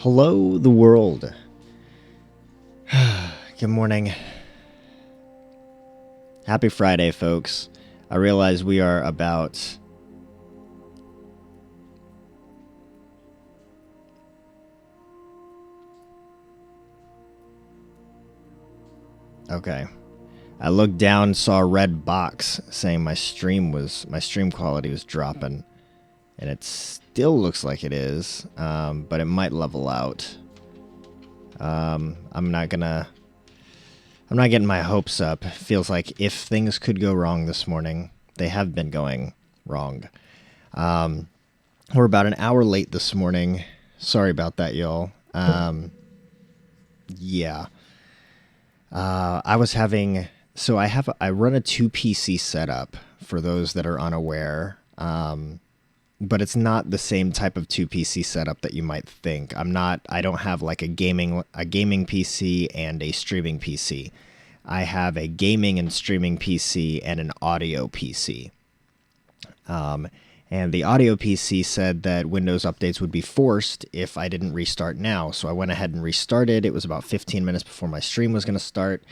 Hello, the world. Good morning. Happy Friday, folks. I realize we are about... Okay. I looked down, saw a red box saying my stream quality was dropping. And it still looks like it is, but it might level out. I'm not getting my hopes up. It feels like if things could go wrong this morning, they have been going wrong. We're about an hour late this morning. Sorry about that, y'all. Yeah. I was having... So I run a 2 PC setup for those that are unaware. But it's not the same type of 2 PC setup that you might think. I don't have like a gaming PC and a streaming PC. I have a gaming and streaming PC and an audio PC. And the audio PC said that Windows updates would be forced if I didn't restart now. So I went ahead and restarted. It was about 15 minutes before my stream was going to start.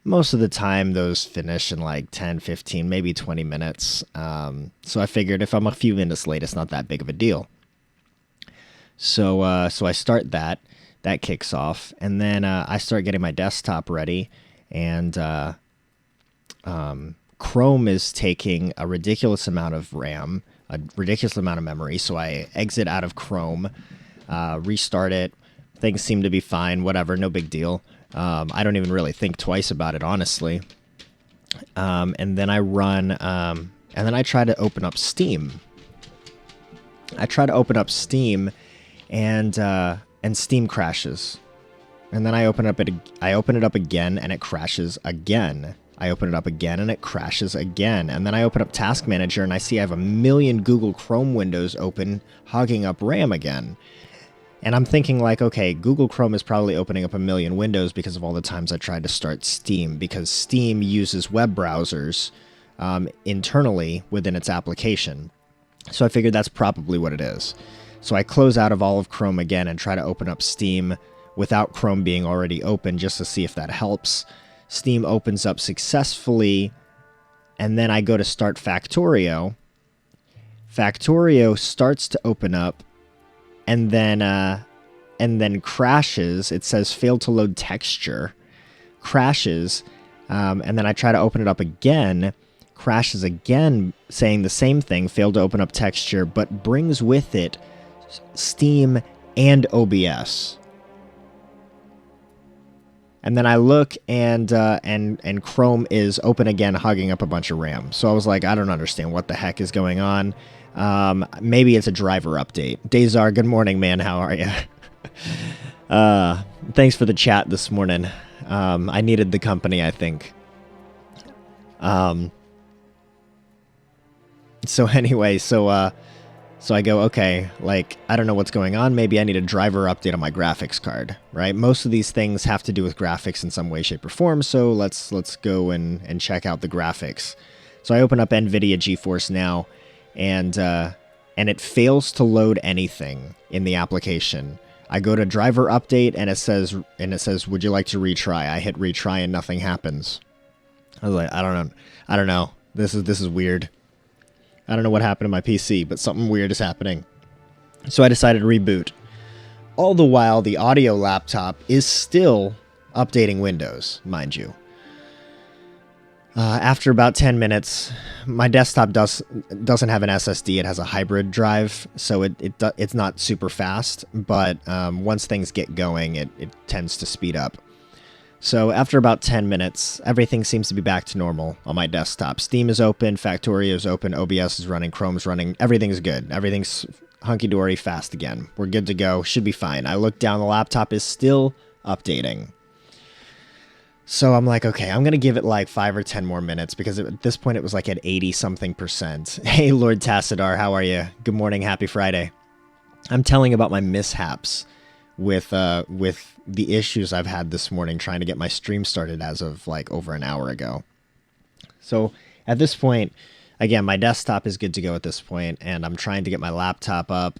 Most of the time, those finish in like 10, 15, maybe 20 minutes. So I figured if I'm a few minutes late, it's not that big of a deal. So I start that. That kicks off. And then I start getting my desktop ready. And Chrome is taking a ridiculous amount of RAM, a ridiculous amount of memory. So I exit out of Chrome, restart it. Things seem to be fine. Whatever, no big deal. I don't even really think twice about it, honestly. And then I run, and then I try to open up Steam. And Steam crashes. And then I open it up again, and it crashes again. I open it up again, and it crashes again. And then I open up Task Manager, and I see I have a million Google Chrome windows open, hogging up RAM again. And I'm thinking like, okay, Google Chrome is probably opening up a million windows because of all the times I tried to start Steam, because Steam uses web browsers internally within its application. So I figured that's probably what it is. So I close out of all of Chrome again and try to open up Steam without Chrome being already open just to see if that helps. Steam opens up successfully, and then I go to start Factorio. Factorio starts to open up, and then crashes. It says failed to load texture, crashes, and then I try to open it up again, crashes again, saying the same thing, failed to open up texture, but brings with it Steam and OBS. And then I look, and Chrome is open again, hogging up a bunch of RAM. So I was like, I don't understand what the heck is going on. Maybe it's a driver update. Dazar, good morning, man. How are you? Thanks for the chat this morning. I needed the company, I think. So anyway, so I go, okay, like, I don't know what's going on. Maybe I need a driver update on my graphics card, right? Most of these things have to do with graphics in some way, shape, or form. So let's go and check out the graphics. So I open up NVIDIA GeForce Now, and it fails to load anything in the application. I go to driver update, and it says, would you like to retry? I hit retry, and nothing happens. I was like, I don't know. This is weird. I don't know what happened to my PC, but something weird is happening. So I decided to reboot. All the while, the audio laptop is still updating Windows, mind you. After about 10 minutes, my desktop doesn't have an SSD. It has a hybrid drive, so it's not super fast. But once things get going, it tends to speed up. So after about 10 minutes, everything seems to be back to normal on my desktop. Steam is open, Factorio is open, OBS is running, Chrome's running. Everything's good. Everything's hunky-dory fast again. We're good to go. Should be fine. I look down, the laptop is still updating. So I'm like, okay, I'm going to give it like 5 or 10 more minutes, because at this point it was like at 80-something%. Hey, Lord Tassadar, how are you? Good morning, happy Friday. I'm telling about my mishaps with the issues I've had this morning trying to get my stream started as of like over an hour ago. So at this point, again, my desktop is good to go at this point, and I'm trying to get my laptop up.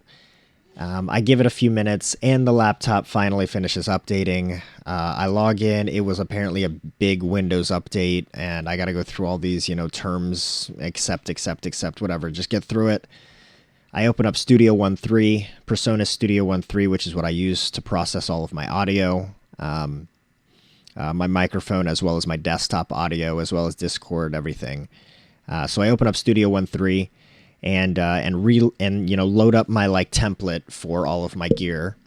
I give it a few minutes, and the laptop finally finishes updating. I log in. It was apparently a big Windows update, and I got to go through all these, terms, accept, whatever. Just get through it. I open up Studio 1.3, Persona Studio 1.3, which is what I use to process all of my audio, my microphone, as well as my desktop audio, as well as Discord, everything. So I open up Studio 1.3 and load up my template for all of my gear,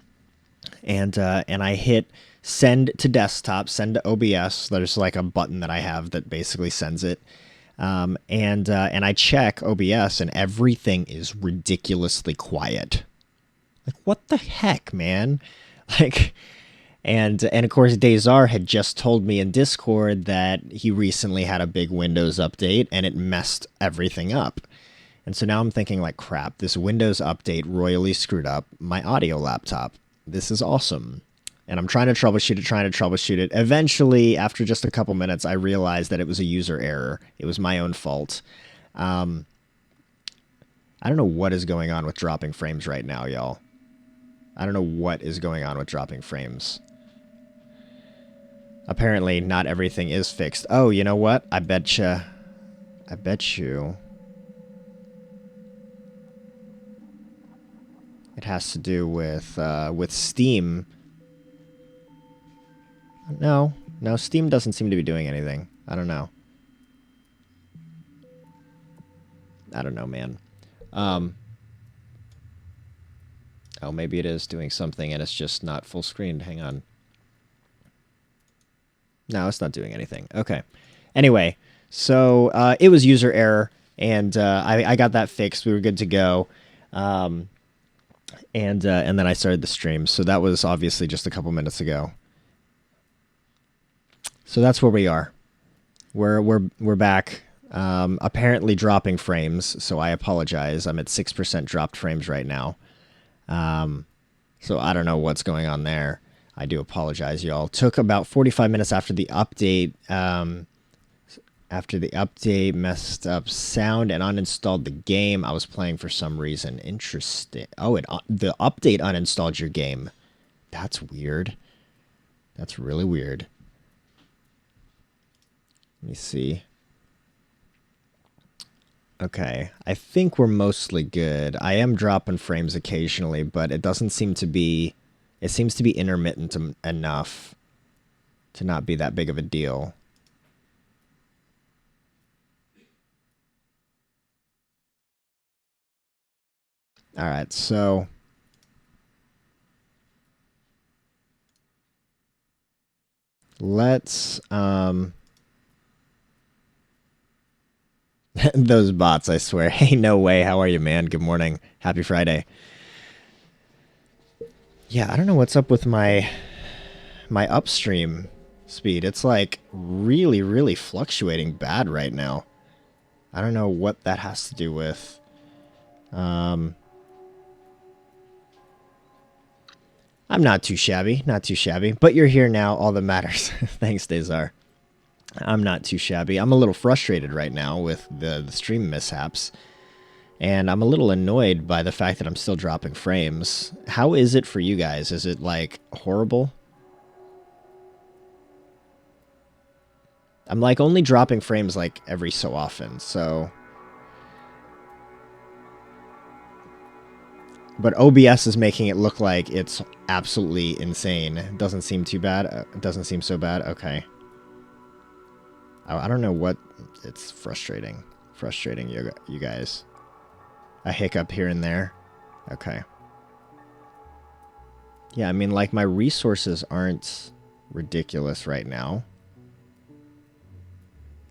and I hit send to desktop, send to OBS. There's a button that I have that basically sends it. And I check OBS, and everything is ridiculously quiet. What the heck, man? And of course, Dazar had just told me in Discord that he recently had a big Windows update, and it messed everything up. And so now I'm thinking, crap, this Windows update royally screwed up my audio laptop. This is awesome. And I'm trying to troubleshoot it. Eventually, after just a couple minutes, I realized that it was a user error. It was my own fault. I don't know what is going on with dropping frames right now, y'all. I don't know what is going on with dropping frames. Apparently, not everything is fixed. Oh, you know what? I bet you. It has to do with Steam. No, Steam doesn't seem to be doing anything. I don't know. I don't know, man. Oh, maybe it is doing something and it's just not full screened. Hang on. No, it's not doing anything. Okay. Anyway, so it was user error, and I got that fixed. We were good to go. And then I started the stream. So that was obviously just a couple minutes ago. So that's where we are. We're back. Apparently dropping frames, so I apologize. I'm at 6% dropped frames right now. So I don't know what's going on there. I do apologize, y'all. Took about 45 minutes after the update. After the update messed up sound and uninstalled the game I was playing for some reason. Interesting. Oh, the update uninstalled your game. That's weird. That's really weird. Let me see. Okay, I think we're mostly good. I am dropping frames occasionally, but it doesn't seem to be... It seems to be intermittent enough to not be that big of a deal. All right, so... Let's... Those bots, I swear. Hey, no way. How are you, man? Good morning. Happy Friday. Yeah, I don't know what's up with my upstream speed. It's really, really fluctuating bad right now. I don't know what that has to do with. I'm not too shabby, but you're here now, all that matters. Thanks, Dazar. I'm not too shabby. I'm a little frustrated right now with the stream mishaps, and I'm a little annoyed by the fact that I'm still dropping frames. How is it for you guys? Is it, horrible? I'm, only dropping frames, every so often, so... But OBS is making it look like it's absolutely insane. It doesn't seem too bad. It doesn't seem so bad. Okay. I don't know what... It's frustrating. Frustrating, you guys. A hiccup here and there. Okay. Yeah, I mean, my resources aren't ridiculous right now.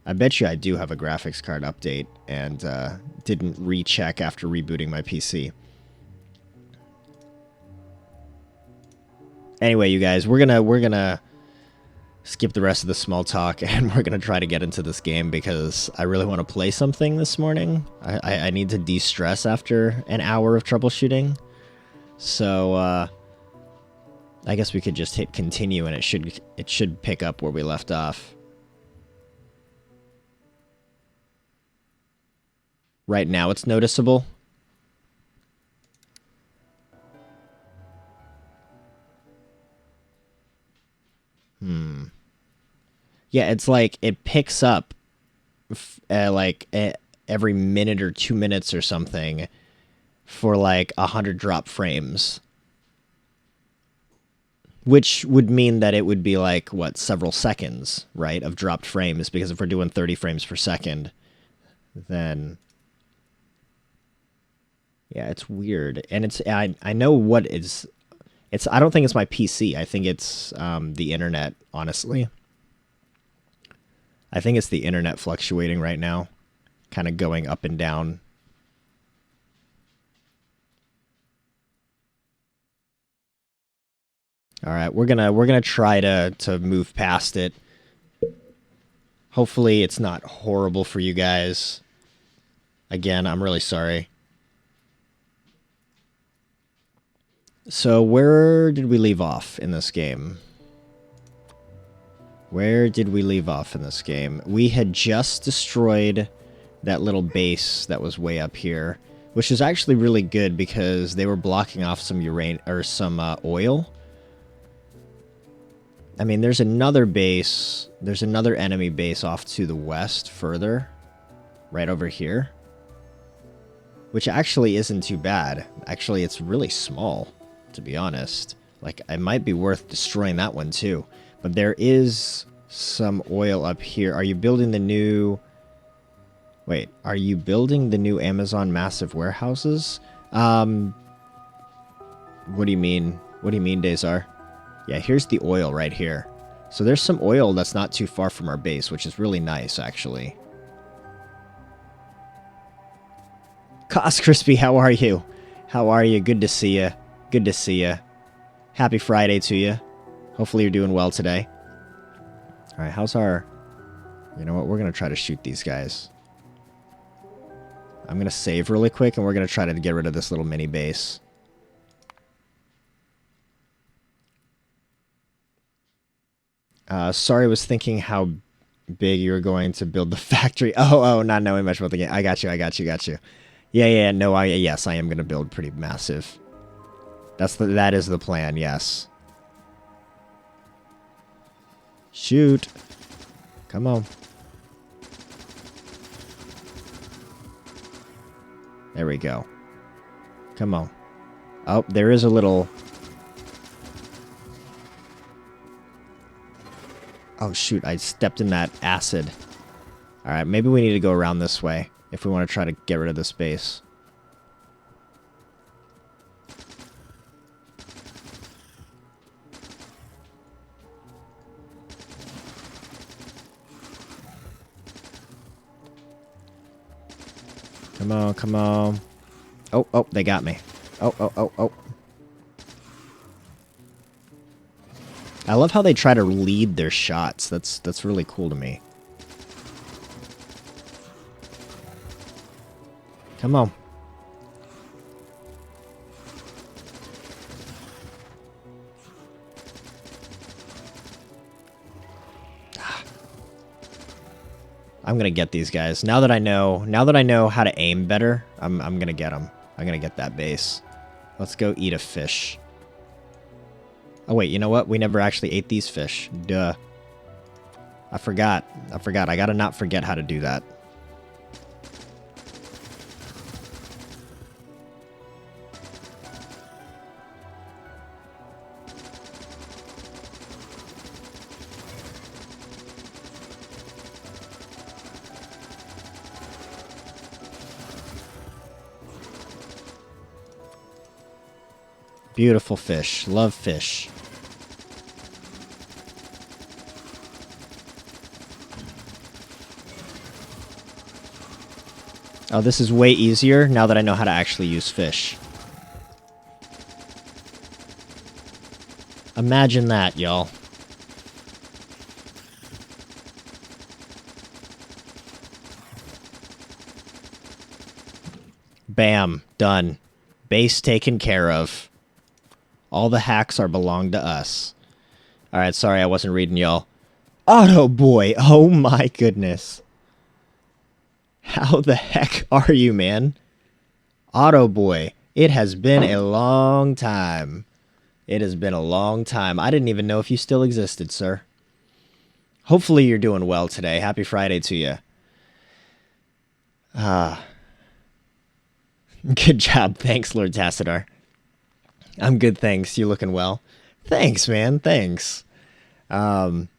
I bet you I do have a graphics card update and didn't recheck after rebooting my PC. Anyway, you guys, we're gonna skip the rest of the small talk, and we're gonna try to get into this game because I really want to play something this morning. I need to de-stress after an hour of troubleshooting. So I guess we could just hit continue, and it should pick up where we left off. Right now, it's noticeable. Yeah, it's like it picks up like every minute or 2 minutes or something for like 100 drop frames. Which would mean that it would be like, what, several seconds, right, of dropped frames, because if we're doing 30 frames per second, then... Yeah, it's weird. And it's I know what is... I don't think it's my PC. I think it's the internet, honestly. I think it's the internet fluctuating right now, kind of going up and down. All right, we're gonna try to move past it. Hopefully, it's not horrible for you guys. Again, I'm really sorry. So where did we leave off in this game? Where did we leave off in this game? We had just destroyed that little base that was way up here, which is actually really good because they were blocking off some oil. I mean, there's another base. There's another enemy base off to the west further, right over here, which actually isn't too bad. Actually, it's really small, to be honest. Like, it might be worth destroying that one too. But there is some oil up here. Are you building the new... Wait, are you building the new Amazon massive warehouses? What do you mean? What do you mean, Dazar? Yeah, here's the oil right here. So there's some oil that's not too far from our base, which is really nice, actually. Cost Crispy, how are you? How are you? Good to see you. Good to see you. Happy Friday to you. Hopefully you're doing well today. Alright, how's our... You know what? We're going to try to shoot these guys. I'm going to save really quick, and we're going to try to get rid of this little mini base. Sorry, I was thinking how big you were going to build the factory. Oh, not knowing much about the game. I got you. Yeah, no, yes, I am going to build pretty massive. That is the plan, yes. Shoot. Come on. There we go. Come on. Oh, there is a little... Oh, shoot, I stepped in that acid. Alright, maybe we need to go around this way if we want to try to get rid of this base. Come on, come on. Oh, they got me. Oh. I love how they try to lead their shots. That's really cool to me. Come on. I'm gonna get these guys. Now that I know how to aim better, I'm gonna get them. I'm gonna get that base. Let's go eat a fish. Oh wait, you know what? We never actually ate these fish. Duh. I forgot. I gotta not forget how to do that. Beautiful fish. Love fish. Oh, this is way easier now that I know how to actually use fish. Imagine that, y'all. Bam. Done. Base taken care of. All the hacks belong to us. Alright, sorry I wasn't reading y'all. Auto Boy! Oh my goodness. How the heck are you, man? Auto Boy. It has been a long time. It has been a long time. I didn't even know if you still existed, sir. Hopefully you're doing well today. Happy Friday to you. Good job. Thanks, Lord Tassadar. I'm good, thanks. You looking well? Thanks, man. Thanks. Man,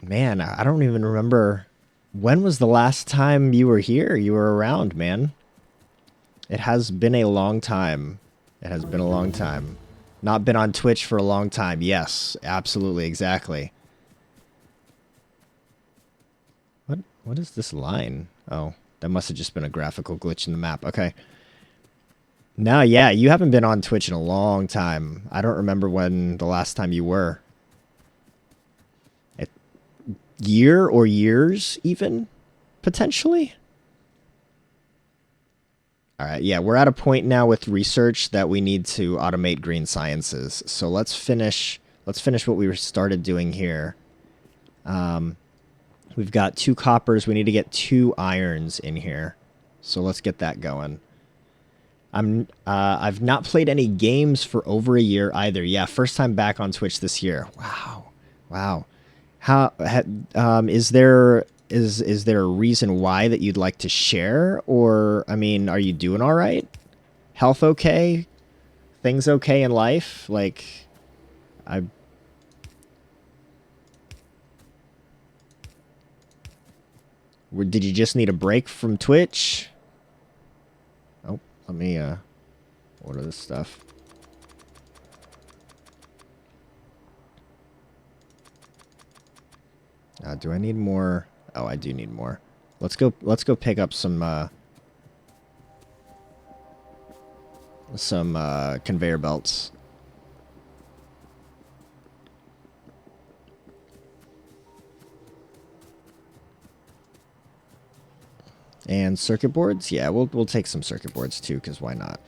I don't even remember when was the last time you were here. You were around, man. It has been a long time. It has been a long time. Not been on Twitch for a long time. Yes, absolutely, exactly. What is this line? Oh, that must have just been a graphical glitch in the map. Okay. No, yeah, you haven't been on Twitch in a long time. I don't remember when the last time you were. A year or years, even? Potentially? All right, yeah, we're at a point now with research that we need to automate green sciences. So let's finish what we started doing here. We've got 2 coppers. We need to get 2 irons in here. So let's get that going. I've not played any games for over a year either. Yeah, first time back on Twitch this year. Wow. How is there a reason why that you'd like to share, or I mean, are you doing all right? Health okay? Things okay in life? Like did you just need a break from Twitch? Oh, let me order this stuff. Do I need more? Oh, I do need more. Let's go pick up some conveyor belts. And circuit boards? Yeah, we'll take some circuit boards too, because why not?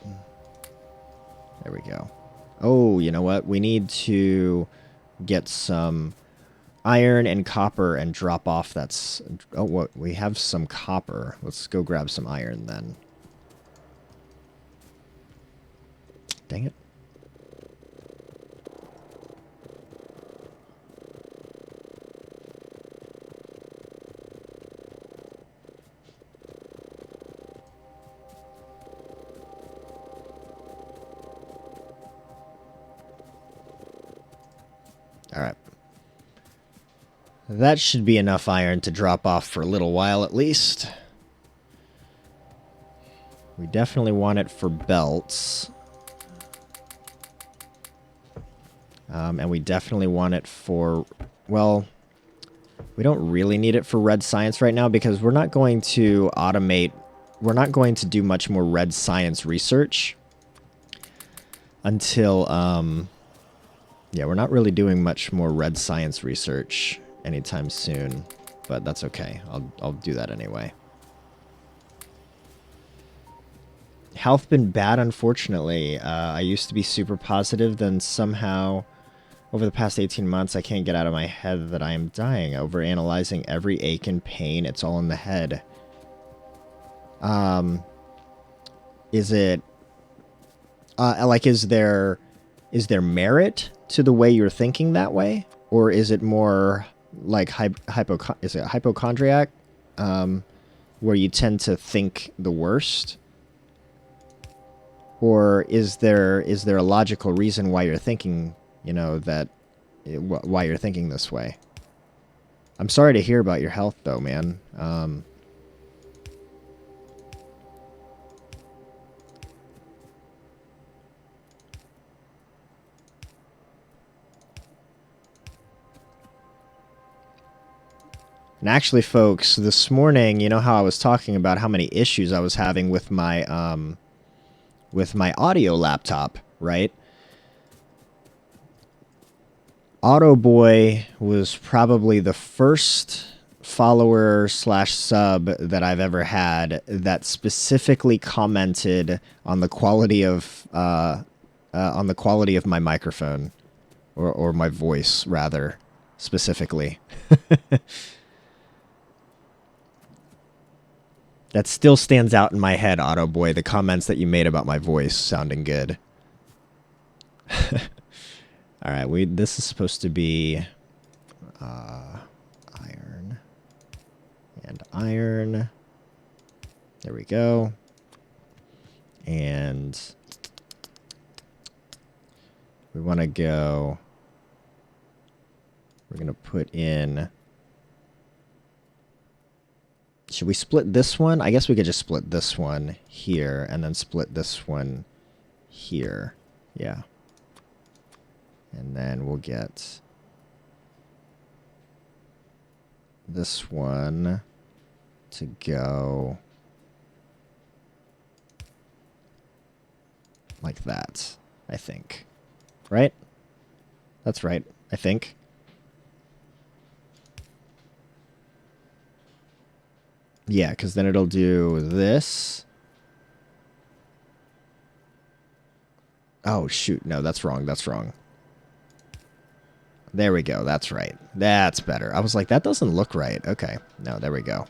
There we go. Oh, you know what? We need to get some iron and copper and drop off. That's... Oh, what? We have some copper. Let's go grab some iron then. Dang it. Alright. That should be enough iron to drop off for a little while at least. We definitely want it for belts. And we definitely want it for... Well, we don't really need it for red science right now because we're not going to automate... We're not going to do much more red science research until... Yeah, we're not really doing much more red science research anytime soon, but that's okay. I'll do that anyway. Health been bad, unfortunately. I used to be super positive, then somehow over the past 18 months I can't get out of my head that I am dying. Over analyzing every ache and pain, it's all in the head. Is it like is there merit to the way you're thinking that way, or is it more like is it hypochondriac, where you tend to think the worst, or is there a logical reason why you're thinking, you know, that why you're thinking this way? I'm sorry to hear about your health, though, man. And actually, folks, this morning, you know how I was talking about how many issues I was having with my audio laptop, right? Autoboy was probably the first follower / sub that I've ever had that specifically commented on the quality of my microphone, or my voice rather, specifically. That still stands out in my head, Autoboy, the comments that you made about my voice sounding good. All right, this is supposed to be iron. There we go. And we want to go, we're going to put in, should we split this one? I guess we could just split this one here and then split this one here. Yeah. And then we'll get this one to go like that, I think. Right? That's right, I think. Yeah, because then it'll do this. Oh, shoot. No, that's wrong. That's wrong. There we go. That's right. That's better. I was like, that doesn't look right. Okay. No, there we go.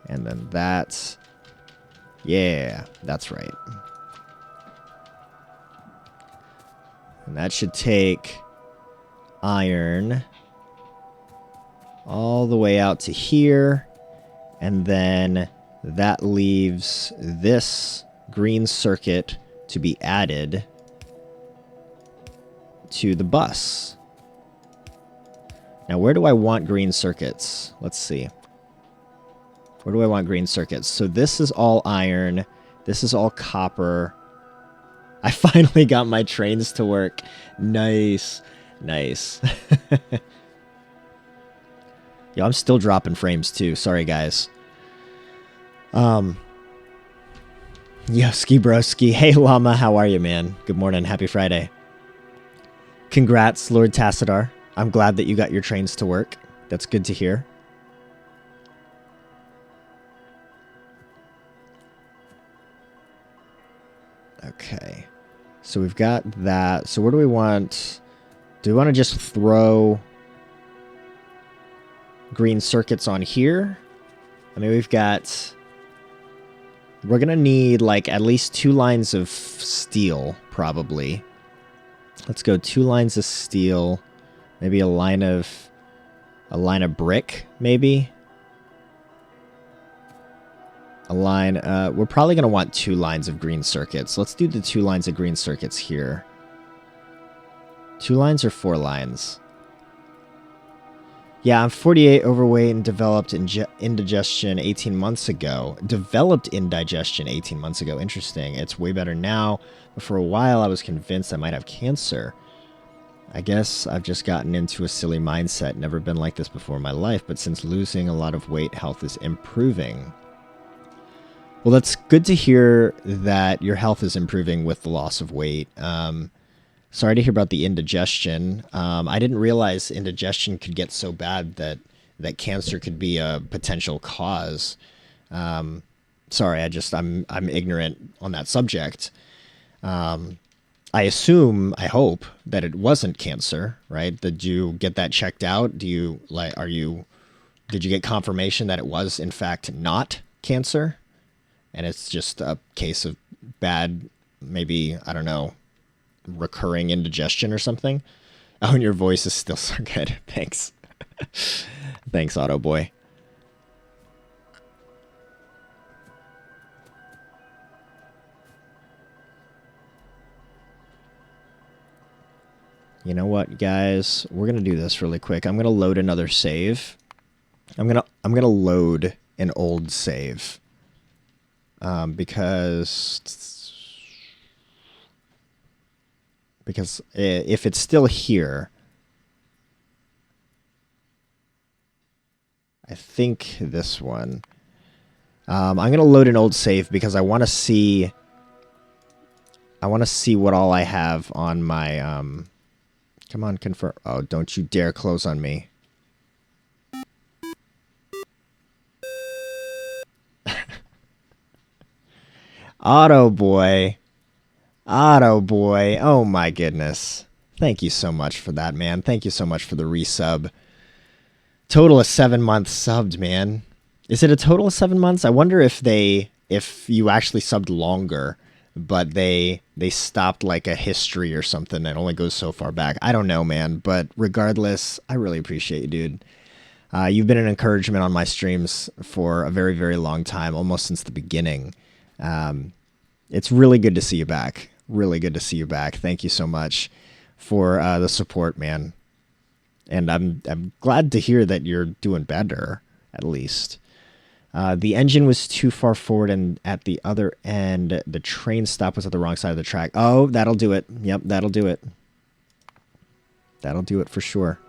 And then that's... Yeah, that's right. And that should take iron all the way out to here. And then that leaves this green circuit to be added to the bus. Now, where do I want green circuits? Let's see. Where do I want green circuits? So this is all iron. This is all copper. I finally got my trains to work. Nice. Nice. Yo, I'm still dropping frames too. Sorry, guys. Yo, Ski Broski. Hey, Llama. How are you, man? Good morning. Happy Friday. Congrats, Lord Tassadar. I'm glad that you got your trains to work. That's good to hear. Okay. So we've got that. So what do we want? Do we want to just throw green circuits on here? I mean, we've got... We're going to need, like, at least 2 lines of steel, probably. Let's go 2 lines of steel. Maybe a line of brick, maybe. A line, we're probably going to want 2 lines of green circuits. Let's do the 2 lines of green circuits here. 2 lines or 4 lines? Yeah, I'm 48, overweight, and developed indigestion 18 months ago. Developed indigestion 18 months ago. Interesting. It's way better now. But for a while, I was convinced I might have cancer. I guess I've just gotten into a silly mindset. Never been like this before in my life. But since losing a lot of weight, health is improving. Well, that's good to hear that your health is improving with the loss of weight. Sorry to hear about the indigestion. I didn't realize indigestion could get so bad that cancer could be a potential cause. Sorry, I'm ignorant on that subject. I hope that it wasn't cancer, right? Did you get that checked out? Did you get confirmation that it was in fact not cancer? And it's just a case of bad, maybe, I don't know, recurring indigestion or something. Oh, and your voice is still so good. Thanks. Thanks, Auto Boy. You know what, guys? We're gonna do this really quick. I'm gonna load another save. I'm gonna load an old save. Because if it's still here, I think this one. I'm going to load an old save because I want to see what all I have on my come on, confirm. Oh, don't you dare close on me. Auto Boy. Auto Boy. Oh my goodness. Thank you so much for that, man. Thank you so much for the resub. Total of 7 months subbed, man. Is it a total of 7 months? I wonder if you actually subbed longer, but they stopped like a history or something that only goes so far back. I don't know, man. But regardless, I really appreciate you, dude. You've been an encouragement on my streams for a very, very long time, almost since the beginning. It's really good to see you back. Really good to see you back. Thank you so much for the support, man. And I'm glad to hear that you're doing better, at least. The engine was too far forward, and at the other end, the train stop was at the wrong side of the track. Oh, that'll do it. Yep, that'll do it. That'll do it for sure.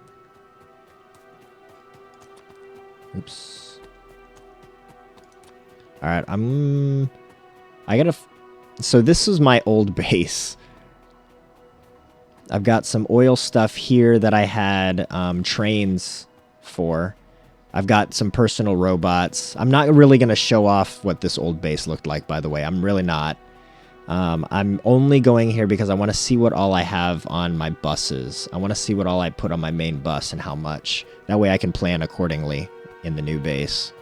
Oops. All right, I gotta... So this is my old base. I've got some oil stuff here that I had trains for. I've got some personal robots. I'm not really going to show off what this old base looked like, by the way. I'm really not. I'm only going here because I want to see what all I have on my buses. I want to see what all I put on my main bus and how much. That way I can plan accordingly in the new base.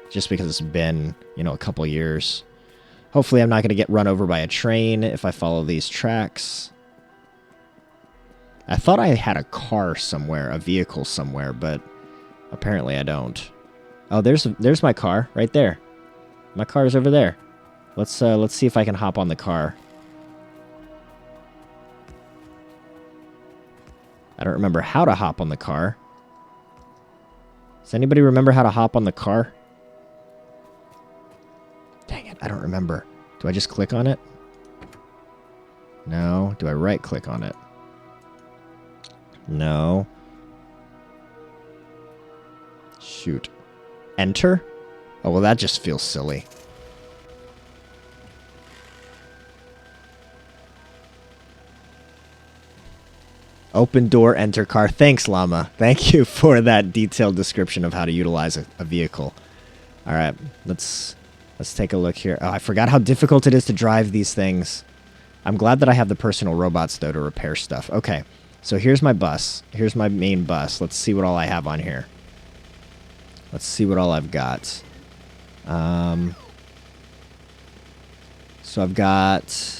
Just because it's been, you know, a couple years. Hopefully I'm not going to get run over by a train if I follow these tracks. I thought I had a car somewhere, a vehicle somewhere, but apparently I don't. Oh, there's my car right there. My car is over there. Let's see if I can hop on the car. I don't remember how to hop on the car. Does anybody remember how to hop on the car? Dang it, I don't remember. Do I just click on it? No. Do I right click on it? No. Shoot. Enter? Oh, well, that just feels silly. Open door, enter car. Thanks, Llama. Thank you for that detailed description of how to utilize a vehicle. All right, let's take a look here. Oh, I forgot how difficult it is to drive these things. I'm glad that I have the personal robots, though, to repair stuff. Okay, so here's my bus. Here's my main bus. Let's see what all I have on here. Let's see what all I've got. So I've got...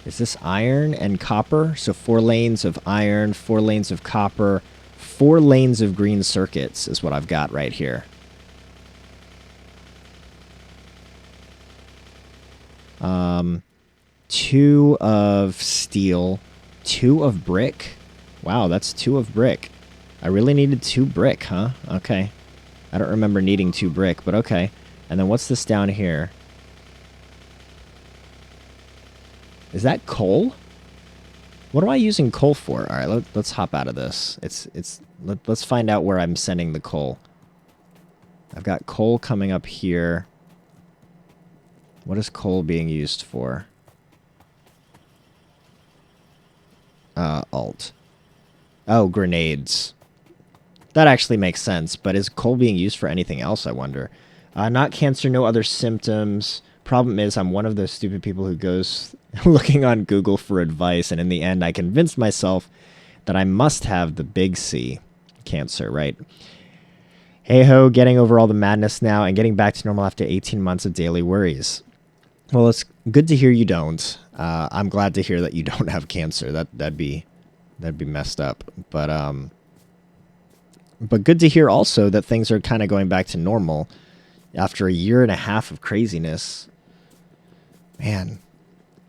Is this iron and copper? So 4 lanes of iron, 4 lanes of copper, 4 lanes of green circuits is what I've got right here. Two of steel, 2 of brick. Wow, that's 2 of brick. I really needed 2 brick, huh? Okay. I don't remember needing 2 brick, but okay. And then what's this down here? Is that coal? What am I using coal for? All right, let's hop out of this. Let's find out where I'm sending the coal. I've got coal coming up here. What is coal being used for? Alt. Oh, grenades. That actually makes sense, but is coal being used for anything else, I wonder? Not cancer, no other symptoms. Problem is, I'm one of those stupid people who goes looking on Google for advice, and in the end, I convinced myself that I must have the big C, cancer, right? Hey-ho, getting over all the madness now and getting back to normal after 18 months of daily worries. Well, it's good to hear you don't. I'm glad to hear that you don't have cancer. That'd be messed up. But good to hear also that things are kind of going back to normal after a year and a half of craziness. Man,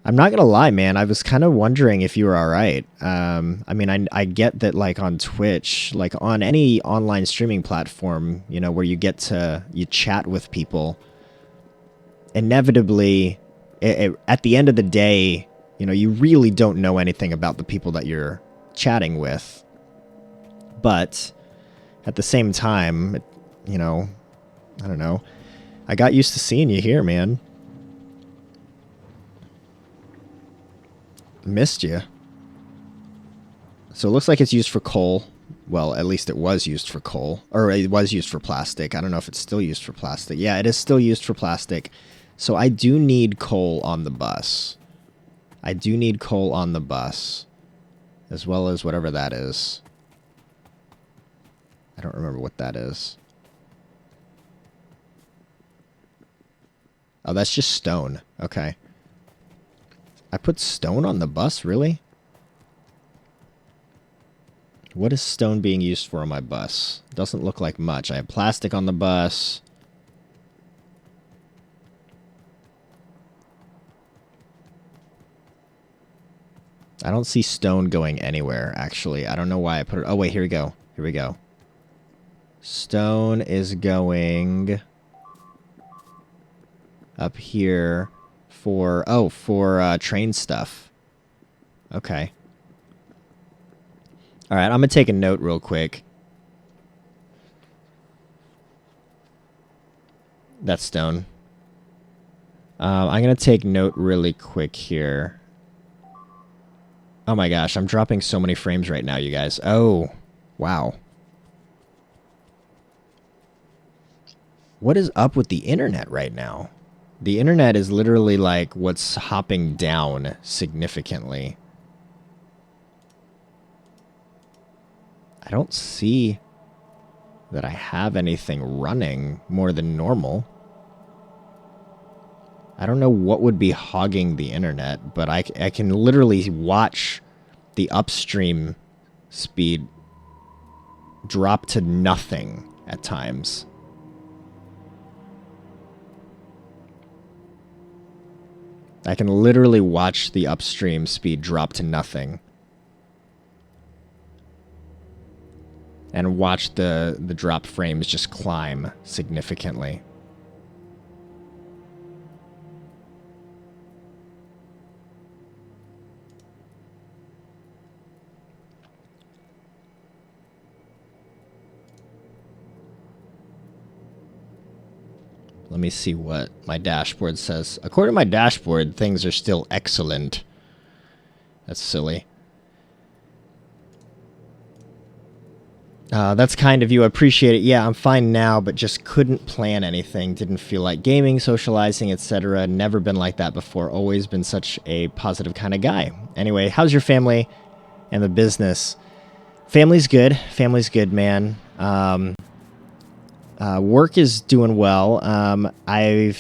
I'm not going to lie, man. I was kind of wondering if you were all right. I mean, I get that, like, on Twitch, like, on any online streaming platform, you know, where you chat with people, inevitably, at the end of the day, you know, you really don't know anything about the people that you're chatting with. But at the same time, you know, I don't know. I got used to seeing you here, man. Missed you. So it looks like it's used for coal. Well, at least it was used for coal. Or it was used for plastic. I don't know if it's still used for plastic. Yeah, it is still used for plastic. So I do need coal on the bus. I do need coal on the bus. As well as whatever that is. I don't remember what that is. Oh, that's just stone. Okay. I put stone on the bus? Really? What is stone being used for on my bus? Doesn't look like much. I have plastic on the bus. I don't see stone going anywhere, actually. I don't know why I put it... Oh, wait, here we go. Here we go. Stone is going up here for... Oh, for train stuff. Okay. All right, I'm going to take a note real quick. That's stone. I'm going to take note really quick here. Oh my gosh, I'm dropping so many frames right now, you guys. Oh, wow. What is up with the internet right now? The internet is literally like what's hopping down significantly. I don't see that I have anything running more than normal. I don't know what would be hogging the internet, but I can literally watch the upstream speed drop to nothing at times. I can literally watch the upstream speed drop to nothing. And watch the drop frames just climb significantly. Let me see what my dashboard says. According to my dashboard, things are still excellent. That's silly. That's kind of you. I appreciate it. Yeah, I'm fine now, but just couldn't plan anything. Didn't feel like gaming, socializing, etc. Never been like that before. Always been such a positive kind of guy. Anyway, how's your family and the business? Family's good. Family's good, man. Work is doing well. Trying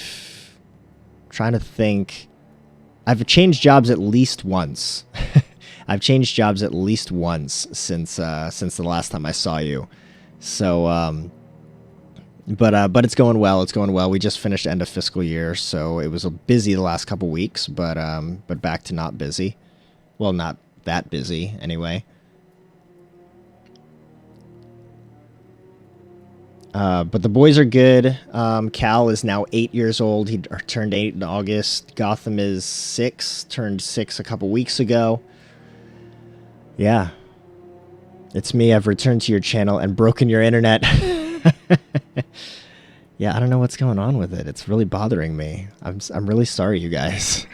to think. I've changed jobs at least once. I've changed jobs at least once since the last time I saw you. So, but it's going well. It's going well. We just finished end of fiscal year, so it was busy the last couple weeks, but back to not busy. Well, not that busy anyway. But the boys are good. Cal is now 8 years old. He turned 8 in August. Gotham is 6, turned 6 a couple weeks ago. Yeah. It's me. I've returned to your channel and broken your internet. Yeah, I don't know what's going on with it. It's really bothering me. I'm really sorry, you guys.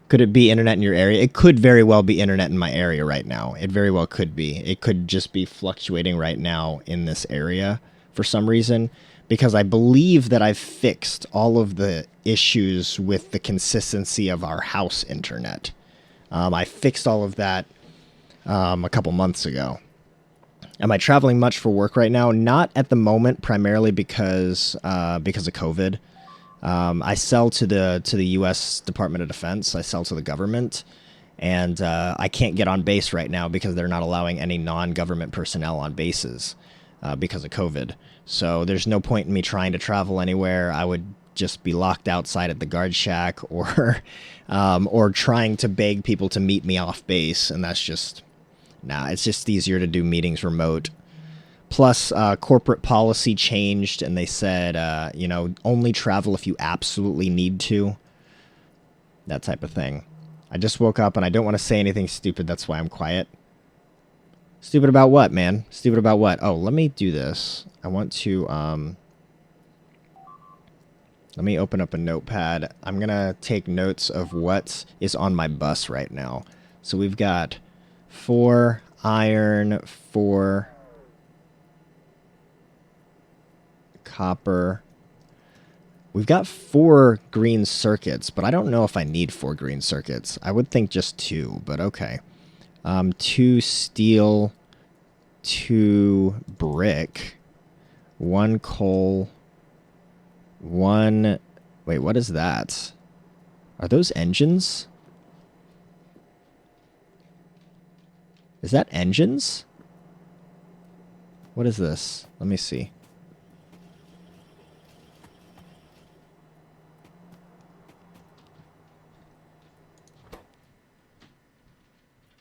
Could it be internet in your area? It could very well be internet in my area right now. It very well could be. It could just be fluctuating right now in this area for some reason, because I believe that I've fixed all of the issues with the consistency of our house internet. I fixed all of that a couple months ago. Am I traveling much for work right now? Not at the moment, primarily because of COVID. I sell to the U.S. Department of Defense. I sell to the government, and I can't get on base right now because they're not allowing any non-government personnel on bases because of COVID. So there's no point in me trying to travel anywhere. I would just be locked outside at the guard shack, or trying to beg people to meet me off base, and that's just... Nah, it's just easier to do meetings remote. Plus, corporate policy changed, and they said, only travel if you absolutely need to. That type of thing. I just woke up, and I don't want to say anything stupid. That's why I'm quiet. Stupid about what, man? Stupid about what? Oh, let me do this. I want to, let me open up a notepad. I'm going to take notes of what is on my bus right now. So we've got 4 iron, 4 copper. We've got 4 green circuits, but I don't know if I need 4 green circuits. I would think just 2, but okay. 2 steel, 2 brick, 1 coal, 1... Wait, what is that? Are those engines? Is that engines? What is this? Let me see.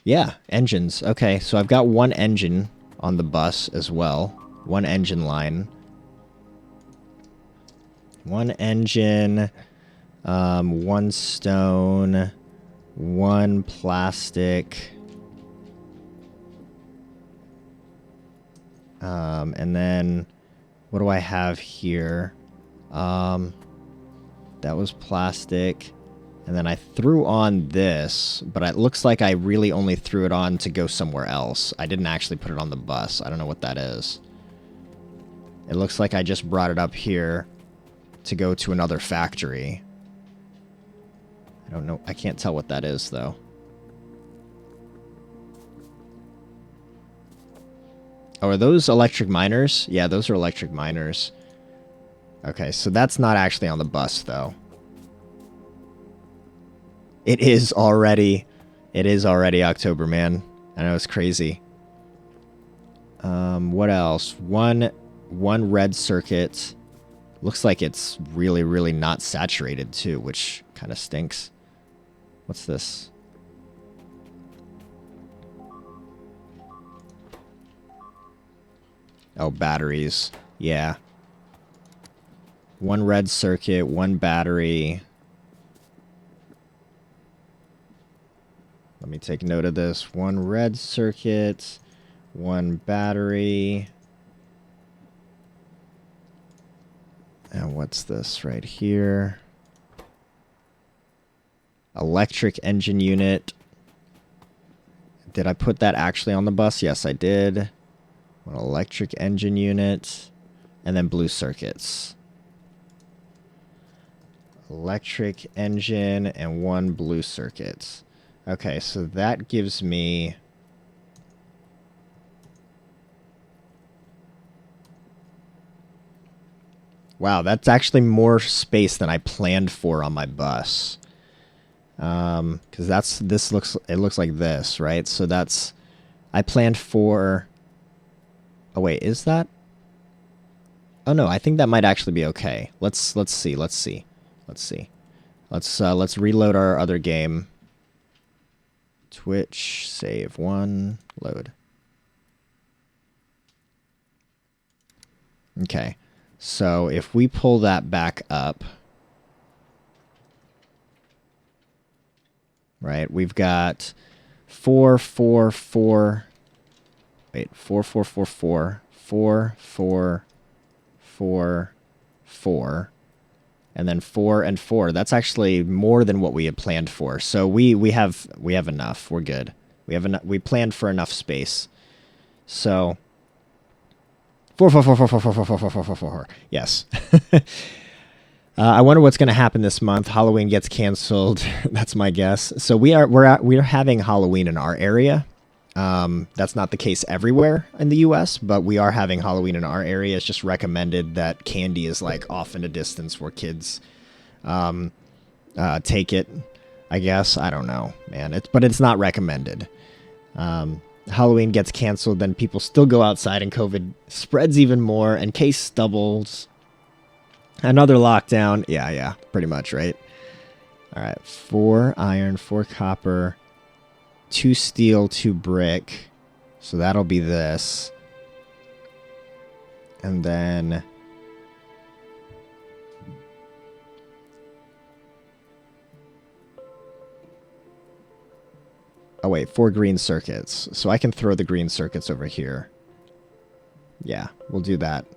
Yeah, engines. Okay, so I've got one engine on the bus as well. One engine line. One engine, one stone, one plastic, and then what do I have here? That was plastic, and then I threw on this, but it looks like I really only threw it on to go somewhere else. I didn't actually put it on the bus. I don't know what that is. It looks like I just brought it up here to go to another factory. I don't know. I can't tell what that is, though. Oh, are those electric miners? Yeah, those are electric miners. Okay, so that's not actually on the bus, though. It is already October, man. I know, it's crazy. What else? One red circuit. Looks like it's really, really not saturated, too, which kind of stinks. What's this? Oh, batteries. Yeah. One red circuit, one battery. Let me take note of this. One red circuit, one battery. And what's this right here? Electric engine unit. Did I put that actually on the bus? Yes, I did. One electric engine unit. And then blue circuits. Electric engine and one blue circuit. Okay, so that gives me... Wow, that's actually more space than I planned for on my bus. Because it looks like this, right? So that's, I planned for, oh wait, is that? Oh no, I think that might actually be okay. Let's see. Let's reload our other game. Twitch, save one, load. Okay. So if we pull that back up, right, we've got 4, 4, 4, wait, 4, 4, 4, 4, 4, 4, 4, 4, and then 4 and 4. That's actually more than what we had planned for. So we have enough. We're good. We have enough. We planned for enough space. So 4, 4, 4, 4, 4, 4, 4, 4, 4, 4, 4, 4. Yes. I wonder what's going to happen this month. Halloween gets canceled. That's my guess. So we're having Halloween in our area. That's not the case everywhere in the U.S., but we are having Halloween in our area. It's just recommended that candy is like off in a distance where kids take it. I guess, I don't know, man. But it's not recommended. Halloween gets canceled, then people still go outside and COVID spreads even more and case doubles. Another lockdown. Yeah, pretty much, right? All right, 4 iron, 4 copper, 2 steel, 2 brick. So that'll be this. And then... oh, wait, 4 green circuits. So I can throw the green circuits over here. Yeah, we'll do that.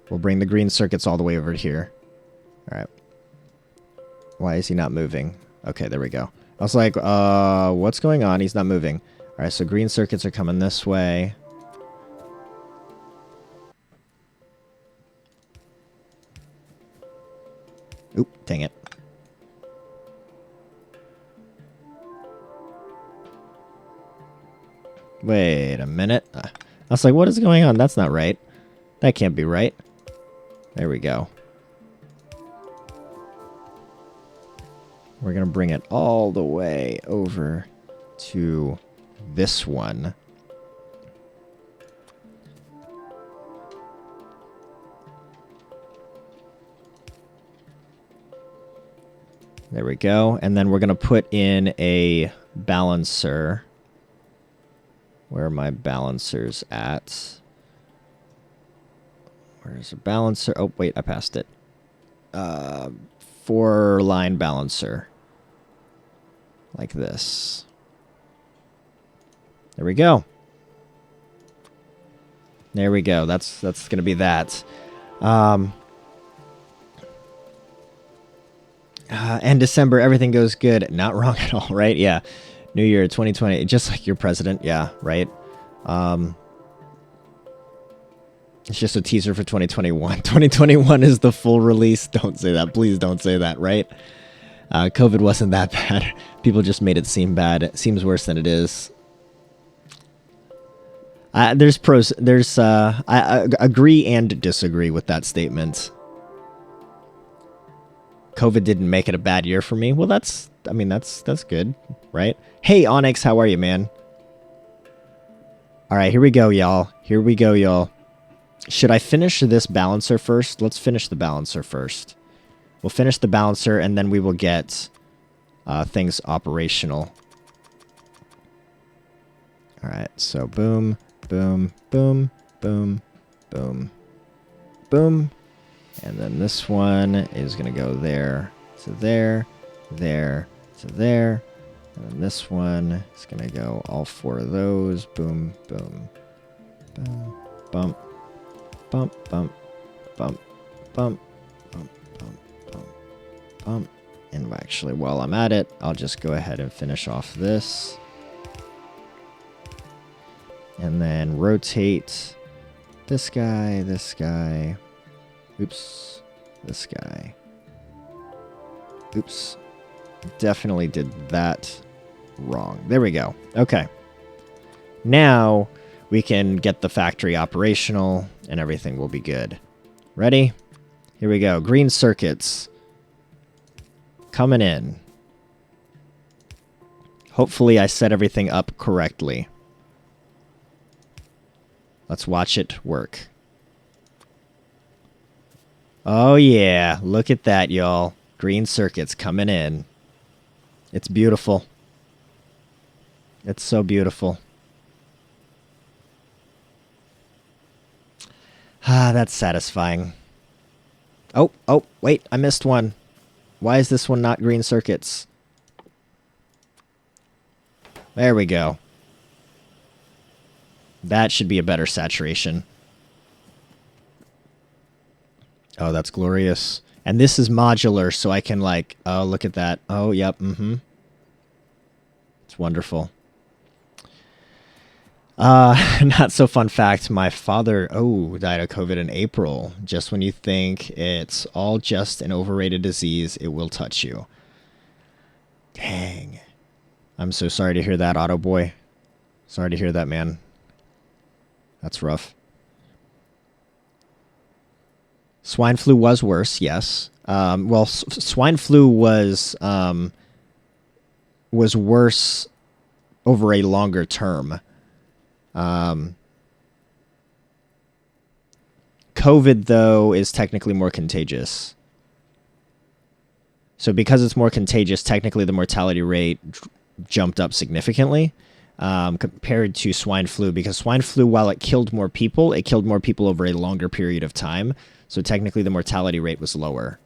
We'll bring the green circuits all the way over here. All right. Why is he not moving? Okay, there we go. I was like, what's going on? He's not moving. All right, so green circuits are coming this way. Oop, dang it. Wait a minute. I was like, what is going on? That's not right. That can't be right. There we go. We're going to bring it all the way over to this one. There we go. And then we're going to put in a balancer. Where are my balancers at? Where's the balancer? Oh, wait, I passed it. 4-line balancer. Like this. There we go. There we go. That's going to be that. And December, everything goes good. Not wrong at all, right? Yeah. New Year, 2020. Just like your president. Yeah, right? It's just a teaser for 2021. 2021 is the full release. Don't say that. Please don't say that, right? COVID wasn't that bad. People just made it seem bad. It seems worse than it is. There's pros. There's I agree and disagree with that statement. COVID didn't make it a bad year for me. Well, that's good, right? Hey, Onyx, how are you, man? All right, here we go, y'all. Here we go, y'all. Should I finish this balancer first? Let's finish the balancer first. We'll finish the balancer, and then we will get things operational. All right, so boom, boom, boom, boom, boom, boom. And then this one is going to go there to there, there to there. And then this one is going to go all 4 of those. Boom, boom, boom, bump, bump, bump, bump, bump, bump, bump, bump, bump. And actually, while I'm at it, I'll just go ahead and finish off this. And then rotate this guy, this guy. Oops, this guy. Oops. Definitely did that wrong. There we go. Okay. Now we can get the factory operational and everything will be good. Ready? Here we go. Green circuits. Coming in. Hopefully I set everything up correctly. Let's watch it work. Oh yeah, look at that, y'all. Green circuits coming in. It's beautiful. It's so beautiful. Ah, that's satisfying. Oh, wait, I missed one. Why is this one not green circuits? There we go. That should be a better saturation. Oh, that's glorious. And this is modular, so I can like, oh, look at that. Oh, yep, It's wonderful. Not so fun fact, my father, died of COVID in April. Just when you think it's all just an overrated disease, it will touch you. Dang. I'm so sorry to hear that, Auto Boy. Sorry to hear that, man. That's rough. Swine flu was worse, yes. Well, swine flu was worse over a longer term. COVID, though, is technically more contagious. So because it's more contagious, technically the mortality rate jumped up significantly compared to swine flu. Because swine flu, while it killed more people over a longer period of time. So technically the mortality rate was lower.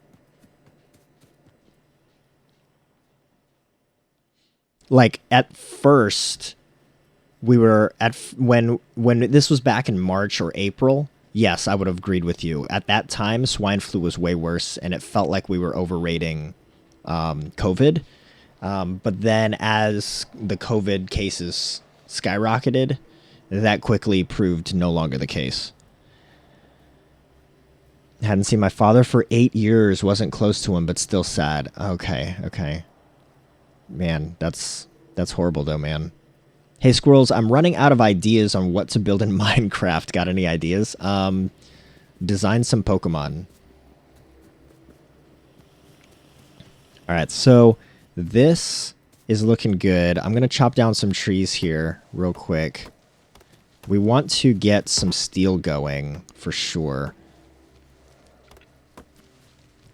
Like at first, we were at when this was back in March or April. Yes, I would have agreed with you. At that time, swine flu was way worse, and it felt like we were overrating COVID. But then as the COVID cases skyrocketed, that quickly proved no longer the case. Hadn't seen my father for 8 years, wasn't close to him, but still sad. Okay. Man, that's horrible though, man. Hey, Skwirls, I'm running out of ideas on what to build in Minecraft. Got any ideas? Design some Pokemon. All right, so this is looking good. I'm going to chop down some trees here real quick. We want to get some steel going for sure.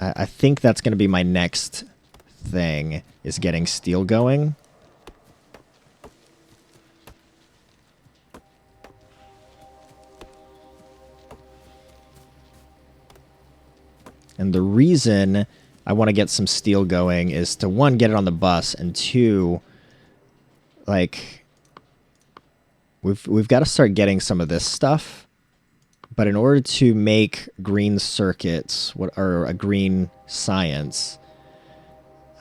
I think that's going to be my next thing is getting steel going. And the reason I want to get some steel going is to, one, get it on the bus, and two, like, we've got to start getting some of this stuff. But in order to make green circuits, or a green science,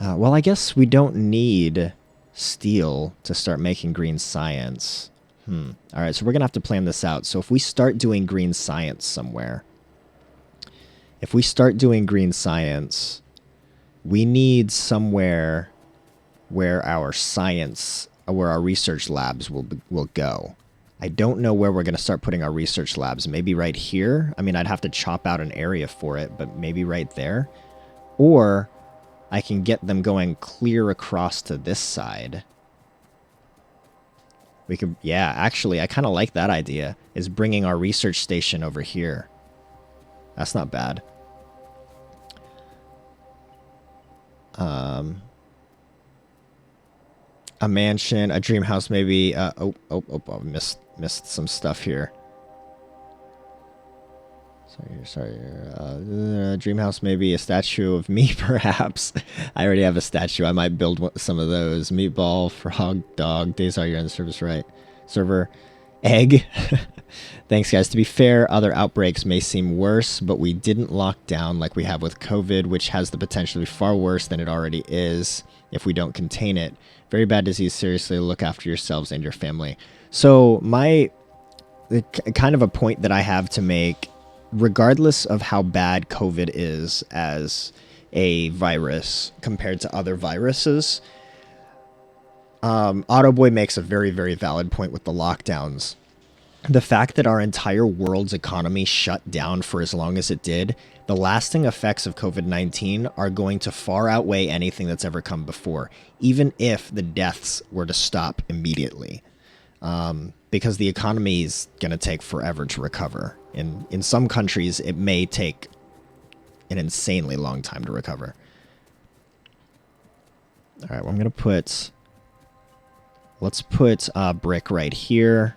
well, I guess we don't need steel to start making green science. All right, so we're going to have to plan this out. So if we start doing green science somewhere, we need somewhere where our research labs will go. I don't know where we're going to start putting our research labs. Maybe right here. I mean, I'd have to chop out an area for it, but maybe right there. Or I can get them going clear across to this side. We could, yeah, actually, I kind of like that idea, is bringing our research station over here. That's not bad. A mansion, a dream house, maybe. I missed some stuff here. Sorry. Dream house, maybe a statue of me, perhaps. I already have a statue. I might build some of those. Meatball, frog, dog. Days are you're on the service, right? Server, egg. Thanks, guys. To be fair, other outbreaks may seem worse, but we didn't lock down like we have with COVID, which has the potential to be far worse than it already is if we don't contain it. Very bad disease. Seriously, look after yourselves and your family. So kind of a point that I have to make, regardless of how bad COVID is as a virus compared to other viruses, Autoboy makes a very, very valid point with the lockdowns. The fact that our entire world's economy shut down for as long as it did, the lasting effects of COVID-19 are going to far outweigh anything that's ever come before, even if the deaths were to stop immediately. Because the economy is going to take forever to recover. In some countries, it may take an insanely long time to recover. All right, well, I'm going to put... Let's put brick right here.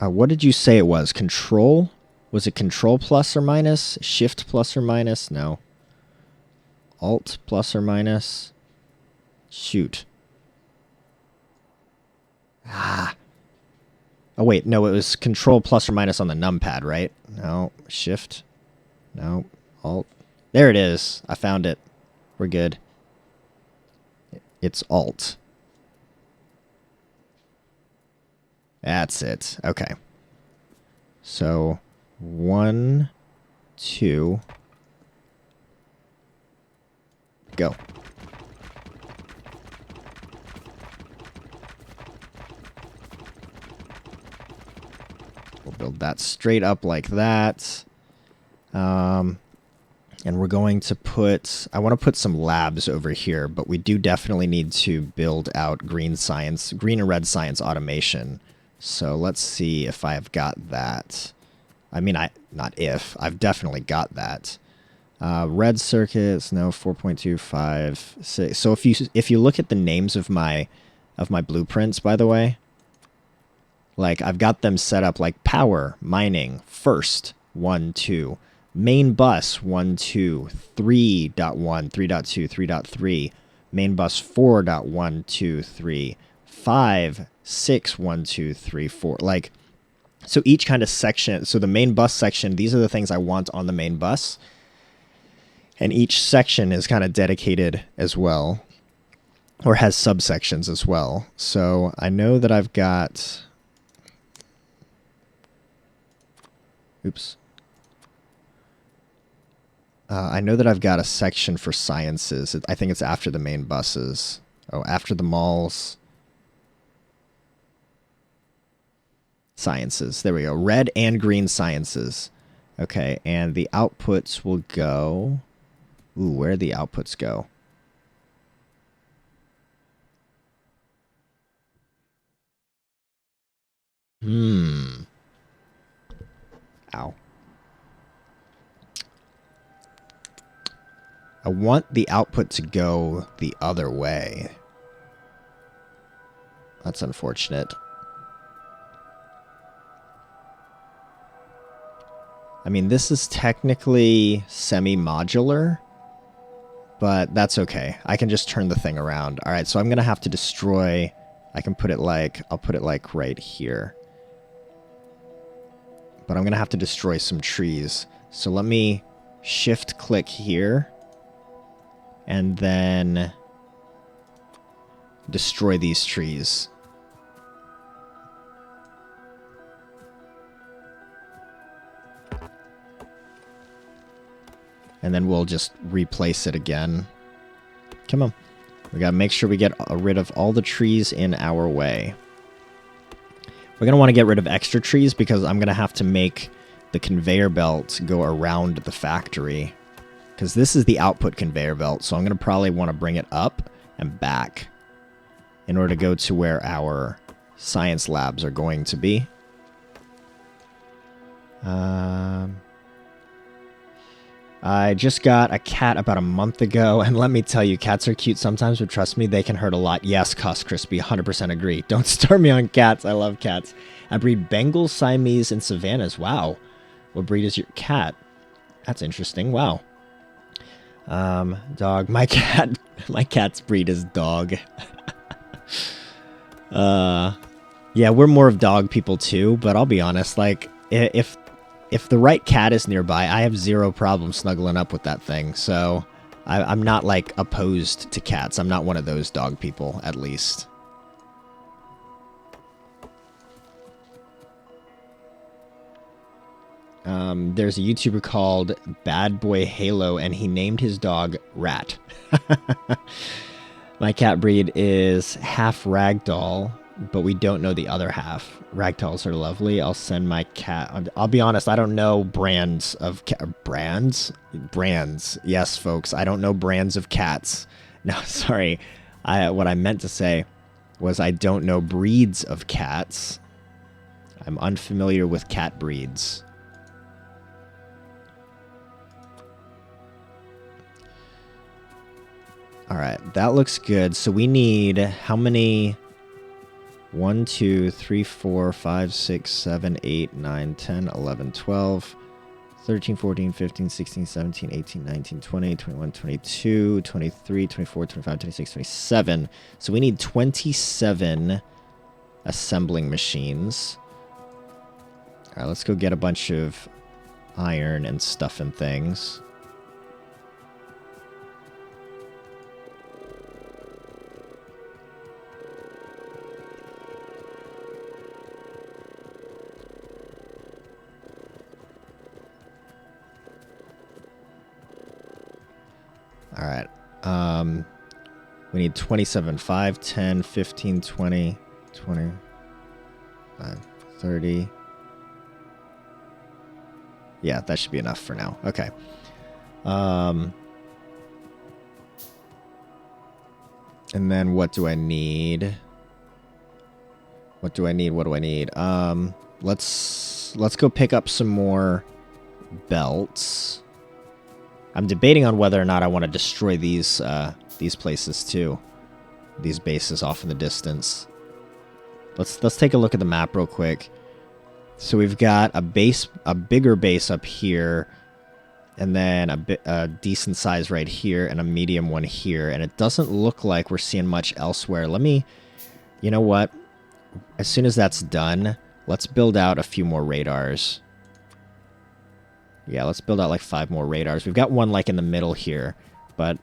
What did you say it was? Control? Was it control plus or minus? Shift plus or minus? No. Alt plus or minus? Shoot. Ah. Oh, wait. No, it was control plus or minus on the numpad, right? No. Shift. No. Alt. There it is. I found it. We're good. It's alt. That's it. Okay. So, 1, 2, go. We'll build that straight up like that. And we're going to put... I want to put some labs over here, but we do definitely need to build out green and red science automation. So let's see if I've got that. I mean, not if. I've definitely got that. Red circuits, no, 4.25, 6. So if you look at the names of my blueprints, by the way, like I've got them set up like power, mining, first, 1, 2, main bus, 1, 2, 3.1, 3.2, 3.3, main bus 4.1, 2, 3, 5, 6, 1, 2, 3, 4. Like, so each kind of section, so the main bus section, these are the things I want on the main bus. And each section is kind of dedicated as well, or has subsections as well. So I know that I've got, oops. I know that I've got a section for sciences. I think it's after the main buses. Oh, after the malls. Sciences. There we go. Red and green sciences. Okay, and the outputs will go... Ooh, where do the outputs go? Ow. want the output to go the other way. That's unfortunate. I mean, this is technically semi-modular, but that's okay. I can just turn the thing around. All right, so I'm going to have to destroy... I can put it like... I'll put it like right here. But I'm going to have to destroy some trees. So let me shift-click here. And then destroy these trees. And then we'll just replace it again. Come on. We gotta make sure we get rid of all the trees in our way. We're gonna want to get rid of extra trees because I'm gonna have to make the conveyor belt go around the factory. Because this is the output conveyor belt, so I'm gonna probably want to bring it up and back in order to go to where our science labs are going to be. I just got a cat about a month ago, and let me tell you, cats are cute sometimes, but trust me, they can hurt a lot. Yes, Cuss Crispy, 100% agree. Don't start me on cats. I love cats. I breed Bengal, Siamese, and Savannahs. Wow. What breed is your cat? That's interesting. Wow. Dog. My cat's breed is dog. Yeah, we're more of dog people too, but I'll be honest, like, if the right cat is nearby, I have zero problem snuggling up with that thing. So I'm not, like, opposed to cats. I'm not one of those dog people, at least. There's a YouTuber called Bad Boy Halo, and he named his dog Rat. My cat breed is half ragdoll, but we don't know the other half. Ragdolls are lovely. I'll send my cat... I'll be honest, I don't know brands of... Brands? Brands. Yes, folks, I don't know brands of cats. No, sorry. What I meant to say was I don't know breeds of cats. I'm unfamiliar with cat breeds. Alright, that looks good. So we need how many... 1, 2, 3, 4, 5, 6, 7, 8, 9, 10, 11, 12, 13, 14, 15, 16, 17, 18, 19, 20, 21, 22, 23, 24, 25, 26, 27. So we need 27 assembling machines. Alright, let's go get a bunch of iron and stuff and things. Alright, we need 27, 5, 10, 15, 20, 25, 30. Yeah, that should be enough for now. Okay. And then what do I need? What do I need? Let's go pick up some more belts. I'm debating on whether or not I want to destroy these places too. These bases off in the distance. Let's take a look at the map real quick. So we've got a bigger base up here, and then a decent size right here, and a medium one here. And it doesn't look like we're seeing much elsewhere. You know what? As soon as that's done, let's build out a few more radars. Yeah, let's build out like 5 more radars. We've got one like in the middle here, but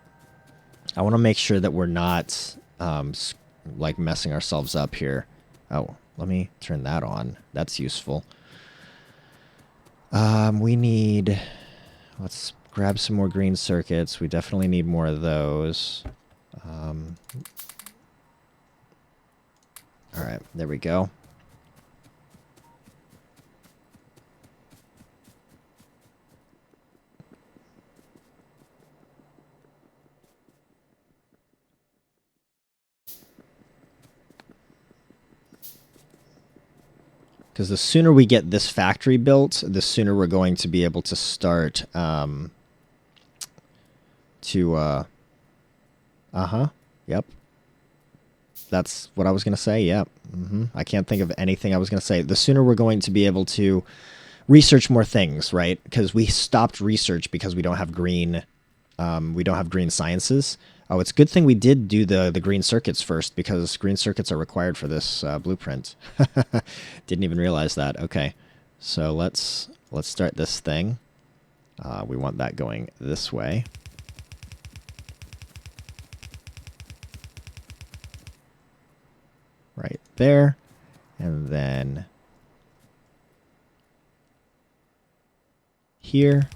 I want to make sure that we're not like messing ourselves up here. Oh, let me turn that on. That's useful. Let's grab some more green circuits. We definitely need more of those. All right, there we go. Because the sooner we get this factory built, the sooner we're going to be able to start to, yep. That's what I was going to say, yep. I can't think of anything I was going to say. The sooner we're going to be able to research more things, right? Because we stopped research because we don't have green sciences. Oh, it's a good thing we did do the green circuits first, because green circuits are required for this blueprint. Didn't even realize that. Okay, so let's start this thing. We want that going this way. Right there. And then here.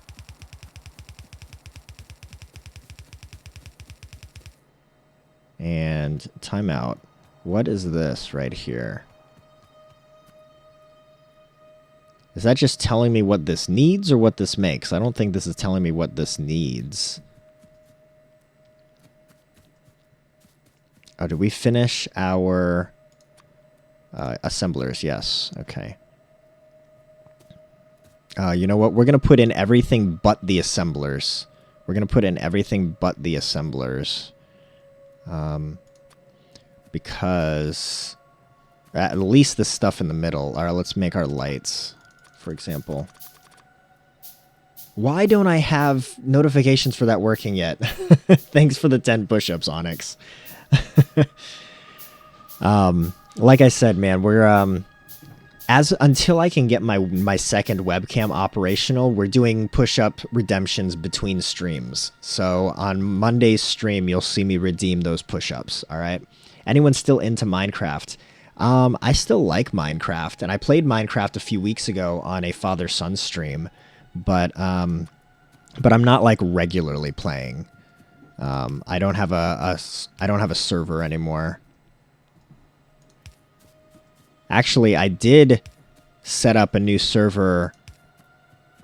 And timeout. What is this right here? Is that just telling me what this needs or what this makes? I don't think this is telling me what this needs. Oh, did we finish our assemblers? Yes. Okay. You know what? We're going to put in everything but the assemblers. We're going to put in everything but the assemblers. Because at least the stuff in the middle. All right, let's make our lights, for example. Why don't I have notifications for that working yet? Thanks for the 10 push-ups, Onyx. Like I said, man, we're until I can get my second webcam operational, we're doing push-up redemptions between streams. So on Monday's stream, you'll see me redeem those push-ups, all right? Anyone still into Minecraft? I still like Minecraft, and I played Minecraft a few weeks ago on a father-son stream, but I'm not like regularly playing. I don't have a server anymore. Actually, I did set up a new server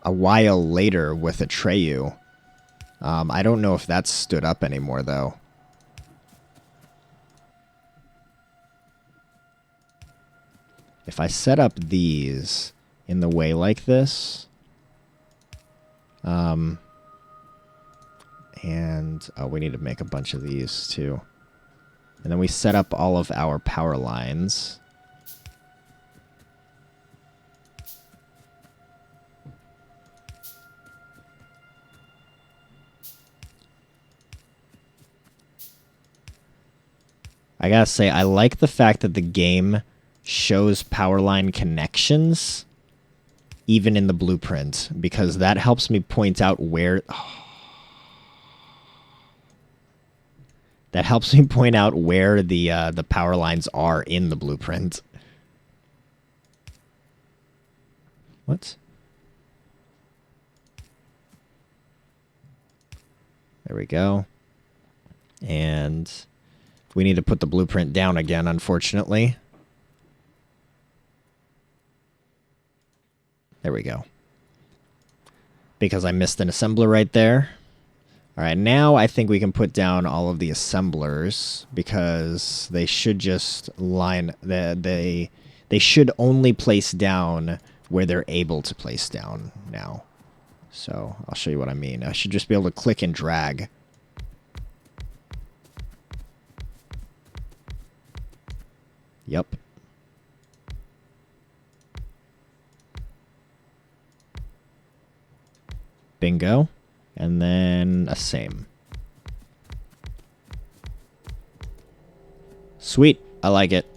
a while later with Atreyu. I don't know if that's stood up anymore, though. If I set up these in the way like this, and we need to make a bunch of these too. And then we set up all of our power lines. I gotta say, I like the fact that the game shows power line connections even in the blueprint, because that helps me point out where... That helps me point out where the power lines are in the blueprint. What? There we go. And we need to put the blueprint down again, unfortunately. There we go. Because I missed an assembler right there. All right, now I think we can put down all of the assemblers, because they should just line... They should only place down where they're able to place down now. So I'll show you what I mean. I should just be able to click and drag. Yep. Bingo. And then a same. Sweet. I like it.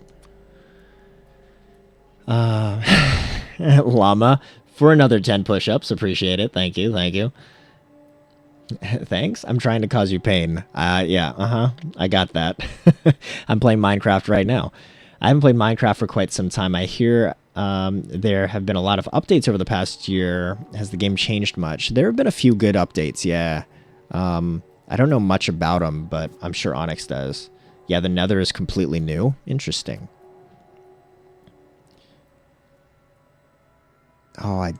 Llama for another 10 push-ups. Appreciate it. Thank you. Thank you. Thanks. I'm trying to cause you pain. Yeah. I got that. I'm playing Minecraft right now. I haven't played Minecraft for quite some time. I hear there have been a lot of updates over the past year. Has the game changed much? There have been a few good updates, yeah. I don't know much about them, but I'm sure Onyx does. Yeah, the Nether is completely new. Interesting. Oh,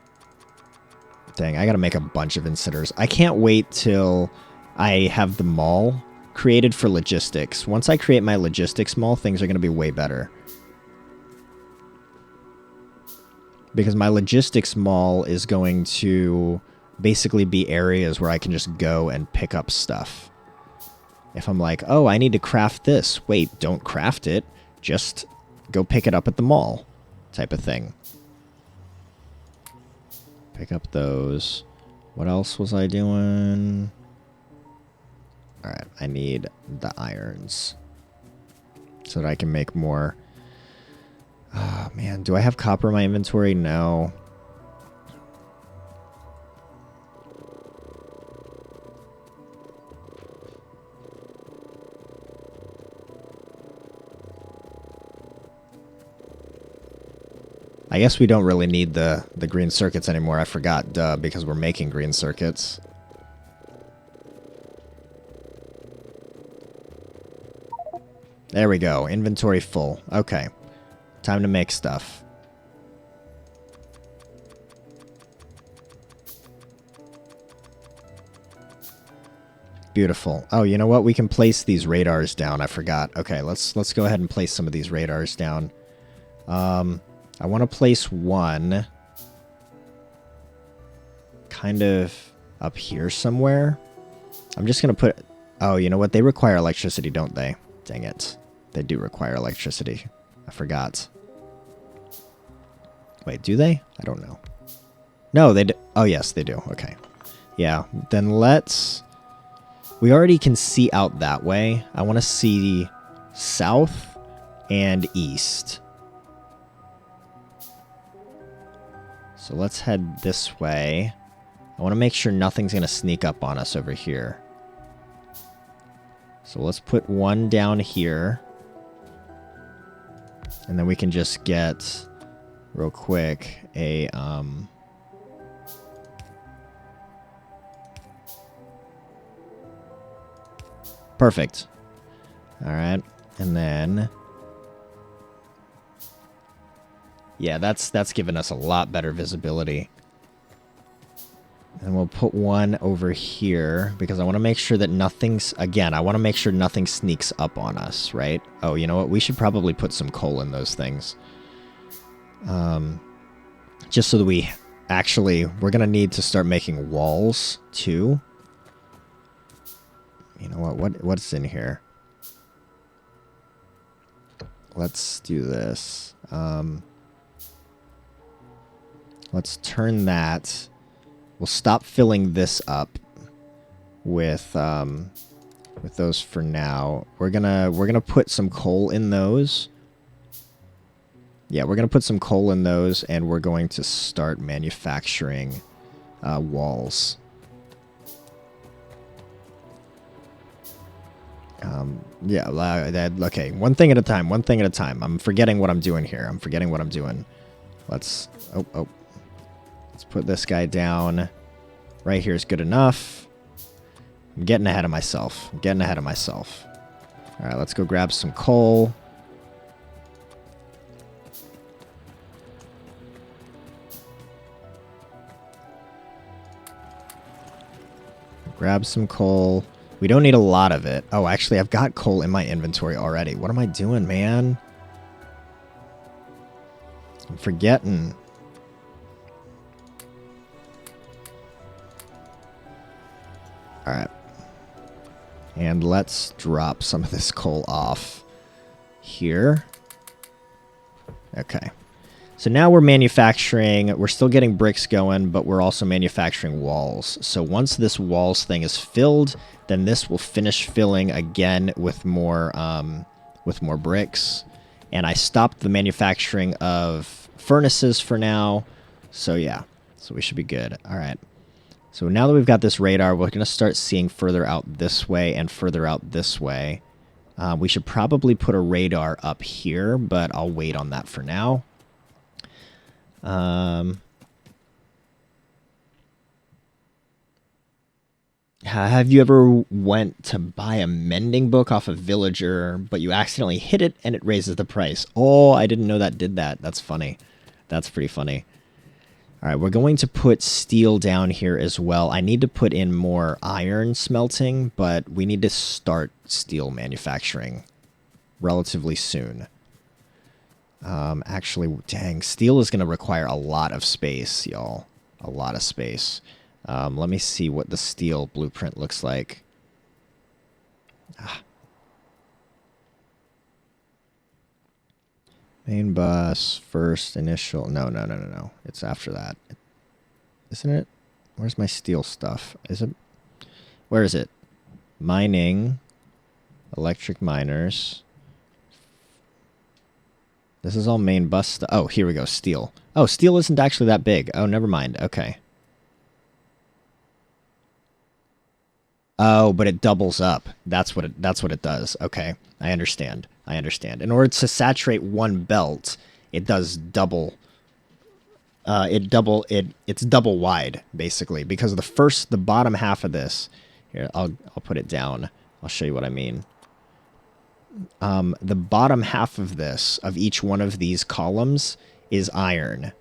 dang, I gotta make a bunch of inciders. I can't wait till I have the mall created for logistics. Once I create my logistics mall, things are gonna be way better. Because my logistics mall is going to basically be areas where I can just go and pick up stuff. If I'm like, oh, I need to craft this. Wait, don't craft it. Just go pick it up at the mall type of thing. Pick up those. What else was I doing? Alright, I need the irons so that I can make more. Oh, man. Do I have copper in my inventory? No. I guess we don't really need the green circuits anymore. I forgot, duh, because we're making green circuits. There we go. Inventory full. Okay. Time to make stuff. Beautiful. Oh, you know what? We can place these radars down. I forgot. Okay, let's go ahead and place some of these radars down. I want to place one kind of up here somewhere. I'm just going to put... Oh, you know what? They require electricity, don't they? Dang it. They do require electricity. I forgot. Wait, do they? I don't know. No, they do. Oh, yes, they do. Okay. Yeah, then let's... We already can see out that way. I want to see south and east. So let's head this way. I want to make sure nothing's going to sneak up on us over here. So let's put one down here. And then we can just get, real quick, a... Perfect. Alright. And then... Yeah, that's given us a lot better visibility. And we'll put one over here because I want to make sure that nothing's... Again, I want to make sure nothing sneaks up on us, right? Oh, you know what? We should probably put some coal in those things. Just so that we... Actually, we're going to need to start making walls, too. You know what? What's in here? Let's do this. Let's turn that. We'll stop filling this up with those for now. We're gonna put some coal in those. Yeah, we're gonna put some coal in those, and we're going to start manufacturing walls. Yeah, okay, one thing at a time, one thing at a time. I'm forgetting what I'm doing here. Let's, let's put this guy down. Right here is good enough. I'm getting ahead of myself. All right, let's go grab some coal. Grab some coal. We don't need a lot of it. Oh, actually, I've got coal in my inventory already. What am I doing, man? I'm forgetting. All right. And let's drop some of this coal off here. Okay. So now we're manufacturing, we're still getting bricks going, but we're also manufacturing walls. So once this walls thing is filled, then this will finish filling again with more bricks. And I stopped the manufacturing of furnaces for now. So yeah, so we should be good. All right. So now that we've got this radar, we're going to start seeing further out this way and further out this way. We should probably put a radar up here, but I'll wait on that for now. Have you ever went to buy a mending book off a villager, but you accidentally hit it and it raises the price? Oh, I didn't know that did that. That's funny. That's pretty funny. All right, we're going to put steel down here as well. I need to put in more iron smelting, but we need to start steel manufacturing relatively soon. Actually, dang, steel is going to require a lot of space, y'all. A lot of space. Let me see what the steel blueprint looks like. Main bus, first initial. No. It's after that. Isn't it? Where's my steel stuff? Is it? Where is it? Mining. Electric miners. This is all main bus stuff. Oh, here we go. Steel. Oh, steel isn't actually that big. Oh, never mind. Okay. Oh, but it doubles up. That's what it does. Okay. I understand. In order to saturate one belt, it does double. It's double wide basically, because the bottom half of this. Here, I'll put it down. I'll show you what I mean. The bottom half of this, of each one of these columns, is iron.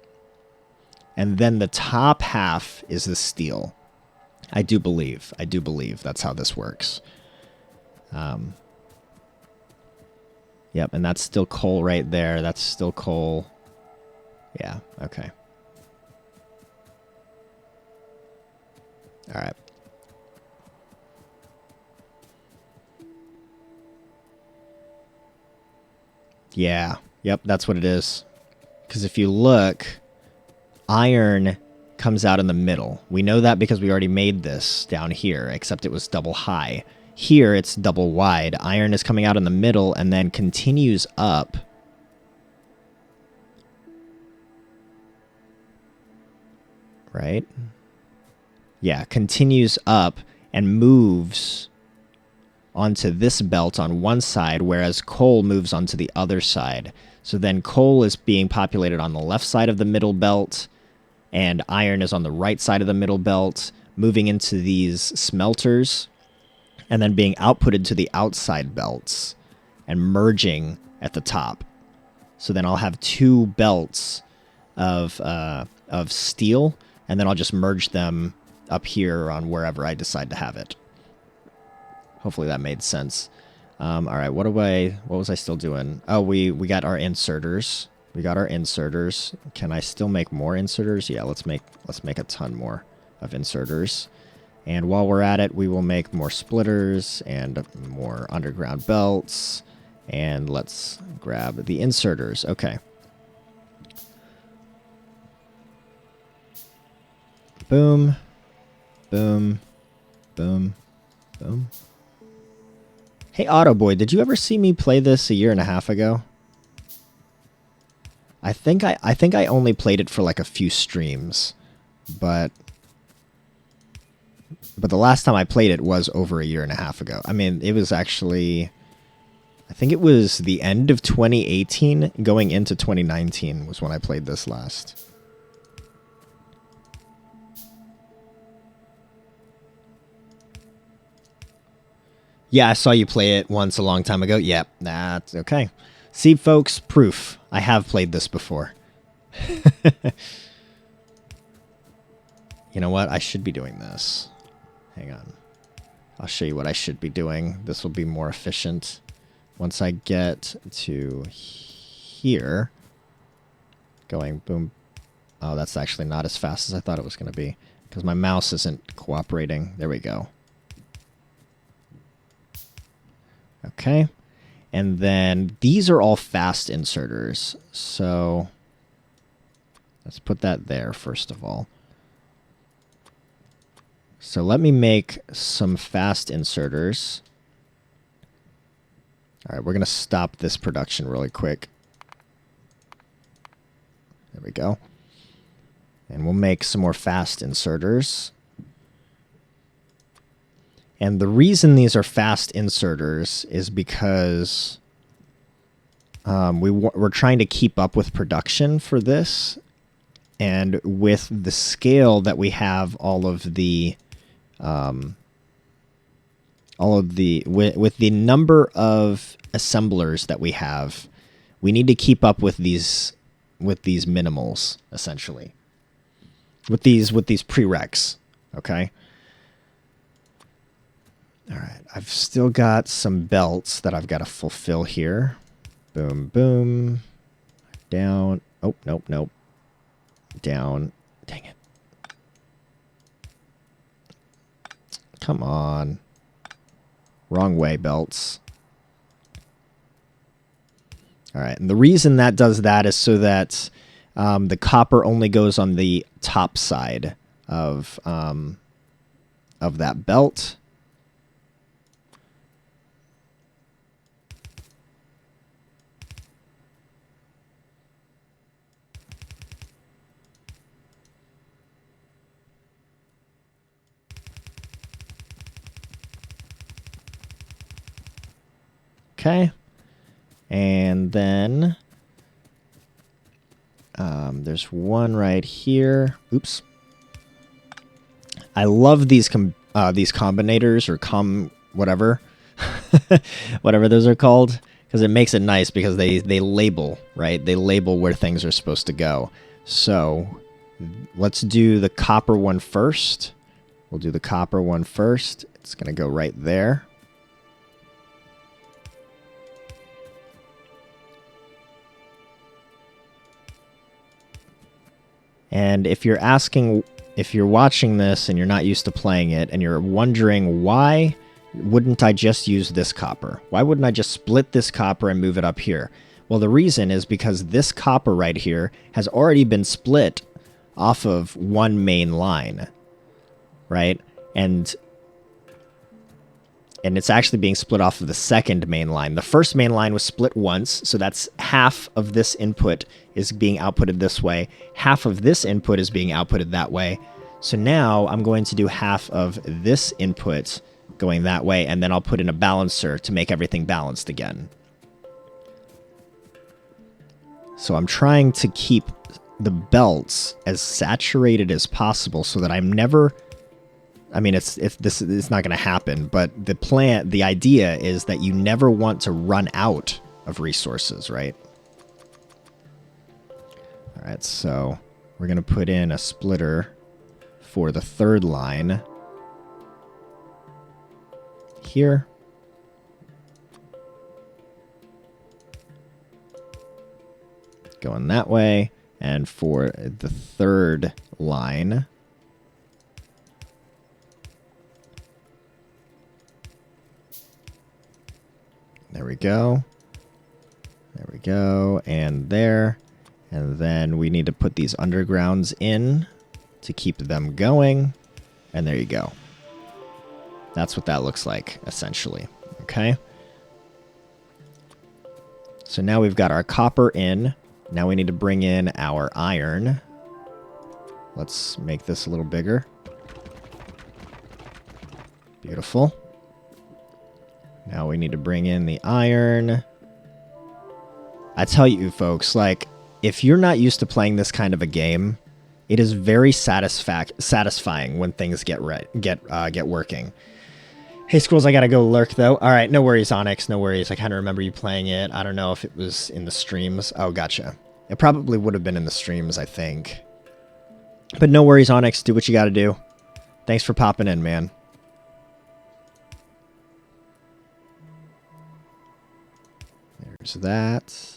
And then the top half is the steel. I do believe that's how this works. Yep, and that's still coal right there. That's still coal. Yeah, okay. All right. Yeah, yep, that's what it is. Because if you look, iron comes out in the middle. We know that because we already made this down here, except it was double high. Here, it's double wide. Iron is coming out in the middle and then continues up. Right? Yeah, continues up and moves onto this belt on one side, whereas coal moves onto the other side. So then coal is being populated on the left side of the middle belt, and iron is on the right side of the middle belt, moving into these smelters, and then being outputted to the outside belts and merging at the top. So then I'll have two belts of steel, and then I'll just merge them up here on wherever I decide to have it. Hopefully that made sense. All right, what was I still doing? Oh, we got our inserters. We got our inserters. Can I still make more inserters? Yeah, let's make a ton more of inserters. And while we're at it, we will make more splitters and more underground belts. And let's grab the inserters. Okay. Boom. Boom. Boom. Boom. Hey, Autoboy, did you ever see me play this a year and a half ago? I think I only played it for like a few streams, but the last time I played it was over a year and a half ago. I mean, it was actually, I think it was the end of 2018 going into 2019 was when I played this last. Yeah, I saw you play it once a long time ago. Yep, that's okay. See, folks, proof. I have played this before. You know what? I should be doing this. Hang on. I'll show you what I should be doing. This will be more efficient. Once I get to here, going boom. Oh, that's actually not as fast as I thought it was going to be because my mouse isn't cooperating. There we go. Okay. And then these are all fast inserters. So let's put that there first of all. So let me make some fast inserters. All right, we're going to stop this production really quick. There we go. And we'll make some more fast inserters. And the reason these are fast inserters is because we're trying to keep up with production for this. And with the scale that we have with the number of assemblers that we have, we need to keep up with these minimals, essentially. With these prereqs, okay? All right, I've still got some belts that I've got to fulfill here. Boom, boom. Down. Oh, nope. Down. Dang it. Come on. Wrong way, belts. All right, and the reason that does that is so that the copper only goes on the top side of that belt. Okay. And then there's one right here. Oops. I love these combinators or whatever, whatever those are called, because it makes it nice because they label, right? They label where things are supposed to go. So let's do the copper one first. We'll do the copper one first. It's going to go right there. And if you're watching this and you're not used to playing it and you're wondering why wouldn't I just use this copper? Why wouldn't I just split this copper and move it up here? Well, the reason is because this copper right here has already been split off of one main line, right? And it's actually being split off of the second main line. The first main line was split once, so that's half of this input is being outputted this way. Half of this input is being outputted that way. So now I'm going to do half of this input going that way, and then I'll put in a balancer to make everything balanced again. So I'm trying to keep the belts as saturated as possible so that I'm never... I mean, it's not going to happen, but the idea is that you never want to run out of resources, right? All right, so we're going to put in a splitter for the third line here. Going that way, and for the third line... There we go. There we go. And there. And then we need to put these undergrounds in to keep them going. And there you go. That's what that looks like, essentially. Okay. So now we've got our copper in. Now we need to bring in our iron. Let's make this a little bigger. Beautiful. Now we need to bring in the iron. I tell you, folks, like, if you're not used to playing this kind of a game, it is very satisfying when things get working. Hey, Skwirls, I gotta go lurk, though. All right, no worries, Onyx, no worries. I kind of remember you playing it. I don't know if it was in the streams. Oh, gotcha. It probably would have been in the streams, I think. But no worries, Onyx. Do what you gotta do. Thanks for popping in, man. There's that.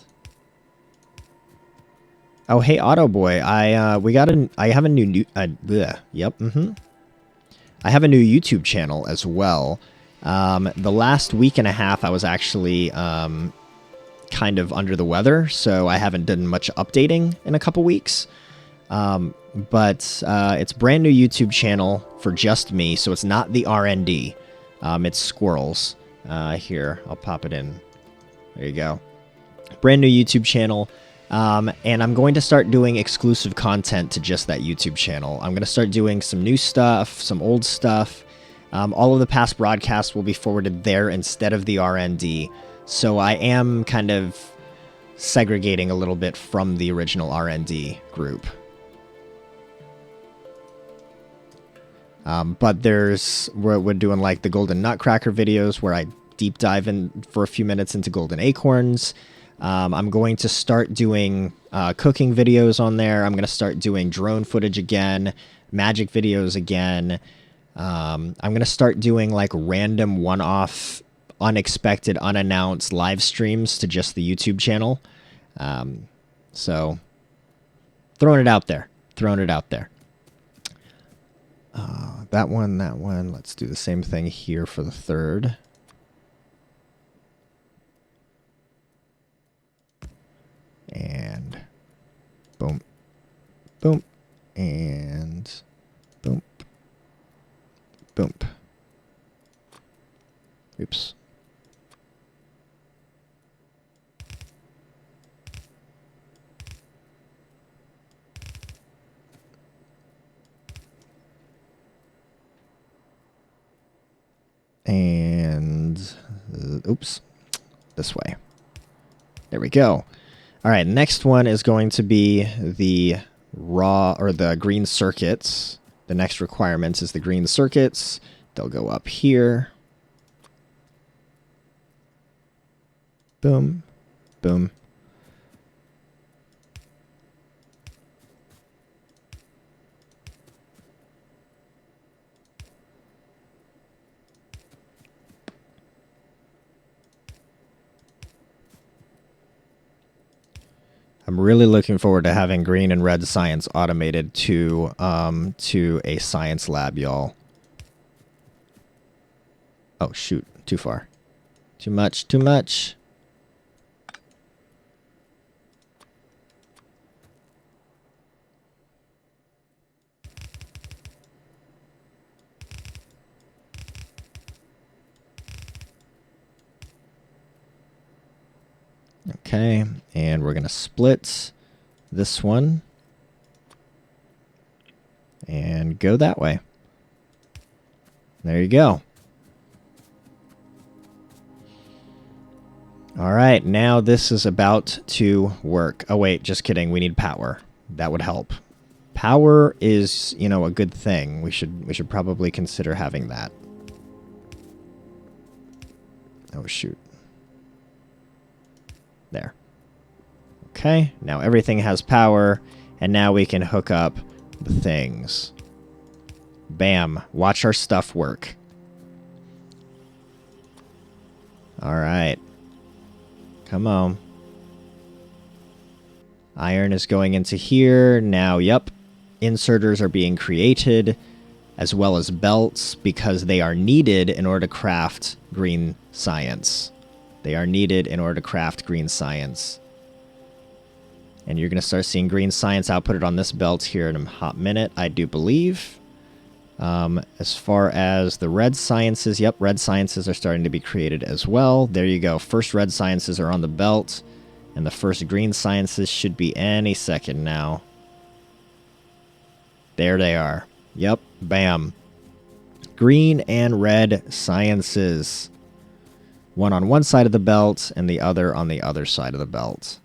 Oh, hey, Auto Boy. I have a new yep. I have a new YouTube channel as well. The last week and a half, I was actually kind of under the weather, so I haven't done much updating in a couple weeks. But it's a brand new YouTube channel for just me, so it's not the RND. It's Skwirls. Here, I'll pop it in. There you go. Brand new YouTube channel. And I'm going to start doing exclusive content to just that YouTube channel. I'm going to start doing some new stuff, some old stuff. All of the past broadcasts will be forwarded there instead of the RND. So I am kind of segregating a little bit from the original RND group. But we're doing like the Golden Nutcracker videos where I deep dive in for a few minutes into golden acorns. I'm going to start doing cooking videos on there. I'm going to start doing drone footage again, magic videos again. I'm going to start doing like random one-off, unexpected, unannounced live streams to just the YouTube channel. So throwing it out there. that one, that one. Let's do the same thing here for the third. And boom, boom, and boom, boom. Oops. And oops, this way. There we go. All right, next one is going to be the raw or the green circuits. The next requirements is the green circuits. They'll go up here. Boom, boom. I'm really looking forward to having green and red science automated to a science lab, y'all. Oh, shoot. Too far. Too much, too much. Okay, and we're going to split this one and go that way. There you go. All right, now this is about to work. Oh, wait, just kidding. We need power. That would help. Power is, you know, a good thing. We should probably consider having that. Oh, shoot. There. Okay, now everything has power, and now we can hook up the things. Bam. Watch our stuff work. All right. Come on. Iron is going into here. Now, yep. Inserters are being created, as well as belts, because they are needed in order to craft green science. They are needed in order to craft green science. And you're going to start seeing green science outputted on this belt here in a hot minute, I do believe. As far as the red sciences, yep, red sciences are starting to be created as well. There you go. First red sciences are on the belt, and the first green sciences should be any second now. There they are. Yep, bam. Green and red sciences. One on one side of the belt, and the other on the other side of the belt.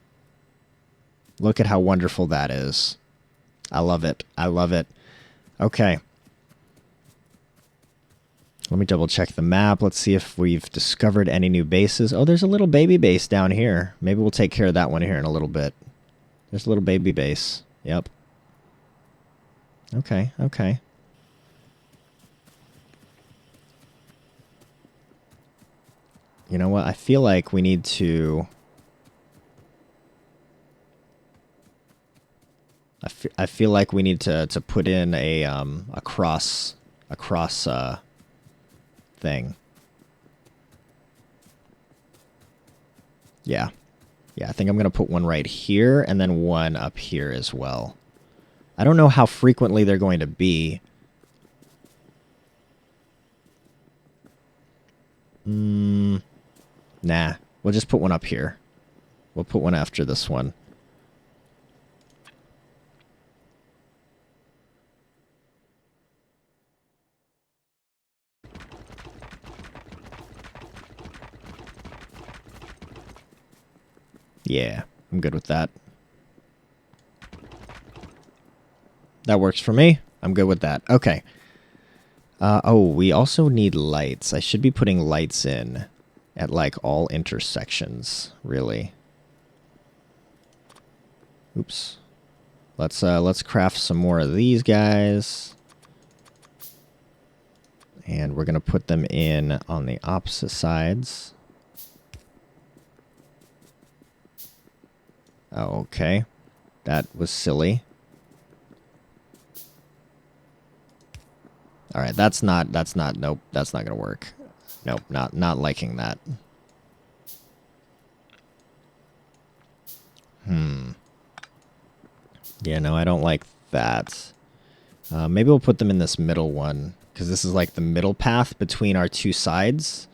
Look at how wonderful that is. I love it. I love it. Okay. Let me double check the map. Let's see if we've discovered any new bases. Oh, there's a little baby base down here. Maybe we'll take care of that one here in a little bit. There's a little baby base. Yep. Okay, okay. You know what? I feel like we need to... I feel like we need to put in a cross thing. Yeah. Yeah, I think I'm going to put one right here and then one up here as well. I don't know how frequently they're going to be. Nah, we'll just put one up here. We'll put one after this one. Yeah, I'm good with that. That works for me. I'm good with that. Okay. Oh, we also need lights. I should be putting lights in at, like, all intersections, really. Oops. Let's craft some more of these guys. And we're going to put them in on the opposite sides. Oh, okay. That was silly. All right, nope, that's not gonna work. Nope, not liking that. Yeah, no, I don't like that. Maybe we'll put them in this middle one, because this is like the middle path between our two sides.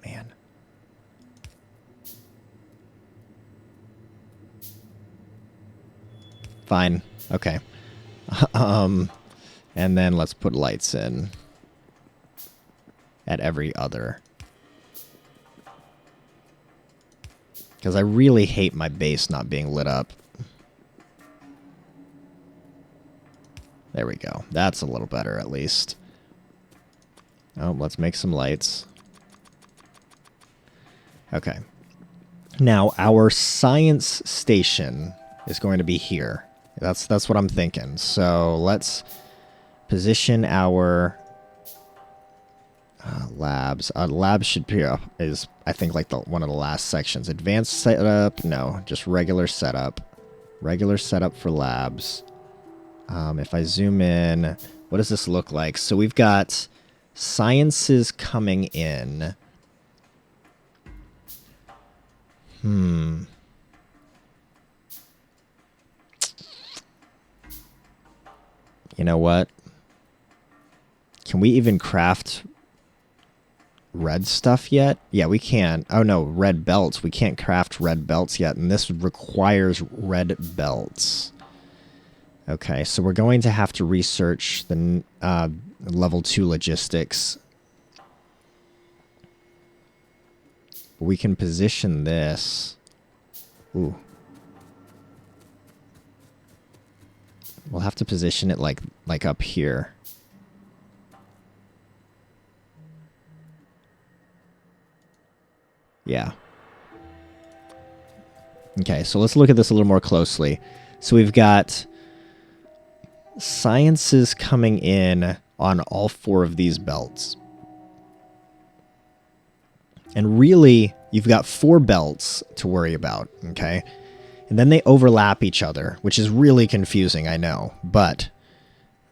Man. Fine. Okay. And then let's put lights in at every other. Because I really hate my base not being lit up. There we go. That's a little better, at least. Oh, let's make some lights. Okay. Now, our science station is going to be here. That's what I'm thinking. So let's position our labs. Labs should be is I think like one of the last sections. Advanced setup, no, just regular setup. Regular setup for labs. If I zoom in, what does this look like? So we've got sciences coming in. You know what? Can we even craft red stuff yet? Yeah, we can. Oh no, red belts. We can't craft red belts yet, and this requires red belts. Okay, so we're going to have to research the level 2 logistics. We can position this. Ooh. We'll have to position it like up here. Yeah. Okay, so let's look at this a little more closely. So we've got sciences coming in on all 4 of these belts. And really, you've got 4 belts to worry about, okay? And then they overlap each other, which is really confusing, I know. But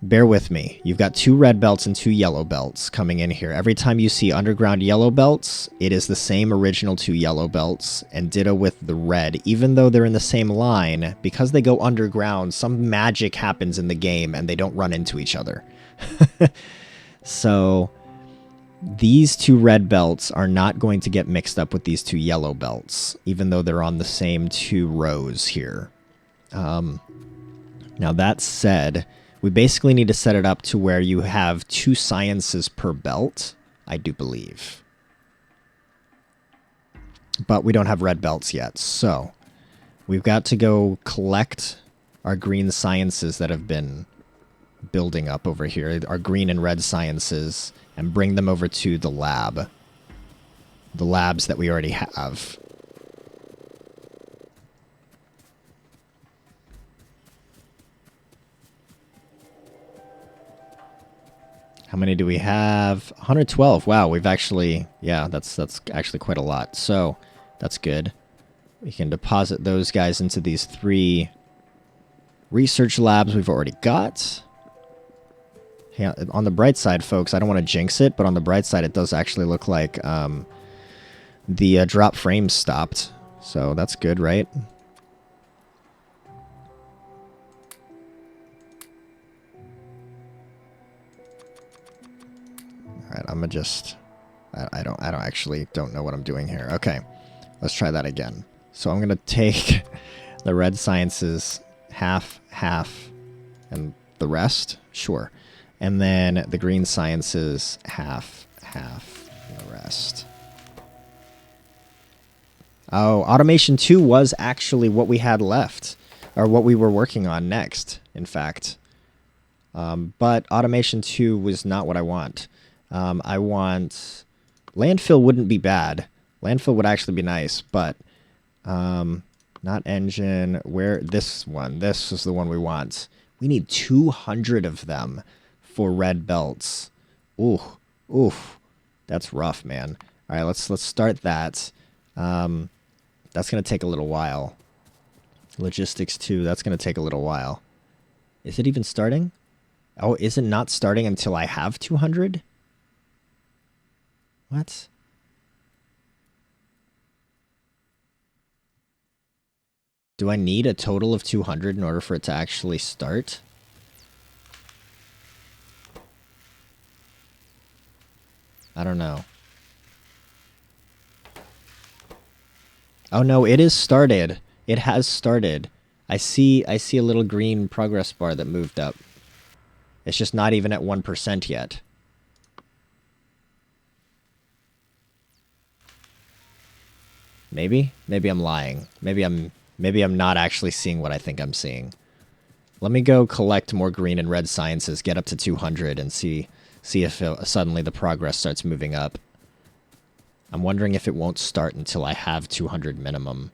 bear with me. You've got 2 red belts and 2 yellow belts coming in here. Every time you see underground yellow belts, it is the same original 2 yellow belts, and ditto with the red. Even though they're in the same line, because they go underground, some magic happens in the game and they don't run into each other. So these 2 red belts are not going to get mixed up with these 2 yellow belts, even though they're on the same 2 rows here. Now that said, we basically need to set it up to where you have 2 sciences per belt, I do believe. But we don't have red belts yet, so we've got to go collect our green sciences that have been building up over here, our green and red sciences, and bring them over to the lab. The labs that we already have. How many do we have? 112. Wow, we've actually... Yeah, that's actually quite a lot. So, that's good. We can deposit those guys into these 3 research labs we've already got. Yeah, on the bright side, folks, I don't want to jinx it, but on the bright side, it does actually look like the drop frame stopped. So that's good, right? All right, I'm gonna just... I don't actually don't know what I'm doing here. Okay, let's try that again. So I'm gonna take the red sciences half, and the rest, sure. And then the green sciences, half, and the rest. Oh, Automation 2 was actually what we had left. Or what we were working on next, in fact. But Automation 2 was not what I want. I want... Landfill wouldn't be bad. Landfill would actually be nice, but... not engine. Where... This one. This is the one we want. We need 200 of them for red belts. Ooh. That's rough, man. All right, let's start that. That's going to take a little while. Logistics 2, that's going to take a little while. Is it even starting? Oh, is it not starting until I have 200? What? Do I need a total of 200 in order for it to actually start? I don't know. Oh no, it is started. It has started. I see a little green progress bar that moved up. It's just not even at 1% yet. Maybe? Maybe I'm lying. Maybe I'm not actually seeing what I think I'm seeing. Let me go collect more green and red sciences, get up to 200 and see if suddenly the progress starts moving up. I'm wondering if it won't start until I have 200 minimum.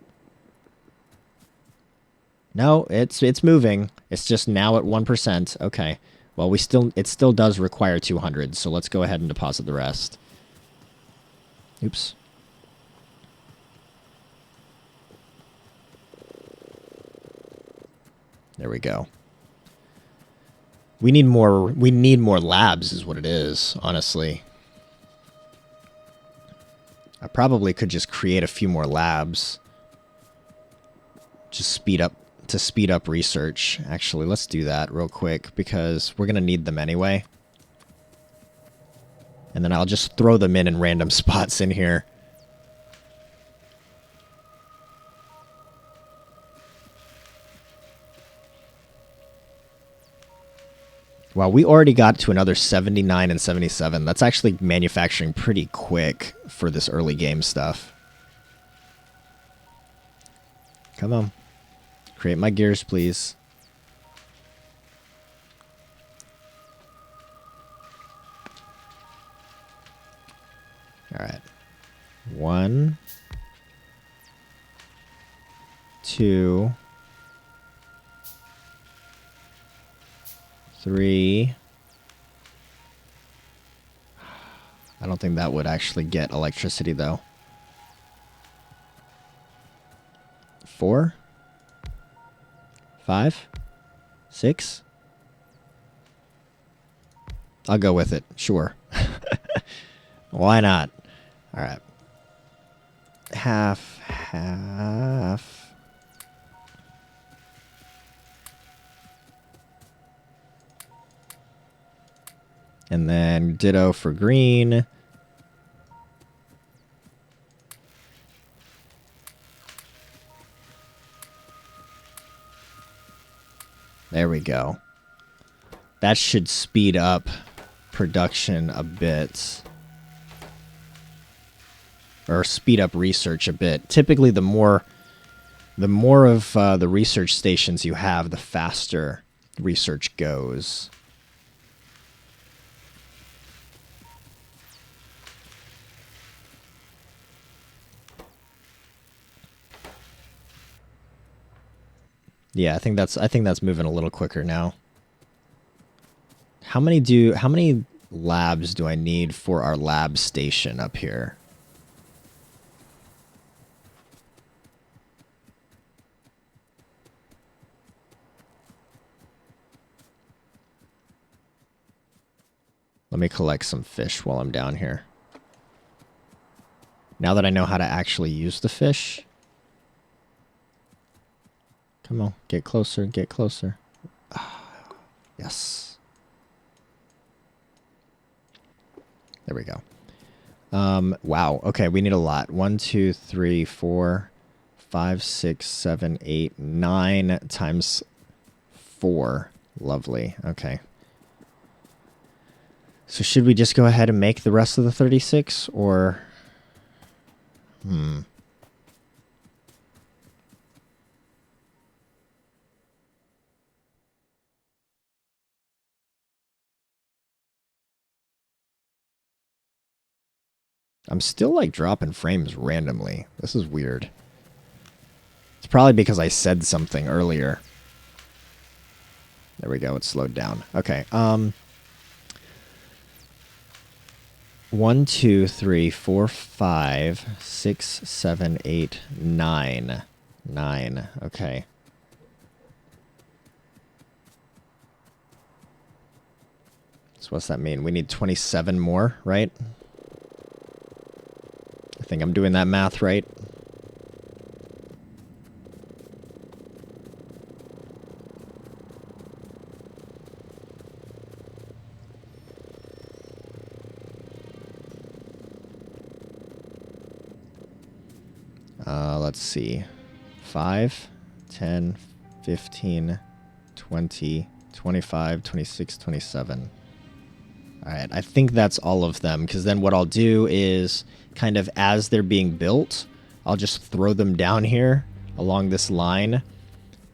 No, it's moving. It's just now at 1%. Okay. Well, it still does require 200, so let's go ahead and deposit the rest. Oops. There we go. We need more labs is what it is, honestly. I probably could just create a few more labs. Just speed up research. Actually, let's do that real quick because we're going to need them anyway. And then I'll just throw them in random spots in here. Wow, we already got to another 79 and 77. That's actually manufacturing pretty quick for this early game stuff. Come on. Create my gears, please. All right. 1, 2, 3. I don't think that would actually get electricity, though. 4, 5, 6. I'll go with it. Sure. Why not? All right. Half. And then ditto for green. There we go. That should speed up production a bit. Or speed up research a bit. Typically, the more of the research stations you have, the faster research goes. Yeah, I think that's moving a little quicker now. How many labs do I need for our lab station up here? Let me collect some fish while I'm down here. Now that I know how to actually use the fish. Come on, get closer, get closer. Yes. There we go. Wow. Okay, we need a lot. 1, 2, 3, 4, 5, 6, 7, 8, 9 times 4. Lovely. Okay. So should we just go ahead and make the rest of the 36, or... I'm still, like, dropping frames randomly. This is weird. It's probably because I said something earlier. There we go. It slowed down. Okay. 1, 2, 3, 4, 5, 6, 7, 8, 9. 9. Okay. So what's that mean? We need 27 more, right? I think I'm doing that math right. Let's see. 5, 10, 15, 20, 25, 26, 27. Alright, I think that's all of them, because then what I'll do is, kind of as they're being built, I'll just throw them down here along this line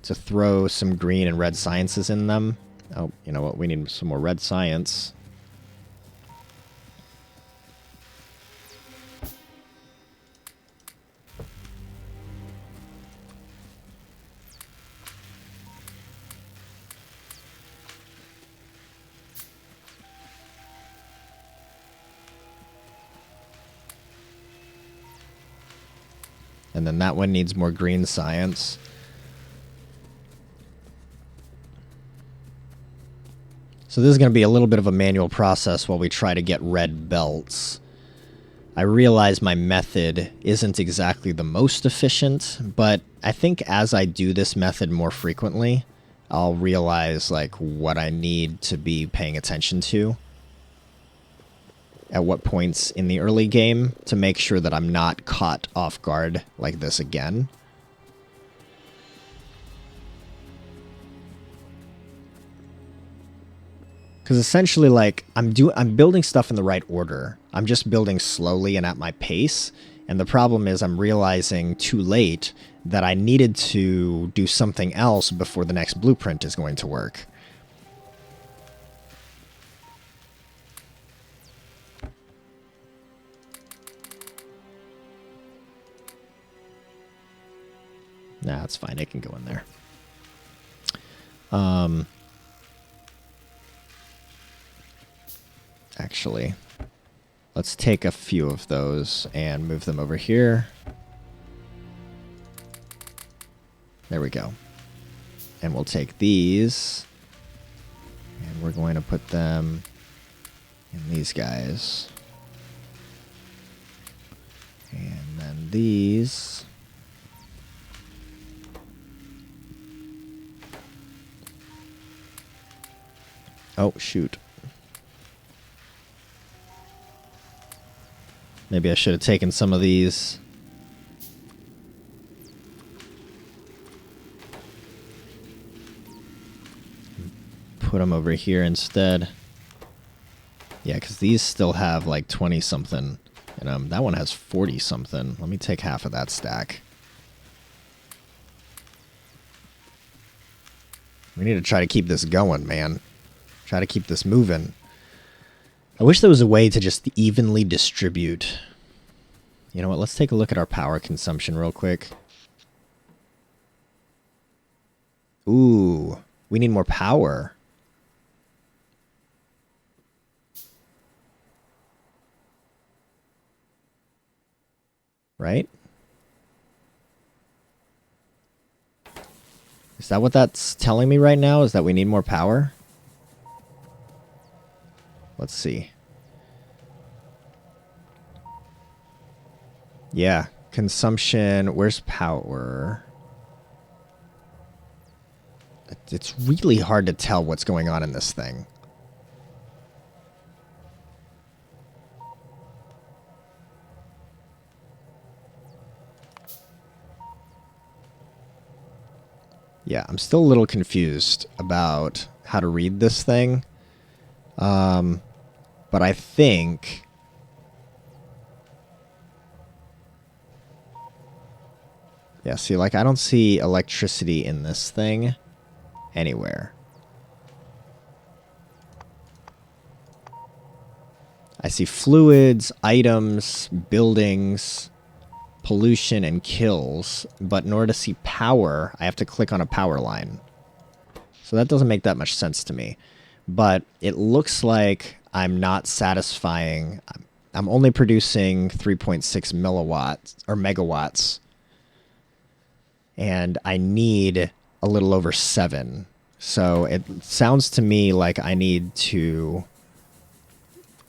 to throw some green and red sciences in them. Oh, you know what? We need some more red science. And then that one needs more green science. So this is going to be a little bit of a manual process while we try to get red belts. I realize my method isn't exactly the most efficient, but I think as I do this method more frequently, I'll realize like what I need to be paying attention to at what points in the early game to make sure that I'm not caught off guard like this again. Because essentially, like, I'm building stuff in the right order. I'm just building slowly and at my pace. And the problem is I'm realizing too late that I needed to do something else before the next blueprint is going to work. Nah, it's fine. It can go in there. Actually, let's take a few of those and move them over here. There we go. And we'll take these, and we're going to put them in these guys. And then these. Oh, shoot. Maybe I should have taken some of these. Put them over here instead. Yeah, because these still have like 20-something in them. That one has 40-something. Let me take half of that stack. We need to try to keep this going, man. Try to keep this moving. I wish there was a way to just evenly distribute. You know what? Let's take a look at our power consumption real quick. Ooh, we need more power. Right? Is that what that's telling me right now? Is that we need more power? Let's see. Yeah, consumption. Where's power? It's really hard to tell what's going on in this thing. Yeah, I'm still a little confused about how to read this thing. But I think... Yeah, see, like, I don't see electricity in this thing anywhere. I see fluids, items, buildings, pollution, and kills. But in order to see power, I have to click on a power line. So that doesn't make that much sense to me. But it looks like I'm not satisfying... I'm only producing 3.6 milliwatts or megawatts, and I need a little over 7. So it sounds to me like I need to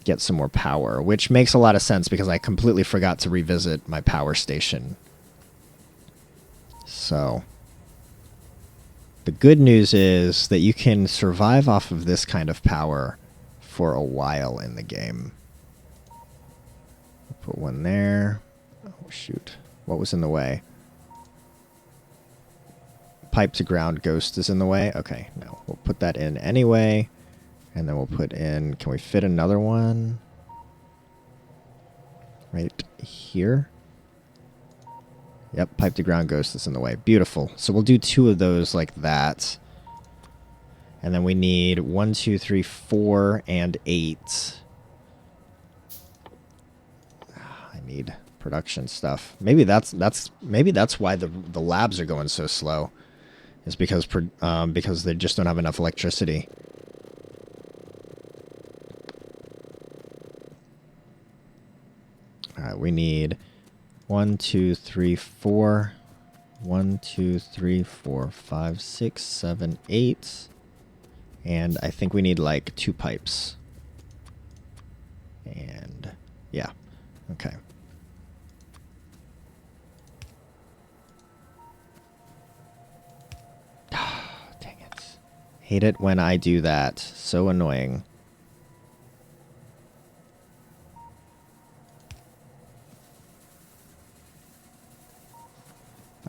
get some more power, which makes a lot of sense because I completely forgot to revisit my power station. So the good news is that you can survive off of this kind of power for a while in the game. Put one there. Oh, shoot. What was in the way? Pipe to ground ghost is in the way. Okay, no. We'll put that in anyway. And then we'll put in... Can we fit another one? Right here? Yep, pipe to ground ghost is in the way. Beautiful. So we'll do 2 of those like that. And then we need 1, 2, 3, 4, and 8. I need production stuff. Maybe that's why the labs are going so slow. Is because they just don't have enough electricity. All right, we need 1, 2, 3, 4. 1, 2, 3, 4, 5, 6, 7, 8. And I think we need like 2 pipes. And yeah, okay. Dang it. Hate it when I do that. So annoying.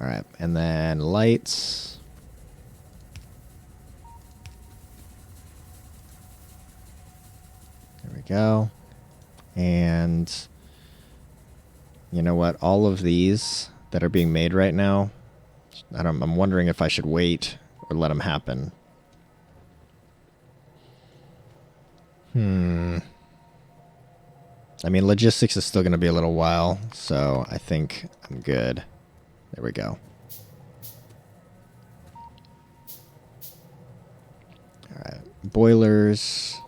All right, and then lights. There we go. And you know what? All of these that are being made right now, I'm wondering if I should wait or let them happen. I mean, logistics is still going to be a little while, so I think I'm good. There we go. All right, boilers.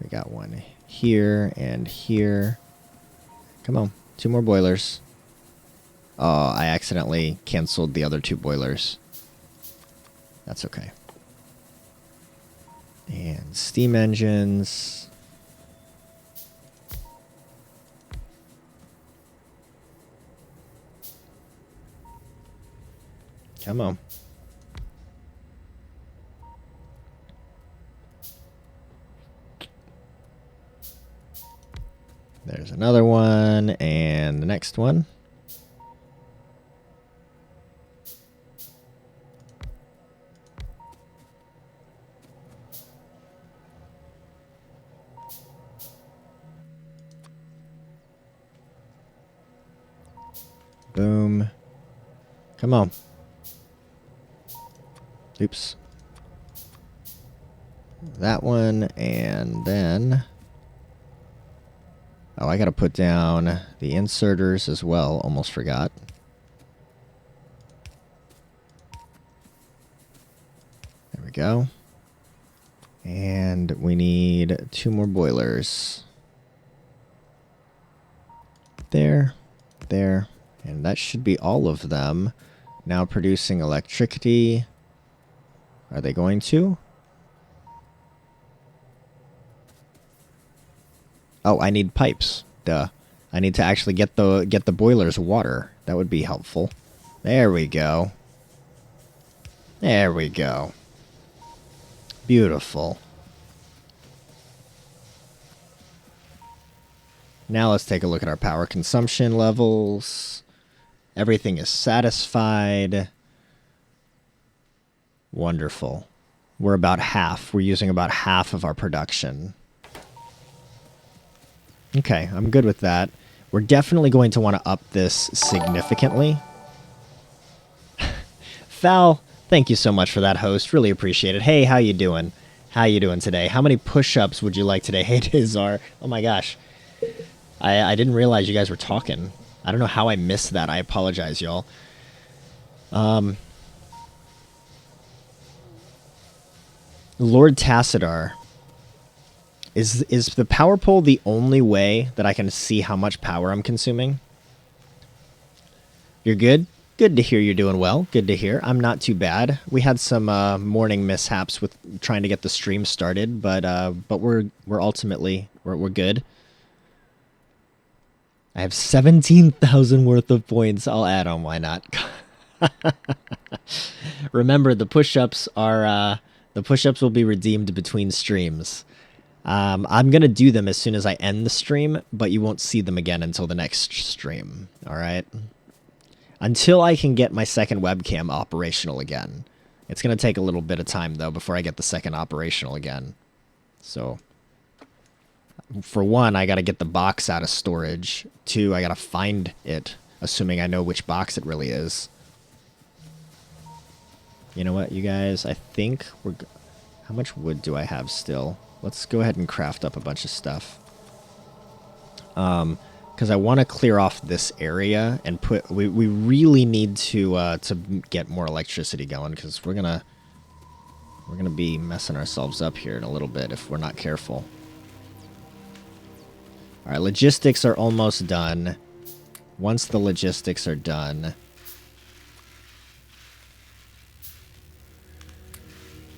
We got one here and here. Come on, 2 more boilers. Oh, I accidentally canceled the other 2 boilers. That's okay. And steam engines. Come on. There's another one, and the next one. Boom. Come on. Oops. That one, and then... Oh, I gotta put down the inserters as well. Almost forgot. There we go. And we need 2 more boilers. There, there, and that should be all of them. Now producing electricity. Are they going to? Oh, I need pipes. Duh. I need to actually get the boilers water. That would be helpful. There we go. There we go. Beautiful. Now let's take a look at our power consumption levels. Everything is satisfied. Wonderful. We're about half. We're using about half of our production. Okay, I'm good with that. We're definitely going to want to up this significantly. Val, thank you so much for that, host. Really appreciate it. Hey, how you doing? How you doing today? How many push-ups would you like today? Hey, Dizar. Oh my gosh. I didn't realize you guys were talking. I don't know how I missed that. I apologize, y'all. Lord Tassadar. Is the power pole the only way that I can see how much power I'm consuming? You're good? Good to hear you're doing well. Good to hear. I'm not too bad. We had some morning mishaps with trying to get the stream started, but we're ultimately we're good. I have 17,000 worth of points. I'll add on. Why not? Remember, the push-ups are the push-ups will be redeemed between streams. I'm gonna do them as soon as I end the stream, but you won't see them again until the next stream. All right. Until I can get my second webcam operational again. It's gonna take a little bit of time though before I get the second operational again. So, for one, I gotta get the box out of storage. Two, I gotta find it, assuming I know which box it really is. You know what, you guys? I think we're... How much wood do I have still? Let's go ahead and craft up a bunch of stuff. Because I want to clear off this area and put... We really need to get more electricity going, because we're gonna be messing ourselves up here in a little bit if we're not careful. All right, logistics are almost done. Once the logistics are done...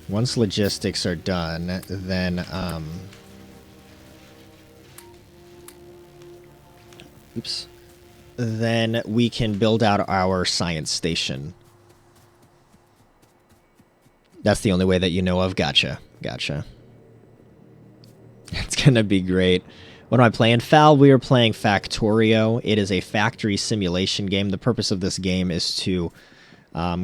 Once logistics are done, then, oops. Then we can build out our science station. That's the only way that you know of. Gotcha. Gotcha. It's gonna be great. What am I playing? Fal, we are playing Factorio. It is a factory simulation game. The purpose of this game is to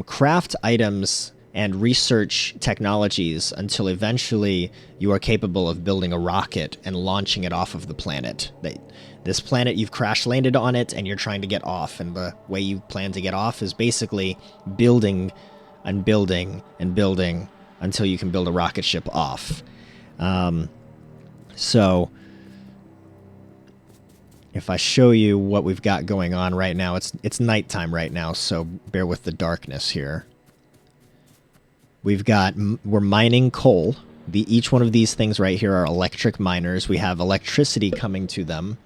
craft items and research technologies until eventually you are capable of building a rocket and launching it off of the planet. This planet, you've crash landed on it and you're trying to get off, and the way you plan to get off is basically building and building and building until you can build a rocket ship off. So if I show you what we've got going on right now, it's nighttime right now, so bear with the darkness here. We're mining coal. Each one of these things right here are electric miners. We have electricity coming to them.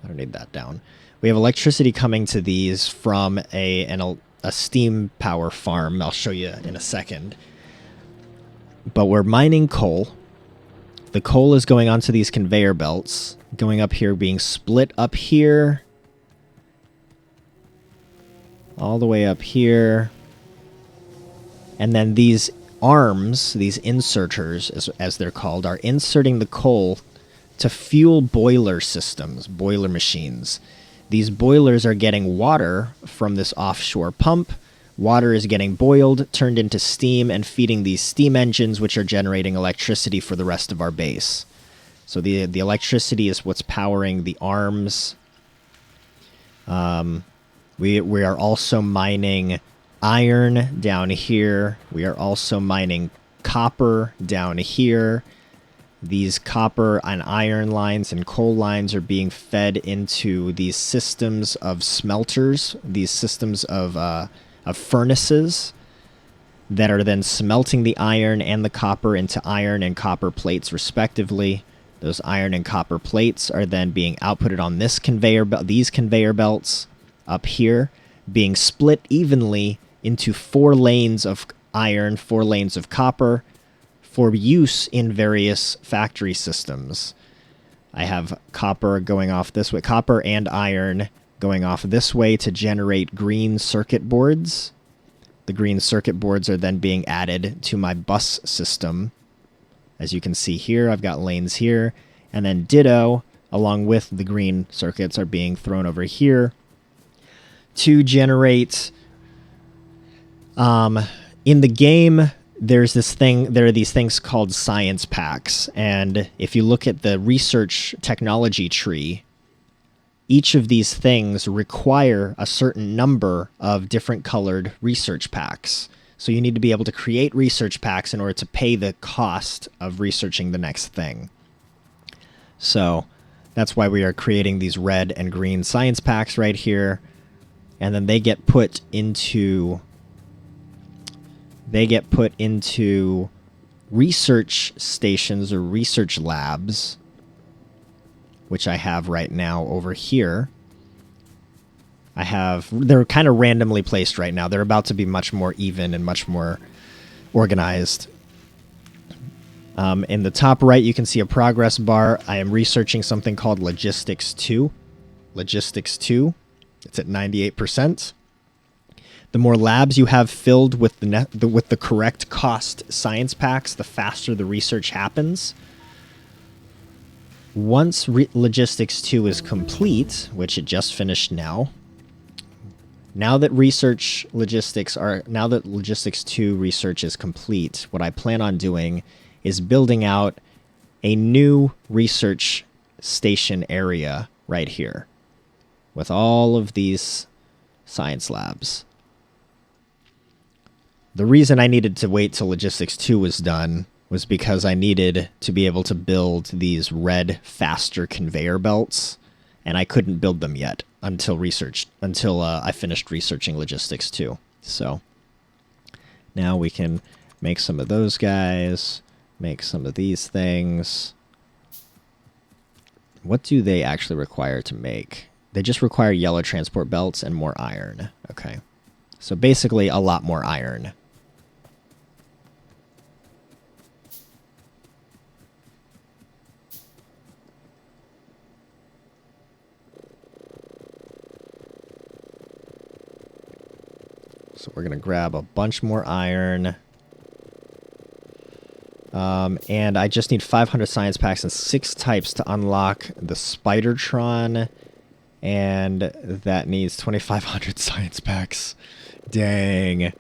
I don't need that down. We have electricity coming to these from a steam power farm. I'll show you in a second. But we're mining coal. The coal is going onto these conveyor belts, going up here, being split up here, all the way up here. And then these arms, these inserters, as they're called, are inserting the coal to fuel boiler systems, boiler machines. These boilers are getting water from this offshore pump. Water is getting boiled, turned into steam, and feeding these steam engines, which are generating electricity for the rest of our base. So the electricity is what's powering the arms. We are also mining iron down here. We are also mining copper down here. These copper and iron lines and coal lines are being fed into these systems of smelters, these systems of furnaces that are then smelting the iron and the copper into iron and copper plates respectively. Those iron and copper plates are then being outputted on this these conveyor belts up here, being split evenly into 4 lanes of iron, 4 lanes of copper, for use in various factory systems. I have copper going off this way, copper and iron going off this way to generate green circuit boards. The green circuit boards are then being added to my bus system. As you can see here, I've got lanes here, and then ditto, along with the green circuits, are being thrown over here to generate... in the game, there are these things called science packs, and if you look at the research technology tree, each of these things require a certain number of different colored research packs. So you need to be able to create research packs in order to pay the cost of researching the next thing. So that's why we are creating these red and green science packs right here, and then they get put into research stations or research labs, which I have right now over here. They're kind of randomly placed right now. They're about to be much more even and much more organized. In the top right, you can see a progress bar. I am researching something called Logistics 2. Logistics 2. It's at 98%. The more labs you have filled with the correct cost science packs, the faster the research happens. Once Logistics 2 is complete, which it just finished now, now that Logistics 2 research is complete, what I plan on doing is building out a new research station area right here with all of these science labs. The reason I needed to wait till Logistics 2 was done was because I needed to be able to build these red, faster conveyor belts, and I couldn't build them yet until I finished researching Logistics 2. So now we can make some of those guys, make some of these things. What do they actually require to make? They just require yellow transport belts and more iron. Okay. So basically a lot more iron. So we're going to grab a bunch more iron. And I just need 500 science packs and 6 types to unlock the Spidertron. And that needs 2,500 science packs. Dang.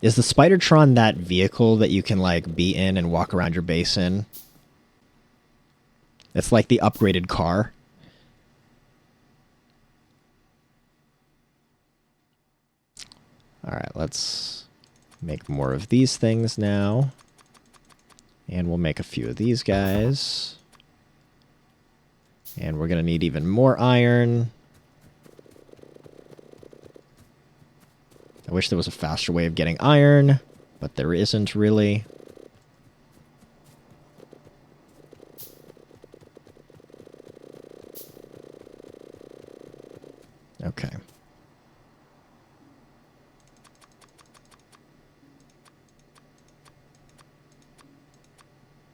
Is the Spidertron that vehicle that you can, like, be in and walk around your base in? It's like the upgraded car. Alright, let's make more of these things now. And we'll make a few of these guys. And we're going to need even more iron. I wish there was a faster way of getting iron, but there isn't really. Okay.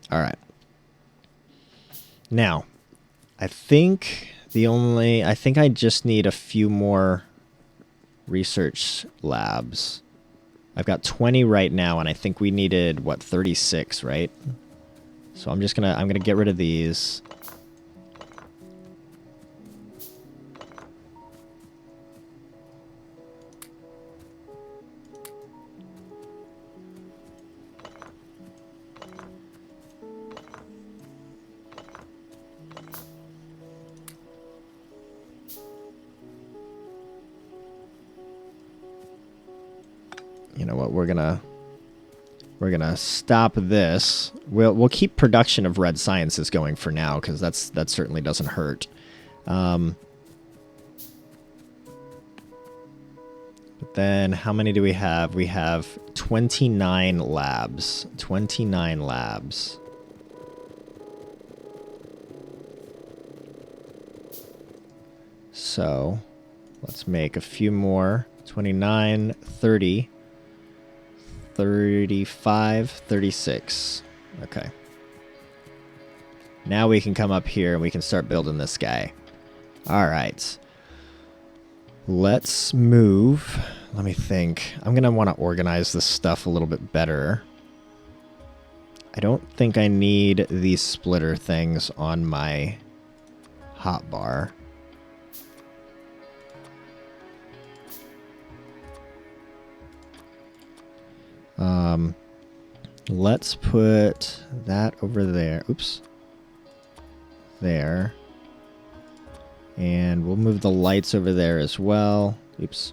All right. Now, I think I just need a few more research labs. I've got 20 right now, and I think we needed, what, 36, right? So I'm gonna get rid of these. You know what, we're gonna stop this. We'll keep production of red sciences going for now, because that certainly doesn't hurt. But then how many do we have? We have 29 labs. 29 labs. So let's make a few more. 29, 30. 35, 36. Okay. Now we can come up here and we can start building this guy. All right. Let's move. Let me think. I'm going to want to organize this stuff a little bit better. I don't think I need these splitter things on my hotbar. Let's put that over there. Oops. There. And we'll move the lights over there as well. Oops.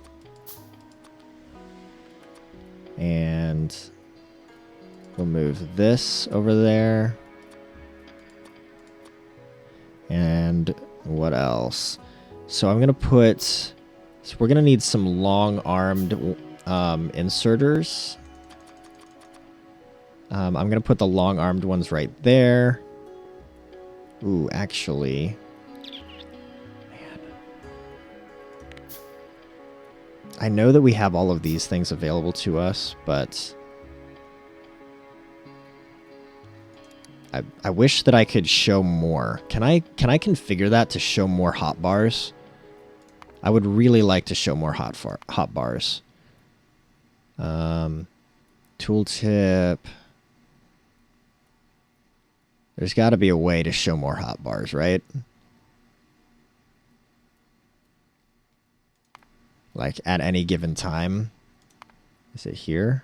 And we'll move this over there. And what else? So I'm going to put... So we're going to need some long-armed inserters. I'm going to put the long-armed ones right there. Ooh, actually... Man. I know that we have all of these things available to us, but... I wish that I could show more. Can I configure that to show more hotbars? I would really like to show more hotbars. Tooltip. There's got to be a way to show more hotbars, right? Like at any given time. Is it here?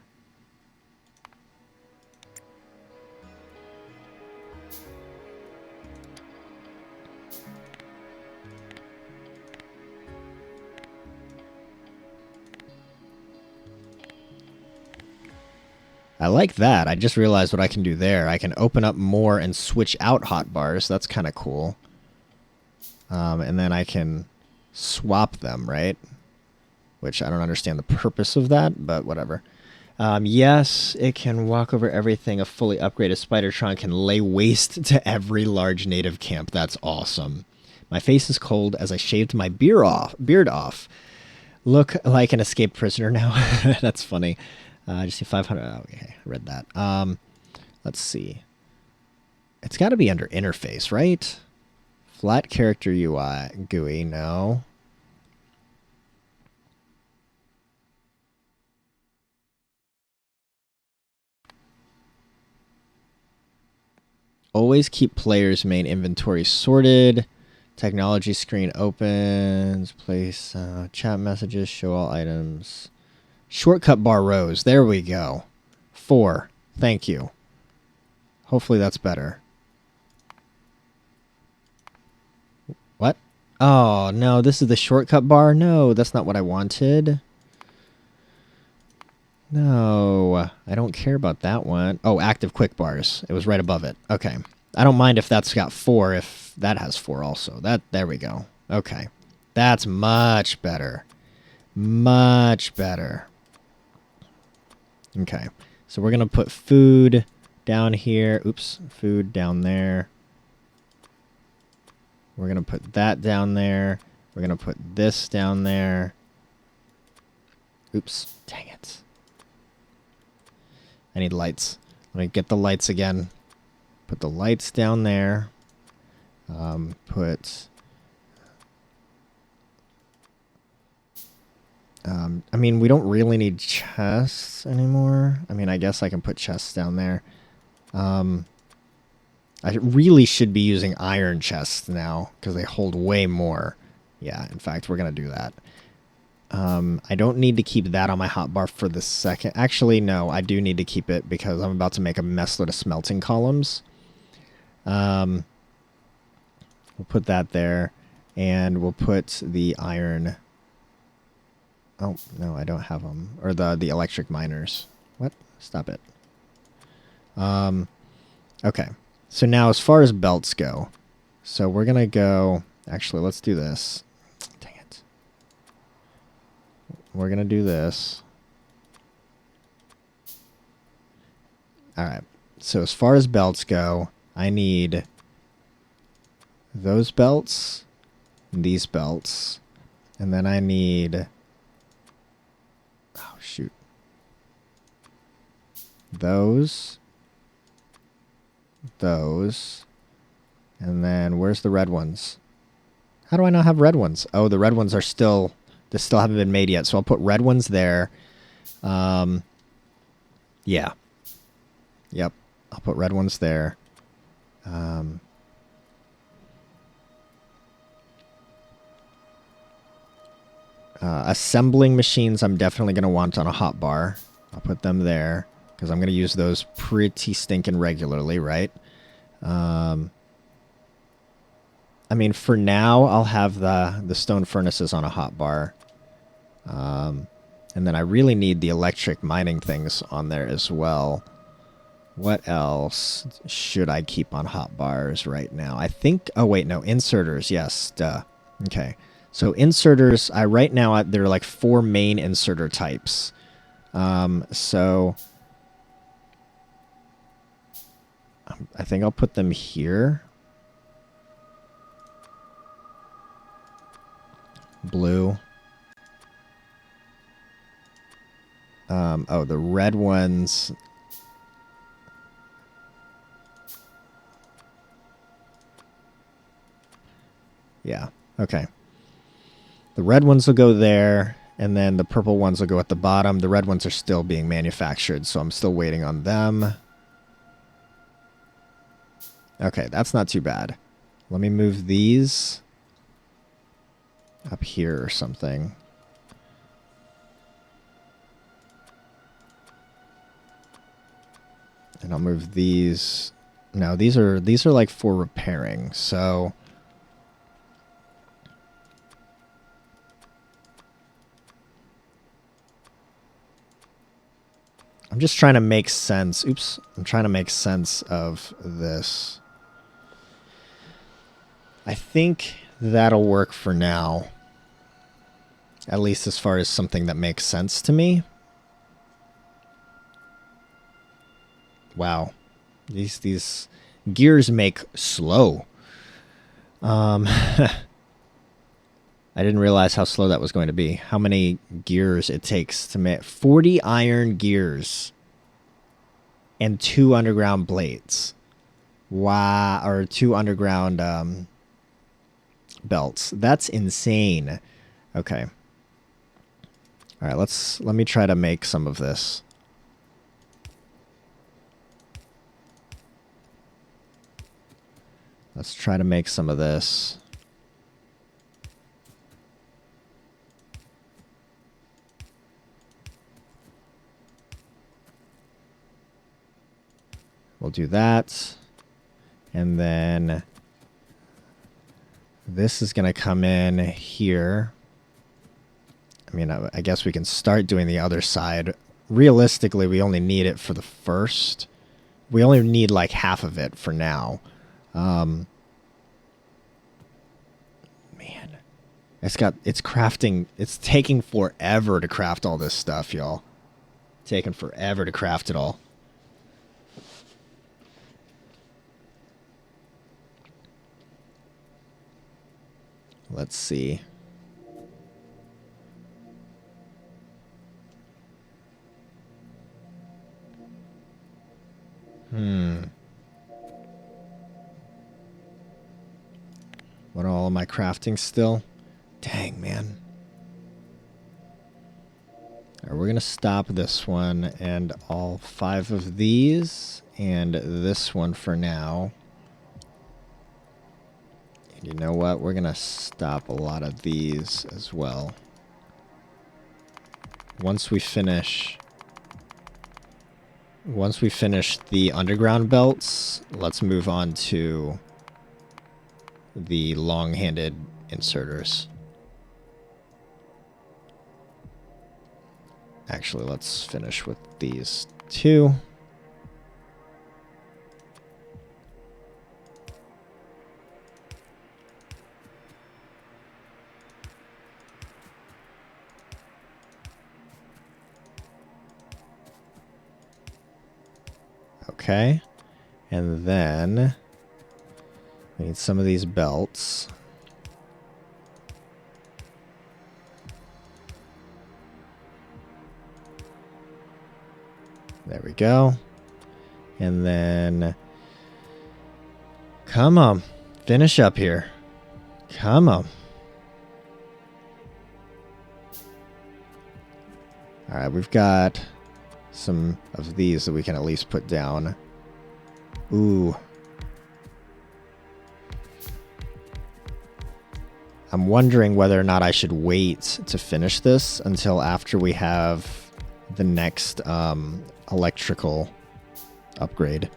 I like that. I just realized what I can do there. I can open up more and switch out hotbars. That's kind of cool. And then I can swap them, right? Which I don't understand the purpose of that, but whatever. Yes, it can walk over everything. A fully upgraded Spidertron can lay waste to every large native camp. That's awesome. My face is cold as I shaved my beard off. Look like an escaped prisoner now. That's funny. Just see 500. Oh, okay, I read that. Let's see. It's got to be under interface, right? Flat character UI GUI. No. Always keep player's main inventory sorted. Technology screen opens. Place chat messages. Show all items. Shortcut bar rows. There we go. 4. Thank you. Hopefully that's better. What? Oh, no. This is the shortcut bar? No, that's not what I wanted. No. I don't care about that one. Oh, active quick bars. It was right above it. Okay. I don't mind if that's got 4, if that has 4 also. There we go. Okay. That's much better. Much better. Okay, so we're going to put food down here. Oops, food down there. We're going to put that down there. We're going to put this down there. Oops, dang it. I need lights. Let me get the lights again. Put the lights down there. I mean, we don't really need chests anymore. I mean, I guess I can put chests down there. I really should be using iron chests now because they hold way more. Yeah, in fact, we're going to do that. I don't need to keep that on my hotbar for the second. Actually, no, I do need to keep it because I'm about to make a messload of smelting columns. We'll put that there, and we'll put the iron... Oh, no, I don't have them. Or the electric miners. What? Stop it. Okay. So now as far as belts go, so we're going to go... Actually, let's do this. Dang it. We're going to do this. All right. So as far as belts go, I need those belts, these belts, and then I need... Oh, shoot. Those. And then where's the red ones? How do I not have red ones? Oh, the red ones are still... They still haven't been made yet, so I'll put red ones there. Yeah. Yep. I'll put red ones there. Assembling machines I'm definitely going to want on a hotbar. I'll put them there because I'm going to use those pretty stinking regularly, right? I mean, for now, I'll have the stone furnaces on a hotbar. And then I really need the electric mining things on there as well. What else should I keep on hotbars right now? I think... Oh, wait, no. Inserters. Yes. Duh. Okay. So inserters, right now, there are like 4 main inserter types. So I think I'll put them here. Blue. Oh, the red ones. Yeah, okay. The red ones will go there, and then the purple ones will go at the bottom. The red ones are still being manufactured, so I'm still waiting on them. Okay, that's not too bad. Let me move these up here or something. And I'll move these. No, these are like for repairing. So I'm just trying to make sense. Oops. I'm trying to make sense of this. I think that'll work for now. At least as far as something that makes sense to me. Wow. These gears make slow. I didn't realize how slow that was going to be. How many gears it takes to make 40 iron gears and 2 underground blades. Wow, or 2 underground belts. That's insane. Okay. All right, let me try to make some of this. Let's try to make some of this. We'll do that. And then this is going to come in here. I mean, I guess we can start doing the other side. Realistically, we only need it for the first. We only need like half of it for now. Man, it's crafting. It's taking forever to craft all this stuff, y'all. Taking forever to craft it all. Let's see. What all of my crafting still? Dang, man. All right, we're going to stop this one and all 5 of these and this one for now. And you know what? We're going to stop a lot of these as well. Once we finish the underground belts, let's move on to the long-handed inserters. Actually, let's finish with these 2. Okay. And then we need some of these belts. There we go. And then come on, finish up here. Come on. All right, we've got some of these that we can at least put down. Ooh. I'm wondering whether or not I should wait to finish this until after we have the next electrical upgrade.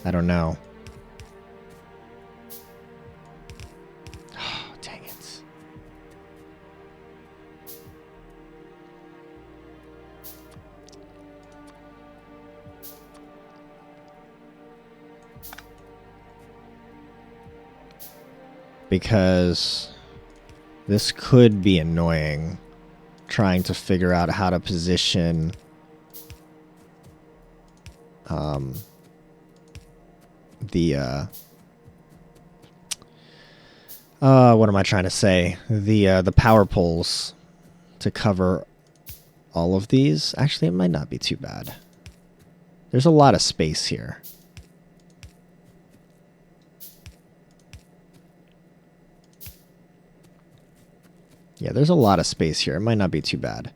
I don't know. Oh, dang it. because this could be annoying, trying to figure out how to position what am I trying to say? The power poles to cover all of these. Actually, it might not be too bad. There's a lot of space here. Yeah, there's a lot of space here. It might not be too bad.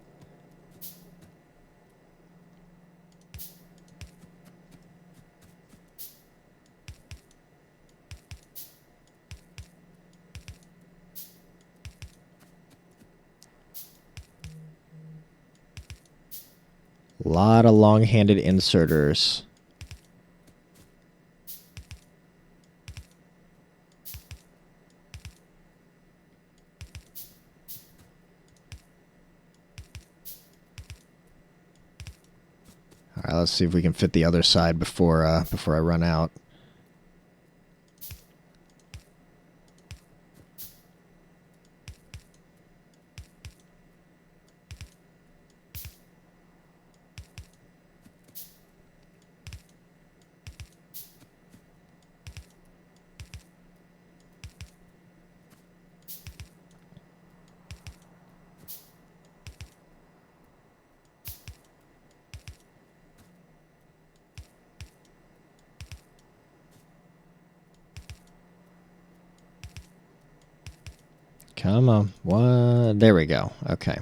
A lot of long-handed inserters. All right, let's see if we can fit the other side before I run out. Come on. What? There we go. Okay.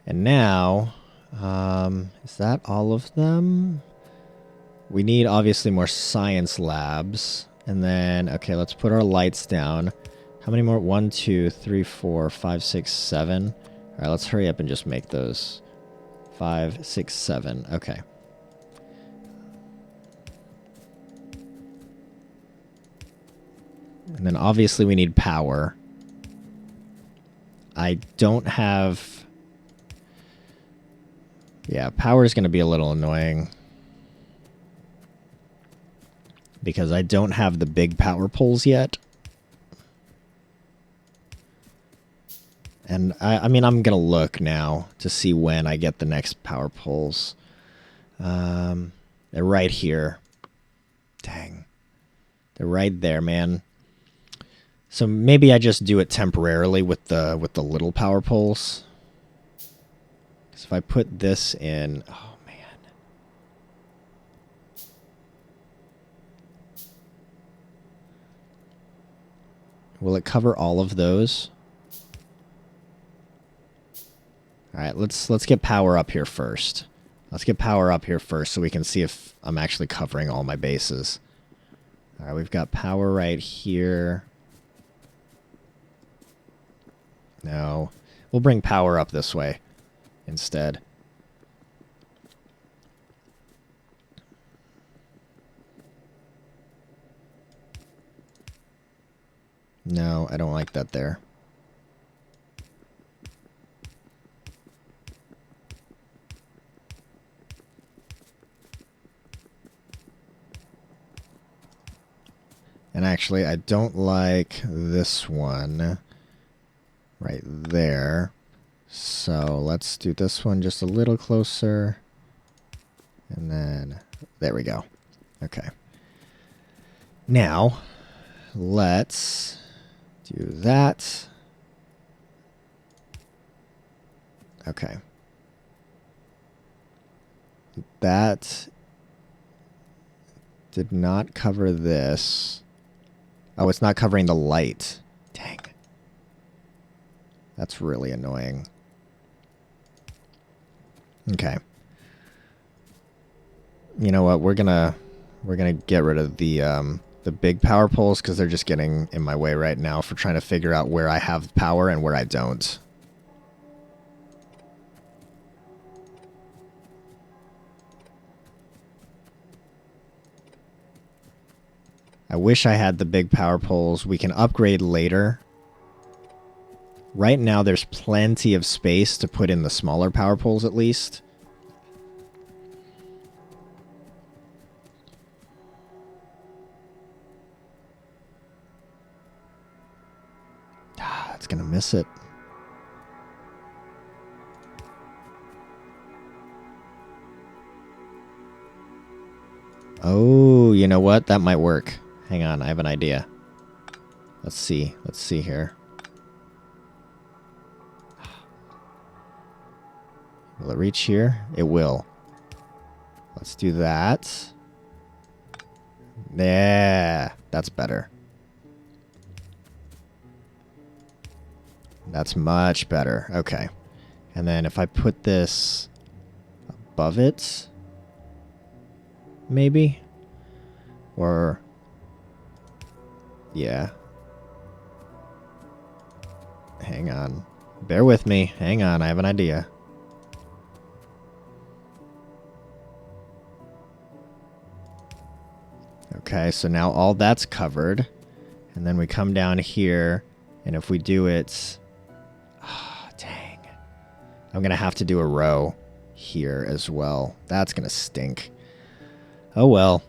And now, is that all of them? We need, obviously, more science labs. And then, okay, let's put our lights down. How many more? 1, 2, 3, 4, 5, 6, 7. All right, let's hurry up and just make those. 5, 6, 7. Okay. And then, obviously, we need power. I don't have... Yeah, power is going to be a little annoying. Because I don't have the big power poles yet. And I mean, I'm going to look now to see when I get the next power poles. They're right here. Dang. They're right there, man. So maybe I just do it temporarily with the little power poles. Because if I put this in... Oh, man. Will it cover all of those? All right, let's get power up here first. Let's get power up here first so we can see if I'm actually covering all my bases. All right, we've got power right here. No. We'll bring power up this way instead. No, I don't like that there. And actually, I don't like this one right there. So let's do this one just a little closer. And then, there we go. Okay. Now, let's do that. Okay. That did not cover this. Oh, it's not covering the light. Dang. That's really annoying. Okay. You know what? We're gonna get rid of the big power poles because they're just getting in my way right now for trying to figure out where I have power and where I don't. I wish I had the big power poles. We can upgrade later. Right now, there's plenty of space to put in the smaller power poles, at least. it's going to miss it. Oh, you know what? That might work. Hang on, I have an idea. Let's see. Let's see here. Will it reach here? It will. Let's do that. Yeah, that's better. That's much better. Okay. And then if I put this above it, maybe? Or, yeah. Hang on. Bear with me. Hang on, I have an idea. Okay, so now all that's covered. And then we come down here, and if we do it... Oh, dang. I'm going to have to do a row here as well. That's going to stink. Oh well.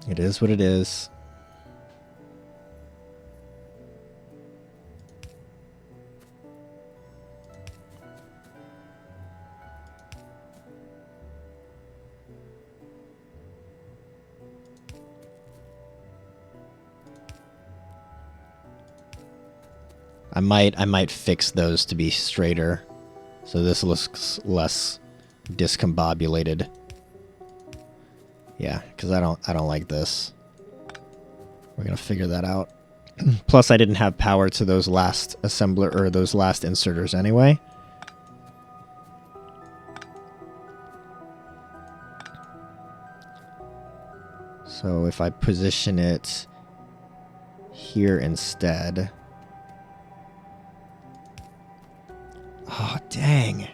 It is what it is. I might fix those to be straighter, so this looks less discombobulated. Yeah, because I don't like this. We're gonna figure that out. Plus, I didn't have power to those last assembler or those last inserters anyway. So if I position it here instead. Oh, dang.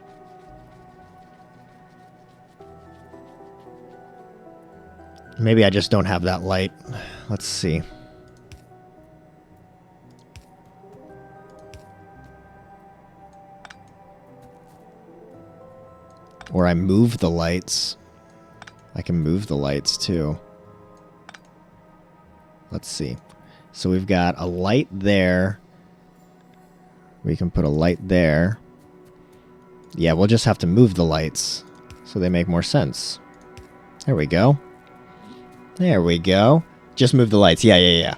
Maybe I just don't have that light. Let's see. Or I move the lights. I can move the lights too. Let's see. So we've got a light there. We can put a light there. Yeah, we'll just have to move the lights so they make more sense. There we go. There we go. Just move the lights. Yeah.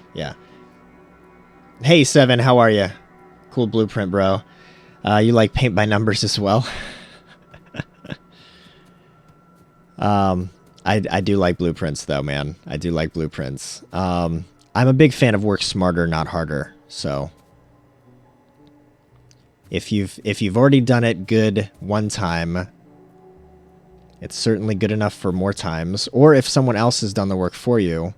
Hey, Seven, how are you? Cool blueprint, bro. You like paint by numbers as well? I do like blueprints, though, man. I do like blueprints. I'm a big fan of work smarter, not harder. So if you've already done it good one time, it's certainly good enough for more times. Or if someone else has done the work for you,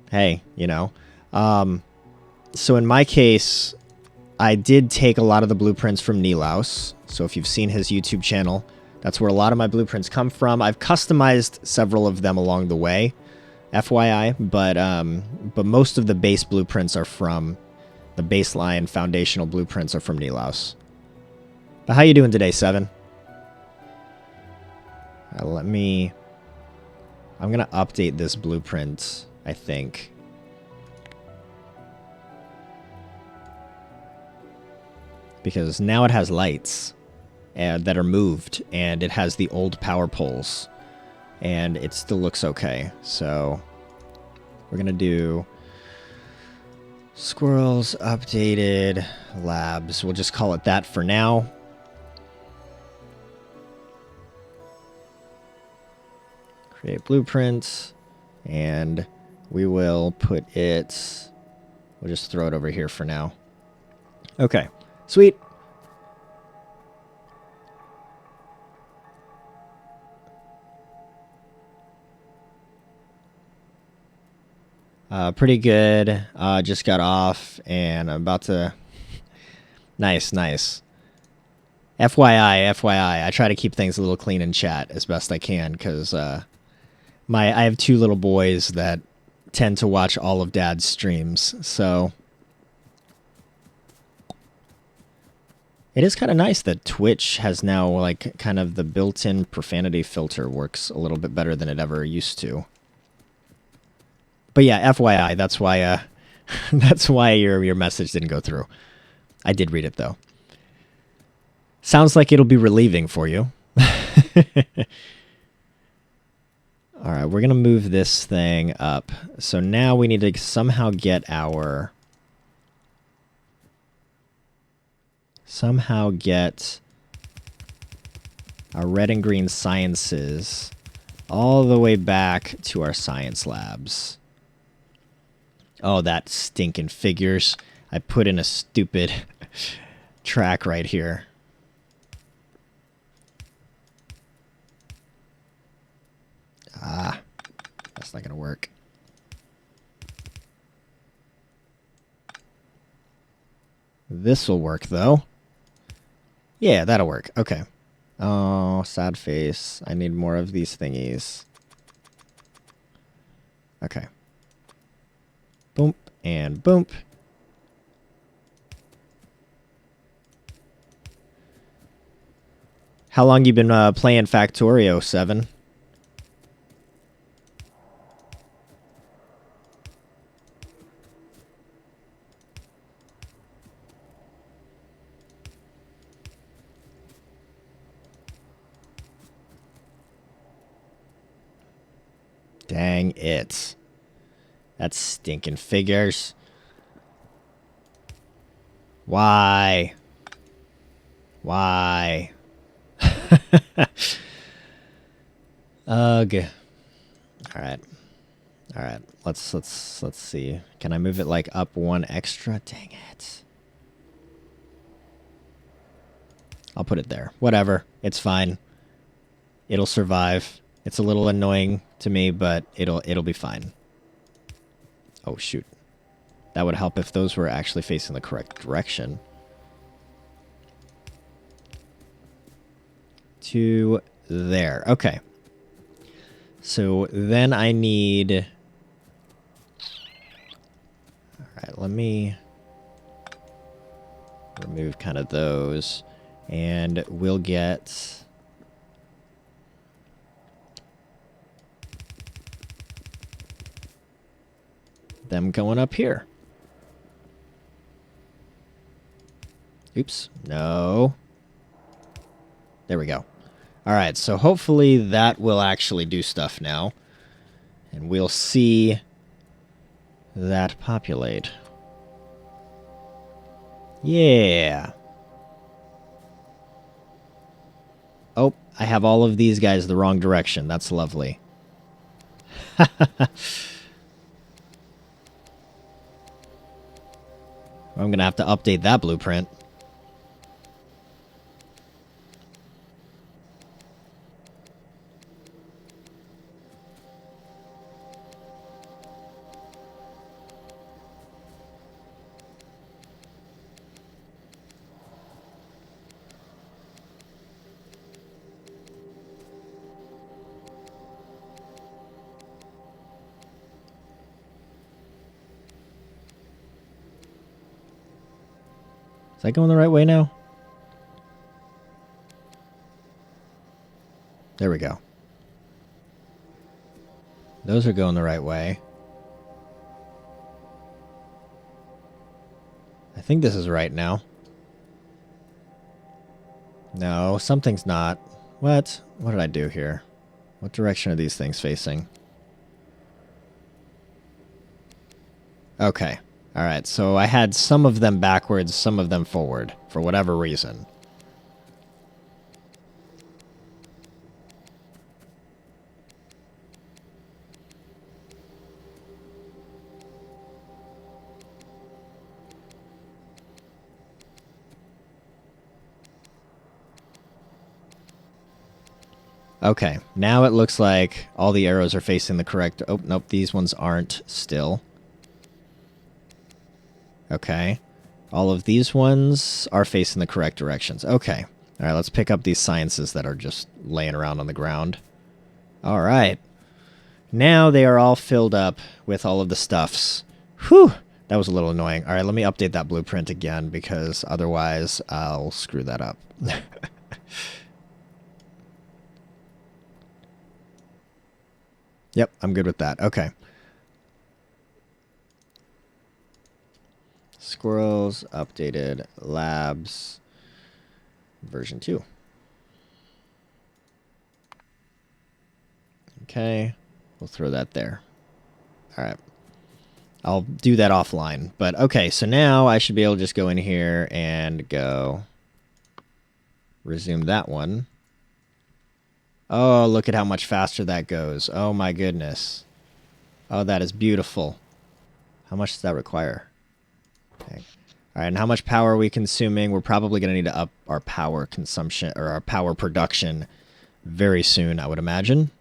hey, you know. So in my case, I did take a lot of the blueprints from Nilaus. So if you've seen his YouTube channel, that's where a lot of my blueprints come from. I've customized several of them along the way, FYI, but most of the base blueprints are from the baseline foundational blueprints are from Nilaus. But how you doing today, Seven? I'm gonna update this blueprint, I think. Because now it has lights that are moved, and it has the old power poles, and it still looks okay. So we're gonna do Skwirls updated labs. We'll just call it that for now. Create blueprints, and we will put it, we'll just throw it over here for now. Okay, sweet. Pretty good. Just got off, and I'm about to... Nice. FYI, I try to keep things a little clean in chat as best I can, because I have two little boys that tend to watch all of Dad's streams, so... It is kind of nice that Twitch has now, like, kind of the built-in profanity filter works a little bit better than it ever used to. But yeah, FYI, that's why That's why your message didn't go through. I did read it, though. Sounds like it'll be relieving for you. All right, we're going to move this thing up. So now we need to somehow get our... our red and green sciences all the way back to our science labs. Oh, that stinking figures. I put in a stupid track right here. Ah, that's not going to work. This will work, though. Yeah, that'll work. Okay. Oh, sad face. I need more of these thingies. Okay. Boom and boom. How long you been playing Factorio, 7? Dang it. That's stinking figures. Why? Why? Ugh. All right. All right. Let's see. Can I move it like up 1 extra? Dang it. I'll put it there. Whatever. It's fine. It'll survive. It's a little annoying to me, but it'll be fine. Oh shoot. That would help if those were actually facing the correct direction. To there. Okay. So then I need... Alright, let me remove kind of those. And we'll get... them going up here. Oops. No. There we go. All right, so hopefully that will actually do stuff now. And we'll see that populate. Yeah. Oh, I have all of these guys the wrong direction. That's lovely. I'm going to have to update that blueprint. Is that going the right way now? There we go. Those are going the right way. I think this is right now. No, something's not. What? What did I do here? What direction are these things facing? Okay. Alright, so I had some of them backwards, some of them forward, for whatever reason. Okay, now it looks like all the arrows are facing the correct... Oh, nope, these ones aren't still. Okay. All of these ones are facing the correct directions. Okay. All right, let's pick up these sciences that are just laying around on the ground. All right. Now they are all filled up with all of the stuffs. Whew! That was a little annoying. All right, let me update that blueprint again because otherwise I'll screw that up. Yep, I'm good with that. Okay. Skwirls updated labs version 2. Okay, we'll throw that there. All right. I'll do that offline. But okay, so now I should be able to just go in here and go resume that one. Oh, look at how much faster that goes. Oh my goodness. Oh, that is beautiful. How much does that require? Okay. All right, and how much power are we consuming? We're probably going to need to up our power consumption or our power production very soon, I would imagine.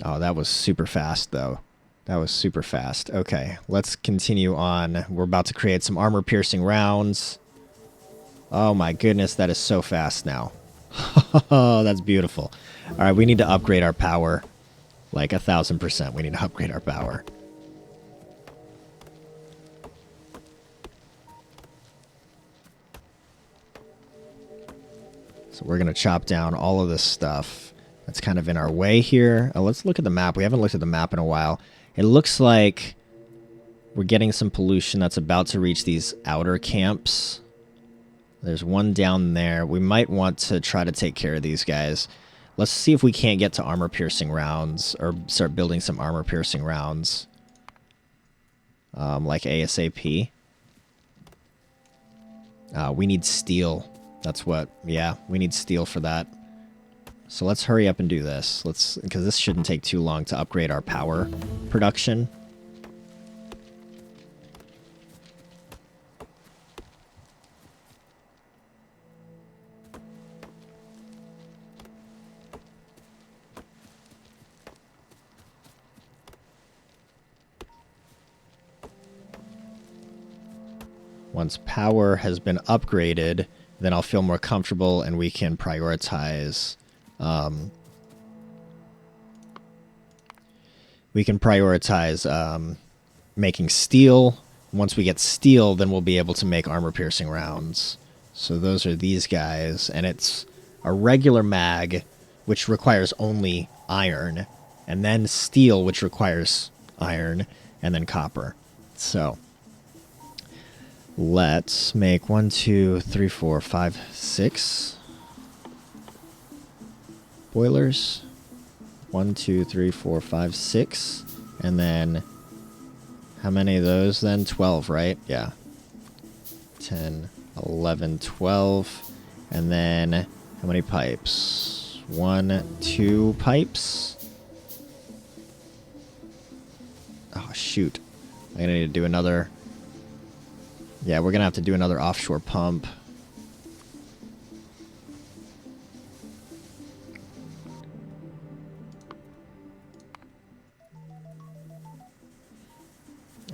Oh, that was super fast, though. That was super fast. Okay, let's continue on. We're about to create some armor-piercing rounds. Oh my goodness, that is so fast now. Oh, that's beautiful. All right, we need to upgrade our power. Like 1,000%, we need to upgrade our power. So we're going to chop down all of this stuff that's kind of in our way here. Oh, let's look at the map. We haven't looked at the map in a while. It looks like we're getting some pollution that's about to reach these outer camps. There's one down there. We might want to try to take care of these guys. Let's see if we can't get to armor-piercing rounds or start building some armor-piercing rounds. Like ASAP. We need steel. That's what, yeah, we need steel for that. So let's hurry up and do this. Because this shouldn't take too long to upgrade our power production. Once power has been upgraded, then I'll feel more comfortable and we can prioritize making steel. Once we get steel, then we'll be able to make armor-piercing rounds. So those are these guys, and it's a regular mag, which requires only iron, and then steel, which requires iron, and then copper. So let's make 1, 2, 3, 4, 5, 6 boilers. 1, 2, 3, 4, 5, 6. And then how many of those then? 12, right? Yeah. 10, 11, 12. And then how many pipes? 1, 2 pipes. Oh, shoot. I'm going to need to do another. Yeah, we're going to have to do another offshore pump.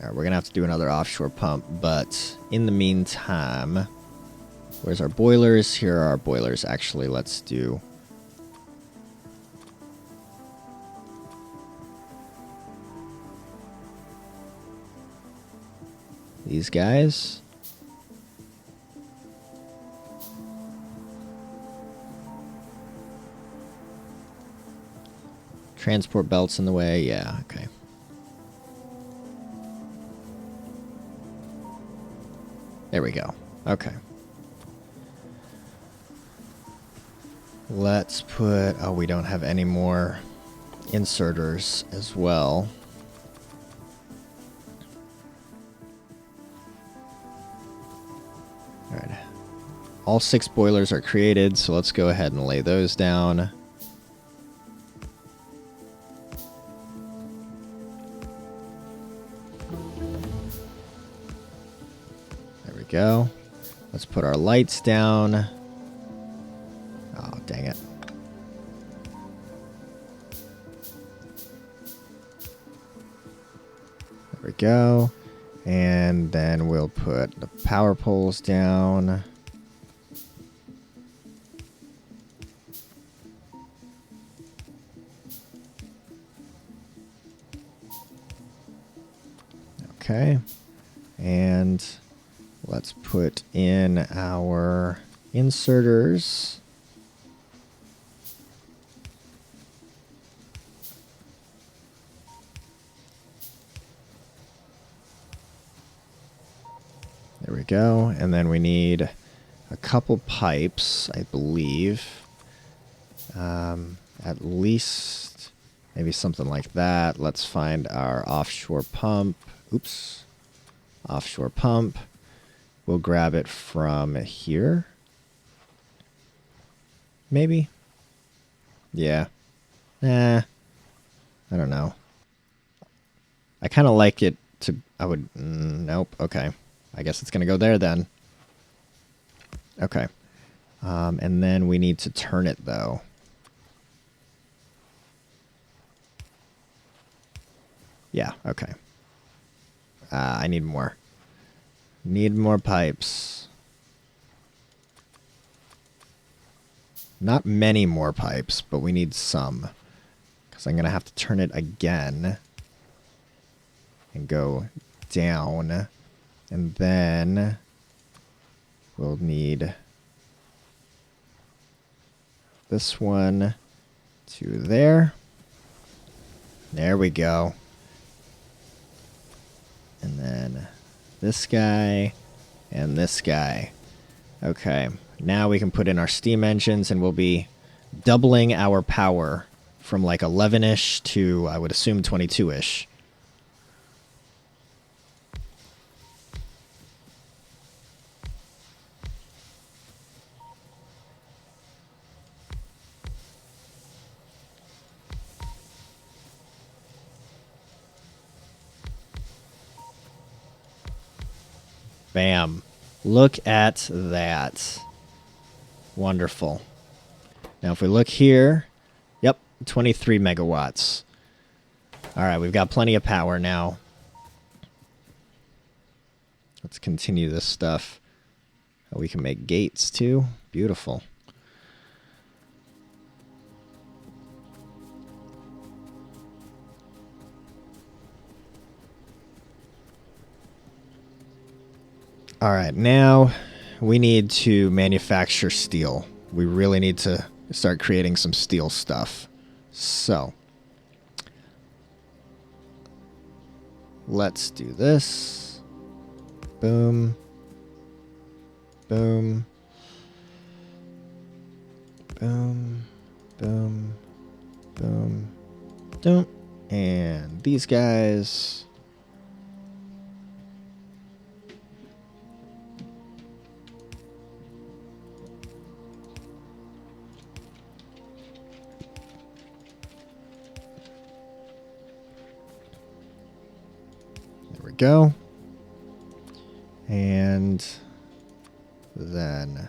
All right, we're going to have to do another offshore pump, but in the meantime, where's our boilers? Here are our boilers. Actually, let's do these guys. Transport belts in the way. Yeah, okay. There we go. Okay. Let's put... Oh, we don't have any more inserters as well. All right. All 6 boilers are created, so let's go ahead and lay those down. Go. Let's put our lights down. Oh, dang it. There we go. And then we'll put the power poles down. Okay. And let's put in our inserters. There we go. And then we need a couple pipes, I believe. At least maybe something like that. Let's find our offshore pump. Oops. Offshore pump. We'll grab it from here. Maybe? Yeah. I don't know. I kind of like it to... I would... nope. Okay. I guess it's going to go there then. Okay. And then we need to turn it, though. Yeah, okay. I need more. Need more pipes. Not many more pipes, but we need some. Because I'm going to have to turn it again. And go down. And then we'll need this one to there. There we go. And then this guy and this guy. Okay, now we can put in our steam engines and we'll be doubling our power from like 11-ish to, I would assume, 22-ish. Bam. Look at that. Wonderful. Now if we look here, yep, 23 megawatts. All right, we've got plenty of power now. Let's continue this stuff. Oh, we can make gates too. Beautiful. All right, now we need to manufacture steel. We really need to start creating some steel stuff. So, let's do this. Boom. Boom. Boom. Boom. Boom. Boom. And these guys... go. And then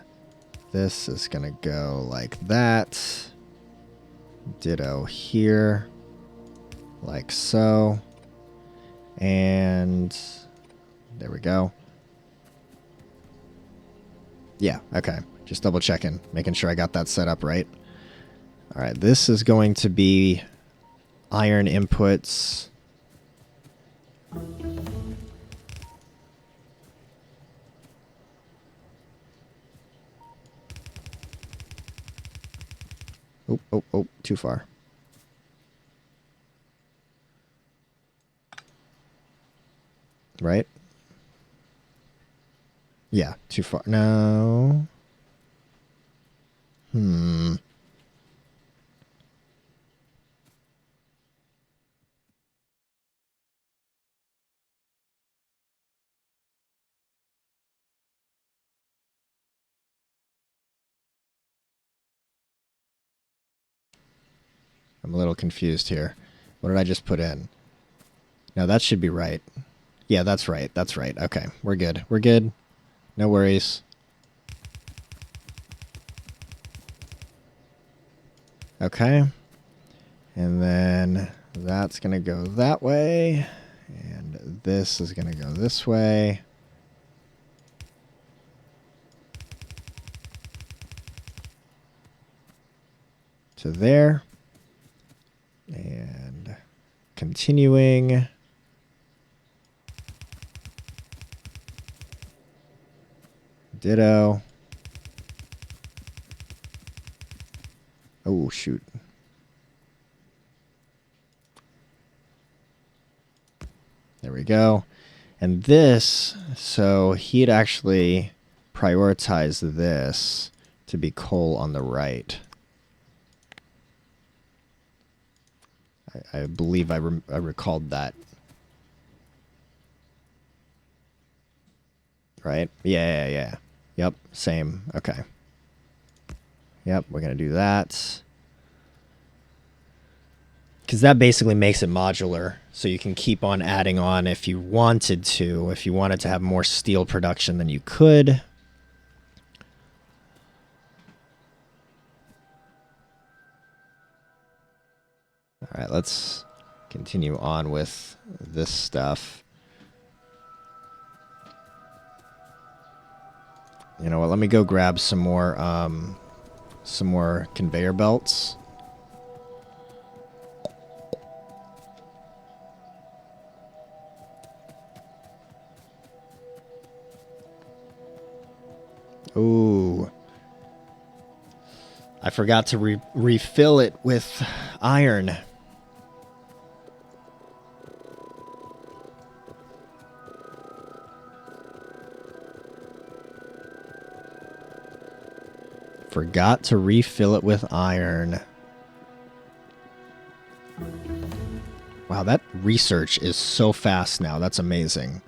this is going to go like that. Ditto here. Like so. And there we go. Yeah, okay. Just double checking, making sure I got that set up right. All right, this is going to be iron inputs. Oh, too far. Right? Yeah, too far. No. I'm a little confused here. What did I just put in? No, that should be right. Yeah, that's right. That's right. Okay, we're good. We're good. No worries. Okay. And then that's going to go that way. And this is going to go this way. To there. And continuing. Ditto. Oh, shoot. There we go. And this, so he'd actually prioritize this to be coal on the right. I believe I recalled that. Right? Yeah. Yep, same. Okay. Yep, we're going to do that. Because that basically makes it modular, so you can keep on adding on if you wanted to. If you wanted to have more steel production than you could. All right, let's continue on with this stuff. You know what? Let me go grab some more conveyor belts. Ooh. I forgot to refill it with iron. Forgot to refill it with iron. Wow, that research is so fast now. That's amazing.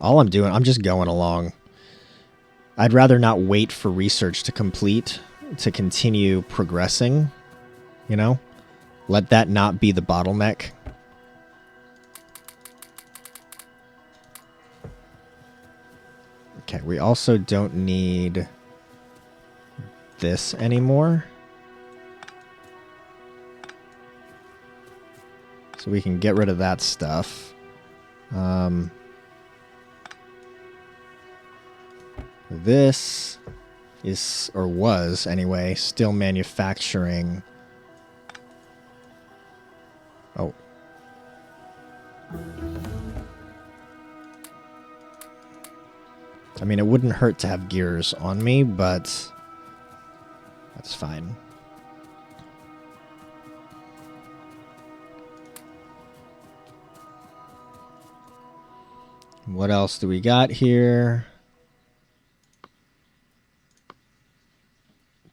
All I'm doing, I'm just going along. I'd rather not wait for research to complete to continue progressing, you know? Let that not be the bottleneck. Okay, we also don't need this anymore. So we can get rid of that stuff. This is, or was anyway, still manufacturing. Oh. I mean, it wouldn't hurt to have gears on me, but that's fine. What else do we got here?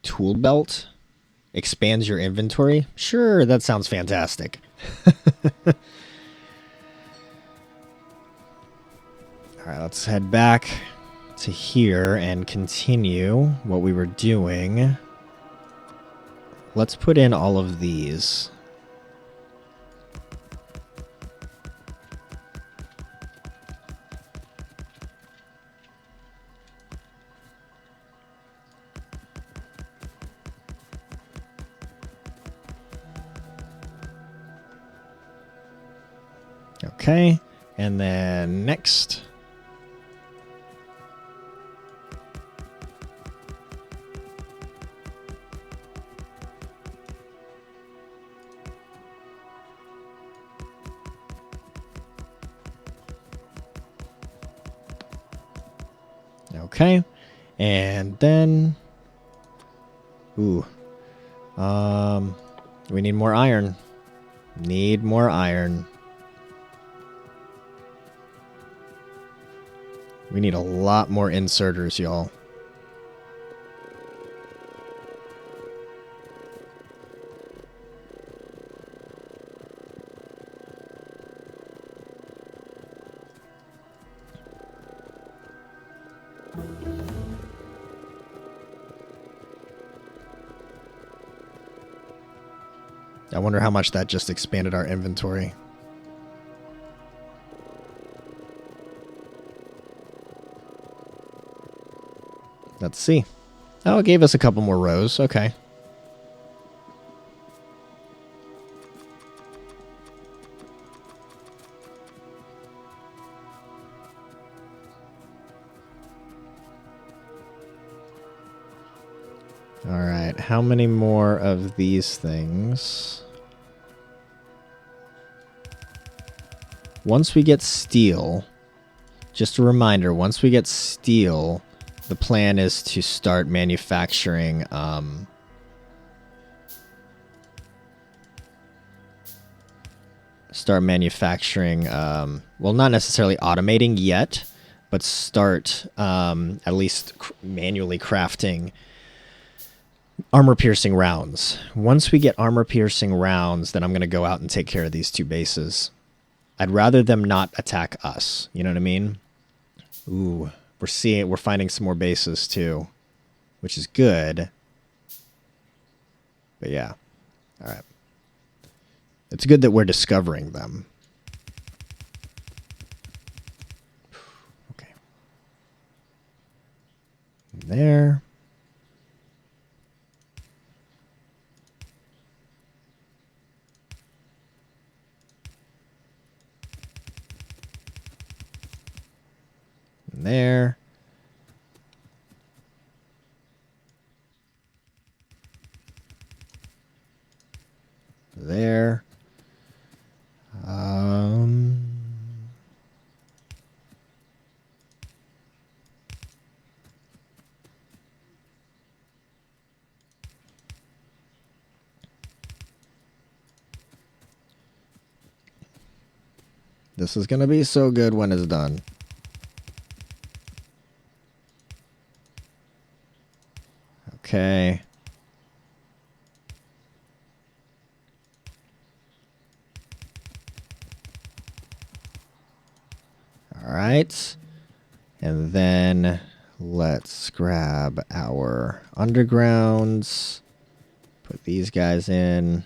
Tool belt expands your inventory. Sure, that sounds fantastic. All right, let's head back to here and continue what we were doing. Let's put in all of these. Okay, and then next. Okay, and then, ooh, we need more iron. Need more iron. We need a lot more inserters, y'all. I wonder how much that just expanded our inventory. Let's see. Oh, it gave us a couple more rows. Okay. All right. How many more of these things? Once we get steel, just a reminder, once we get steel, the plan is to start manufacturing start manufacturing, well, not necessarily automating yet, but start at least manually crafting armor-piercing rounds. Once we get armor-piercing rounds, then I'm going to go out and take care of these two bases. I'd rather them not attack us. You know what I mean? Ooh, we're finding some more bases too, which is good. But yeah, all right. It's good that we're discovering them. Okay. There. And there. There. This is going to be so good when it's done. Okay. All right. And then let's grab our undergrounds. Put these guys in.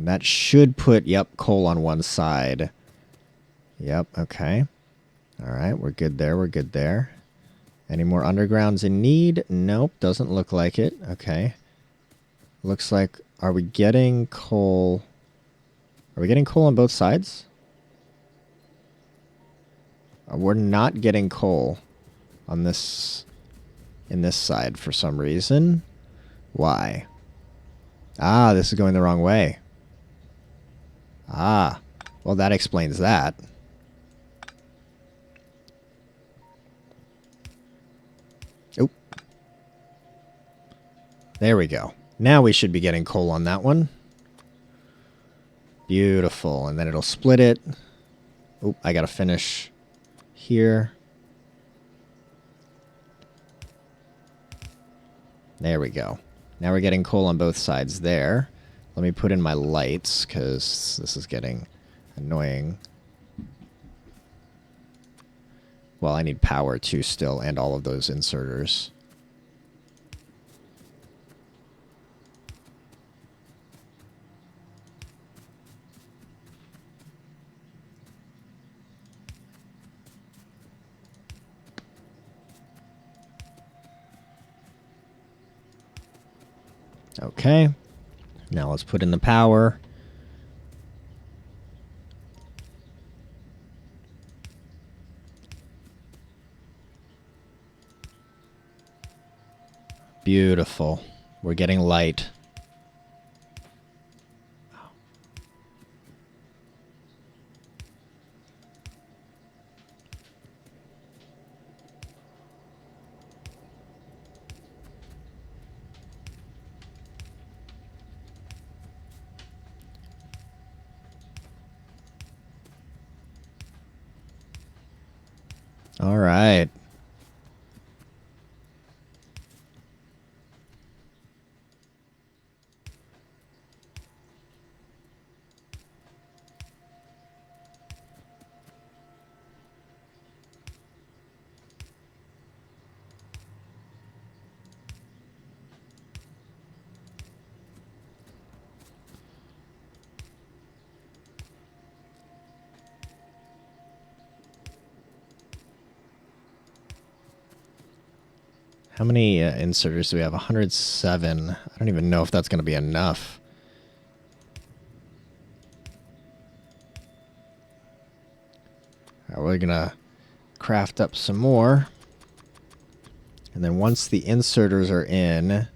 That should put, yep, coal on one side. Yep, okay. All right, we're good there, we're good there. Any more undergrounds in need? Nope, doesn't look like it. Okay. Looks like, are we getting coal? Are we getting coal on both sides? We're not getting coal on this, in this side for some reason. Why? Ah, this is going the wrong way. Ah, well, that explains that. Oop. There we go. Now we should be getting coal on that one. Beautiful. And then it'll split it. Oop, I gotta finish here. There we go. Now we're getting coal on both sides there. Let me put in my lights, because this is getting annoying. Well, I need power too still, and all of those inserters. Okay. Now let's put in the power. Beautiful. We're getting light. All right. How many inserters do we have? 107. I don't even know if that's going to be enough. All right, we're going to craft up some more. And then once the inserters are in,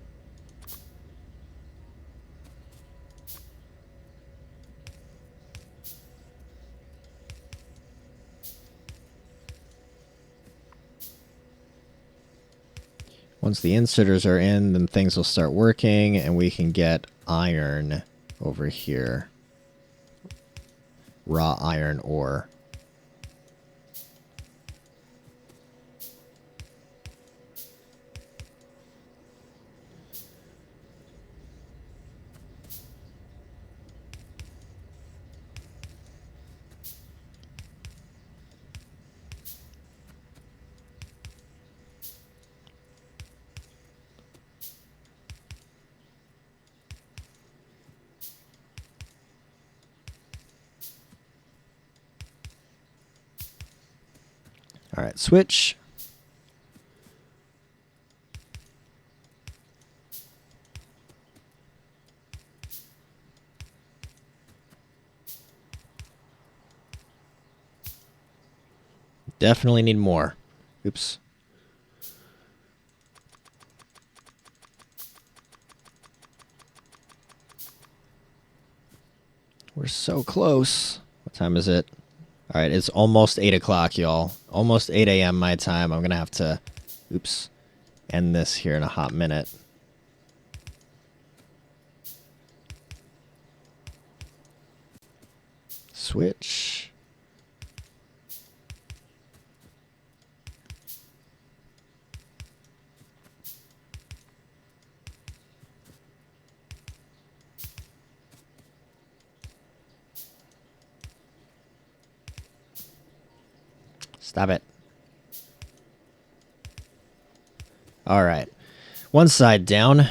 then things will start working and we can get iron over here. Raw iron ore. All right, switch. Definitely need more. Oops. We're so close. What time is it? All right, it's almost 8 o'clock, y'all. Almost 8 a.m. my time. I'm going to have to, oops, end this here in a hot minute. Switch. Stop it. All right. One side down.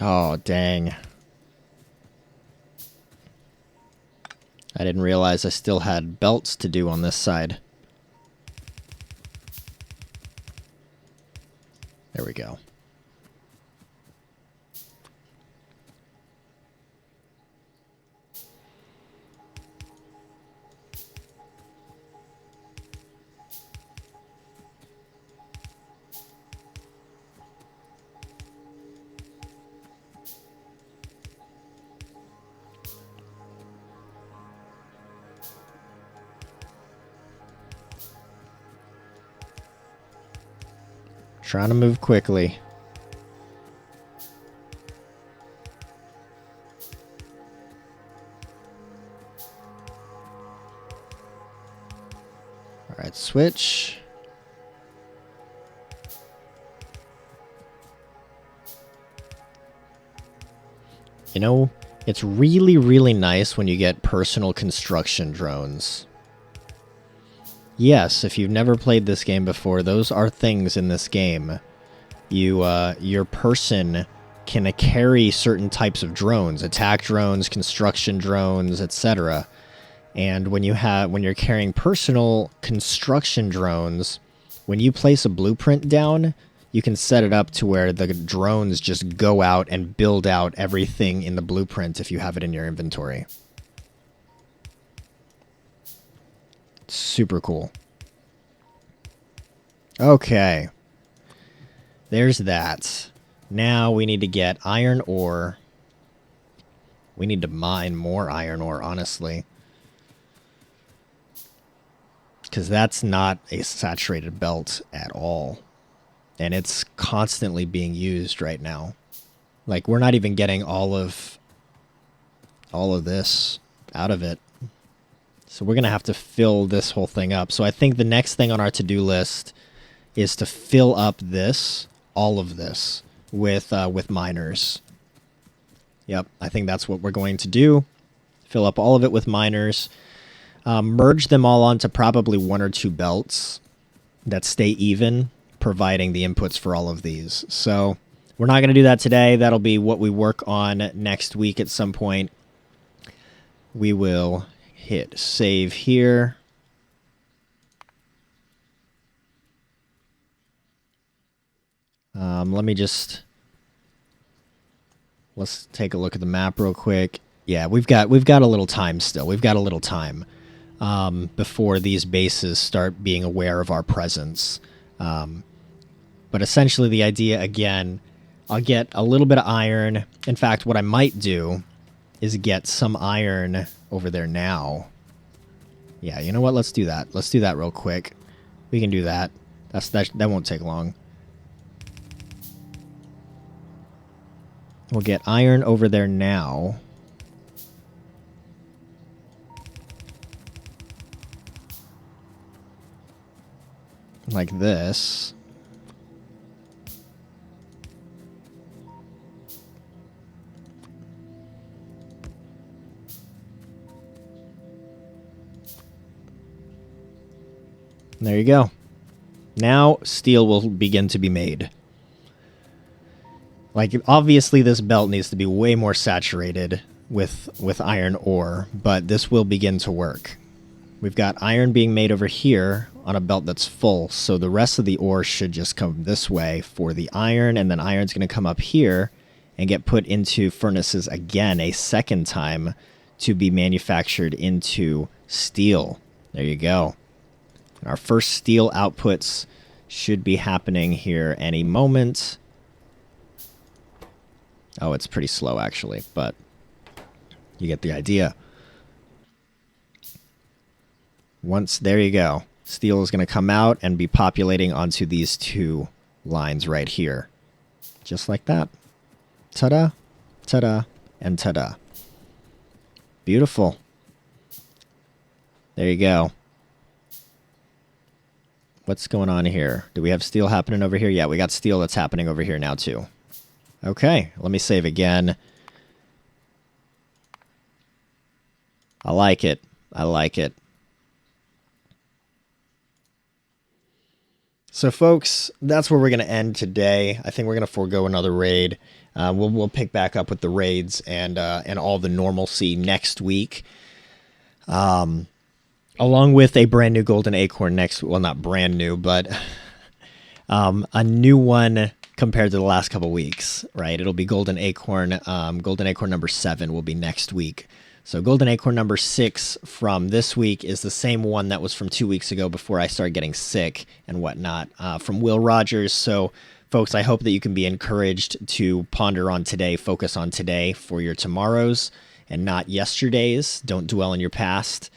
Oh, dang. I didn't realize I still had belts to do on this side. There we go. Trying to move quickly. All right, switch. You know, it's really, really nice when you get personal construction drones. Yes, if you've never played this game before, those are things in this game. Your person can carry certain types of drones, attack drones, construction drones, etc. And when you're carrying personal construction drones, when you place a blueprint down, you can set it up to where the drones just go out and build out everything in the blueprint if you have it in your inventory. Super cool. Okay. There's that. Now we need to get iron ore. We need to mine more iron ore, honestly. Because that's not a saturated belt at all. And it's constantly being used right now. Like, we're not even getting all of this out of it. So we're going to have to fill this whole thing up. So I think the next thing on our to-do list is to fill up this, all of this, with miners. Yep, I think that's what we're going to do. Fill up all of it with miners. Merge them all onto probably 1 or 2 belts that stay even, providing the inputs for all of these. So we're not going to do that today. That'll be what we work on next week at some point. We will hit save here. Let's take a look at the map real quick. Yeah, we've got a little time still. We've got a little time before these bases start being aware of our presence. But essentially the idea, again, I'll get a little bit of iron. In fact, what I might do is get some iron over there now. Yeah, you know what? Let's do that. Let's do that real quick. We can do that. That won't take long. We'll get iron over there now. Like this. There you go. Now steel will begin to be made. Like, obviously this belt needs to be way more saturated with iron ore, but this will begin to work. We've got iron being made over here on a belt that's full, so the rest of the ore should just come this way for the iron, and then iron's going to come up here and get put into furnaces again a second time to be manufactured into steel. There you go. Our first steel outputs should be happening here any moment. Oh, it's pretty slow actually, but you get the idea. Once, there you go. Steel is going to come out and be populating onto these two lines right here. Just like that. Ta-da, ta-da, and ta-da. Beautiful. There you go. What's going on here? Do we have steel happening over here? Yeah, we got steel that's happening over here now too. Okay, let me save again. I like it. I like it. So folks, that's where we're going to end today. I think we're going to forego another raid. We'll pick back up with the raids and all the normalcy next week. Along with a brand new golden acorn next, well, not brand new, but a new one compared to the last couple weeks, right? It'll be golden acorn number 7 will be next week. So golden acorn number 6 from this week is the same one that was from 2 weeks ago before I started getting sick and whatnot, from Will Rogers. So folks, I hope that you can be encouraged to ponder on today, focus on today for your tomorrows and not yesterday's. Don't dwell in your past.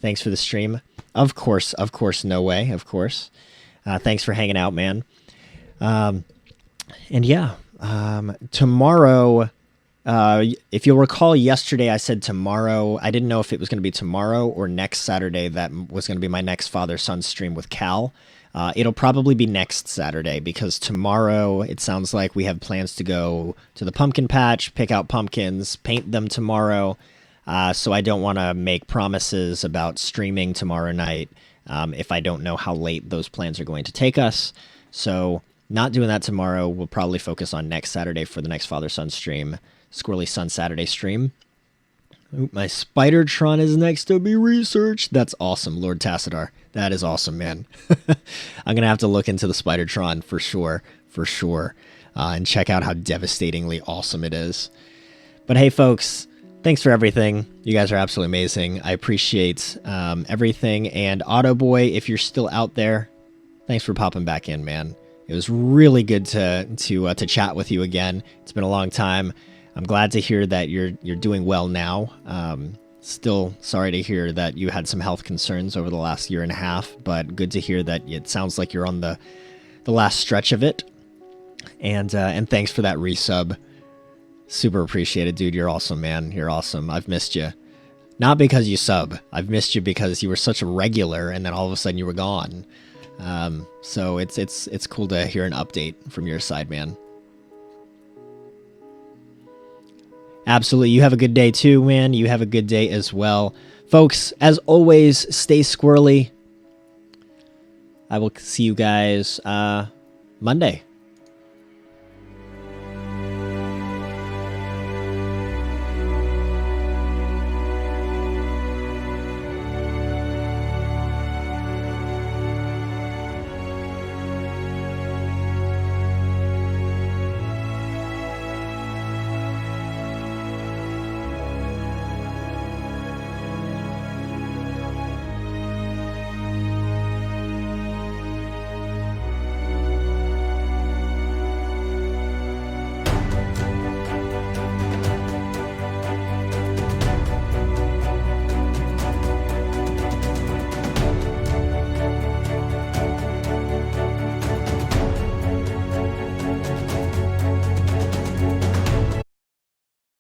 Thanks for the stream. Of course, no way, of course. Thanks for hanging out, man. And yeah, tomorrow, if you'll recall yesterday I said tomorrow. I didn't know if it was going to be tomorrow or next Saturday that was going to be my next father-son stream with Cal. It'll probably be next Saturday because tomorrow it sounds like we have plans to go to the pumpkin patch, pick out pumpkins, paint them tomorrow. So I don't want to make promises about streaming tomorrow night if I don't know how late those plans are going to take us. So not doing that tomorrow. We'll probably focus on next Saturday for the next father-son stream, Squirrely Sun Saturday stream. Ooh, my Spidertron is next to be researched. That's awesome, Lord Tassadar. That is awesome, man. I'm going to have to look into the Spidertron for sure, and check out how devastatingly awesome it is. But hey, folks, thanks for everything. You guys are absolutely amazing. I appreciate everything. And Autoboy, if you're still out there, thanks for popping back in, man. It was really good to chat with you again. It's been a long time. I'm glad to hear that you're doing well now. Still sorry to hear that you had some health concerns over the last year and a half, but good to hear that it sounds like you're on the last stretch of it. And thanks for that resub. Super appreciated, dude. You're awesome, man. You're awesome. I've missed you. Not because you sub. I've missed you because you were such a regular, and then all of a sudden you were gone. So it's cool to hear an update from your side, man. Absolutely. You have a good day too, man. You have a good day as well. Folks, as always, stay squirrely. I will see you guys Monday.